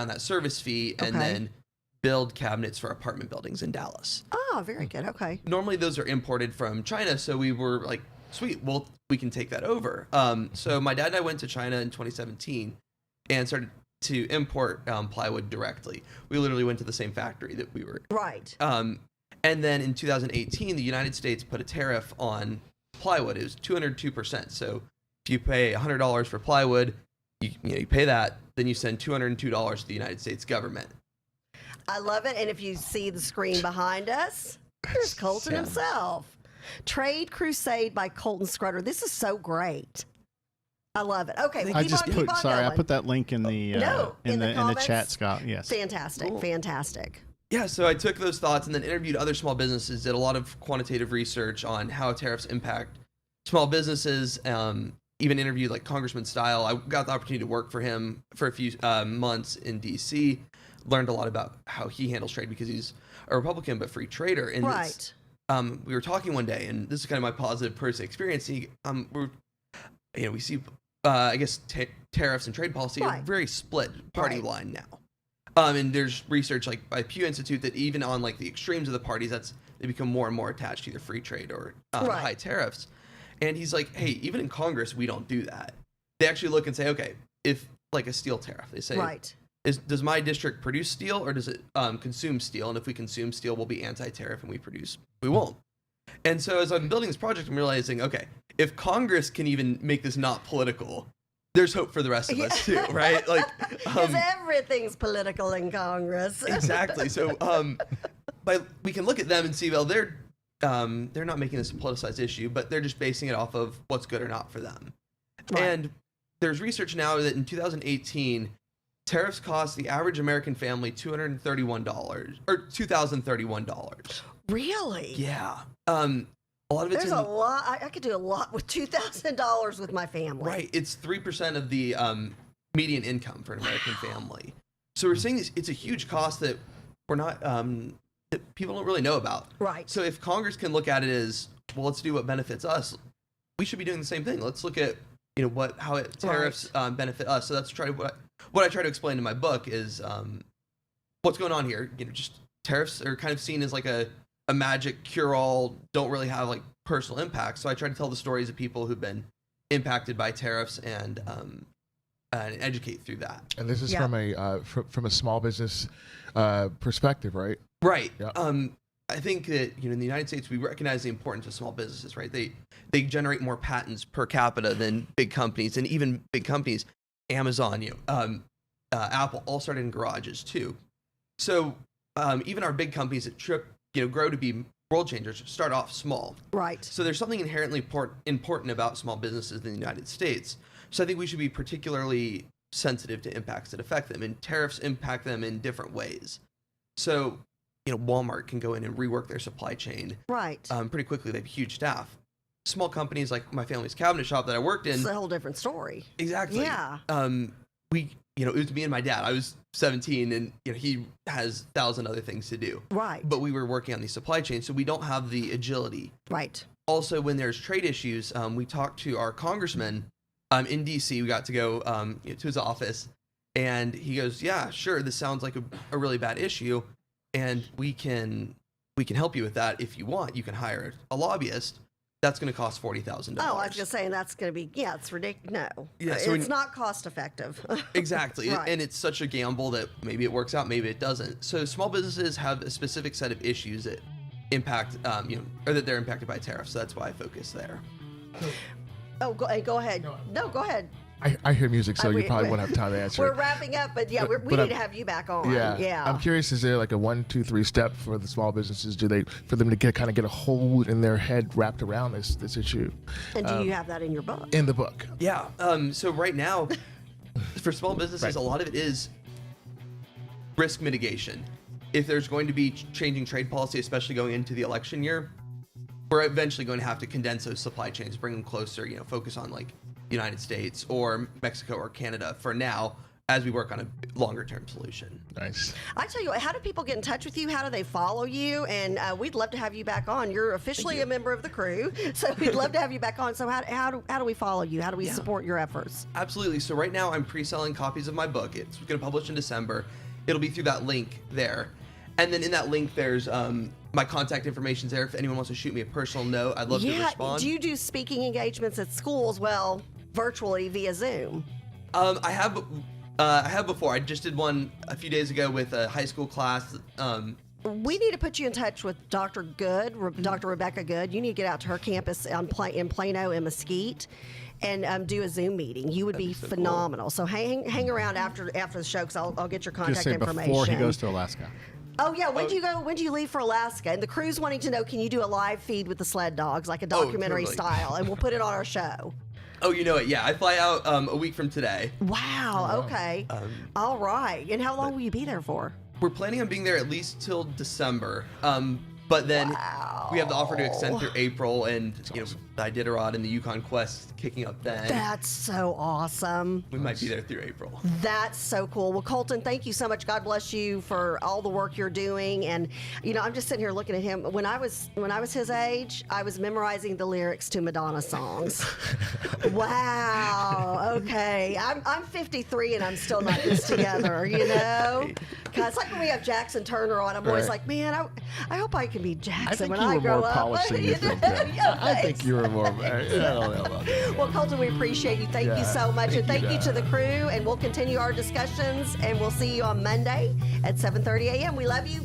that service fee and Okay. then build cabinets for apartment buildings in Dallas. Oh, very good. Okay. Normally those are imported from China, so we were like, sweet, well, we can take that over. So my dad and I went to China in 2017 and started to import plywood directly. We literally went to the same factory that we were. Right. And then in 2018, the United States put a tariff on plywood. It was 202%. So if you pay $100 for plywood, you pay that, then you send $202 to the United States government. I love it. And if you see the screen behind us, there's Colton himself. Trade Crusade by Colton Scrudder. This is so great. I love it. Okay, well, I keep on I going. put that link in the in the comments? chat, Scott. Yes. Fantastic. Cool. Fantastic. Yeah, so I took those thoughts and then interviewed other small businesses, did a lot of quantitative research on how tariffs impact small businesses, even interviewed like Congressman Style. I got the opportunity to work for him for a few months in D.C., learned a lot about how he handles trade because he's a Republican but free trader. And Right. we were talking one day, and this is kind of my positive person experience. We see, I guess, tariffs and trade policy are very split party line now. And there's research like by Pew Institute that even on like the extremes of the parties, they become more and more attached to either free trade or high tariffs. And he's like, hey, even in Congress, we don't do that. They actually look and say, okay, if like a steel tariff, they say, does my district produce steel or does it consume steel? And if we consume steel, we'll be anti-tariff, and we won't. And so as I'm building this project, I'm realizing, okay, if Congress can even make this not political, there's hope for the rest of us too, right? Like, because everything's political in Congress. Exactly. So, but we can look at them and see, well, they're not making this a politicized issue, but they're just basing it off of what's good or not for them. Right. And there's research now that in 2018, tariffs cost the average American family $231 or $2,031. Really? Yeah. A lot of it's a lot. I could do a lot with $2,000 with my family. Right. It's 3% of the median income for an American family. So we're seeing it's a huge cost that we're not that people don't really know about. Right. So if Congress can look at it as, well, let's do what benefits us, we should be doing the same thing. Let's look at how tariffs benefit us. So that's what I try to explain in my book is what's going on here. Just tariffs are kind of seen as like a magic cure-all, don't really have like personal impact. So I try to tell the stories of people who've been impacted by tariffs and educate through that. And this is from a small business perspective, right? Right. Yeah. I think that in the United States we recognize the importance of small businesses, right? They generate more patents per capita than big companies, and even big companies, Amazon, Apple, all started in garages too. So even our big companies that grow to be world changers start off small. Right. So there's something inherently important about small businesses in the United States. So I think we should be particularly sensitive to impacts that affect them, and tariffs impact them in different ways. So, Walmart can go in and rework their supply chain. Right. Pretty quickly. They have huge staff. Small companies like my family's cabinet shop that I worked in. It's a whole different story. Exactly. Yeah. It was me and my dad. I was 17 and he has 1,000 other things to do. Right. But we were working on the supply chain, so we don't have the agility. Right. Also, when there's trade issues, we talked to our congressman in DC. We got to go to his office, and he goes, yeah, sure, this sounds like a really bad issue, and we can help you with that if you want. You can hire a lobbyist. That's going to cost $40,000. Oh, I was just saying that's going to be, it's ridiculous. No, it's not cost effective. Exactly. Right. And it's such a gamble that maybe it works out, maybe it doesn't. So small businesses have a specific set of issues that impact, or that they're impacted by tariffs. So that's why I focus there. Oh, go ahead. No, go ahead. I hear music, so you probably won't have time to answer. We're wrapping up, but we need to have you back on. Yeah. I'm curious, is there like a 1, 2, 3 step for the small businesses? For them to get a hold in their head wrapped around this issue? And do you have that in your book? In the book. Yeah. So right now, for small businesses, a lot of it is risk mitigation. If there's going to be changing trade policy, especially going into the election year, we're eventually going to have to condense those supply chains, bring them closer, focus on like the United States or Mexico or Canada for now as we work on a longer term solution. Nice. I tell you what, how do people get in touch with you? How do they follow you? And we'd love to have you back on. You're officially a member of the crew, so we'd love to have you back on. So how do we follow you? How do we support your efforts? Absolutely. So right now I'm pre-selling copies of my book. It's going to publish in December. It'll be through that link there. And then in that link, there's my contact information's there. If anyone wants to shoot me a personal note, I'd love to respond. Do you do speaking engagements at schools? Well, virtually via Zoom. I have before. I just did one a few days ago with a high school class. We need to put you in touch with Dr. Good, Dr. Rebecca Good. You need to get out to her campus in Plano and Mesquite and do a Zoom meeting. You would be phenomenal. Cool. So hang around after the show, because I'll get your contact information. Before he goes to Alaska. Oh yeah, when do you go? When do you leave for Alaska? And the crew's wanting to know, can you do a live feed with the sled dogs, like a documentary style, and we'll put it on our show. Oh, you know it. Yeah, I fly out a week from today. Wow. Okay. All right. And how long will you be there for? We're planning on being there at least till December. But then Wow. we have the offer to extend through April, and you know, the Iditarod and the Yukon Quest kicking up then. That's so awesome. We might be there through April. That's so cool. Well, Colton, thank you so much. God bless you for all the work you're doing. And you know, I'm just sitting here looking at him. When I was his age, I was memorizing the lyrics to Madonna songs. Wow. Okay. I'm 53 and I'm still not this together. You know, because like when we have Jackson Turner on, I'm always like, man, I hope I can be Jackson I think when you I were grow more up. polished than you think. Yeah, I think you were more. I don't know about that. Well, Colton, we appreciate you. Thank you so much. And thank you to the crew. And we'll continue our discussions. And we'll see you on Monday at 7:30 a.m. We love you.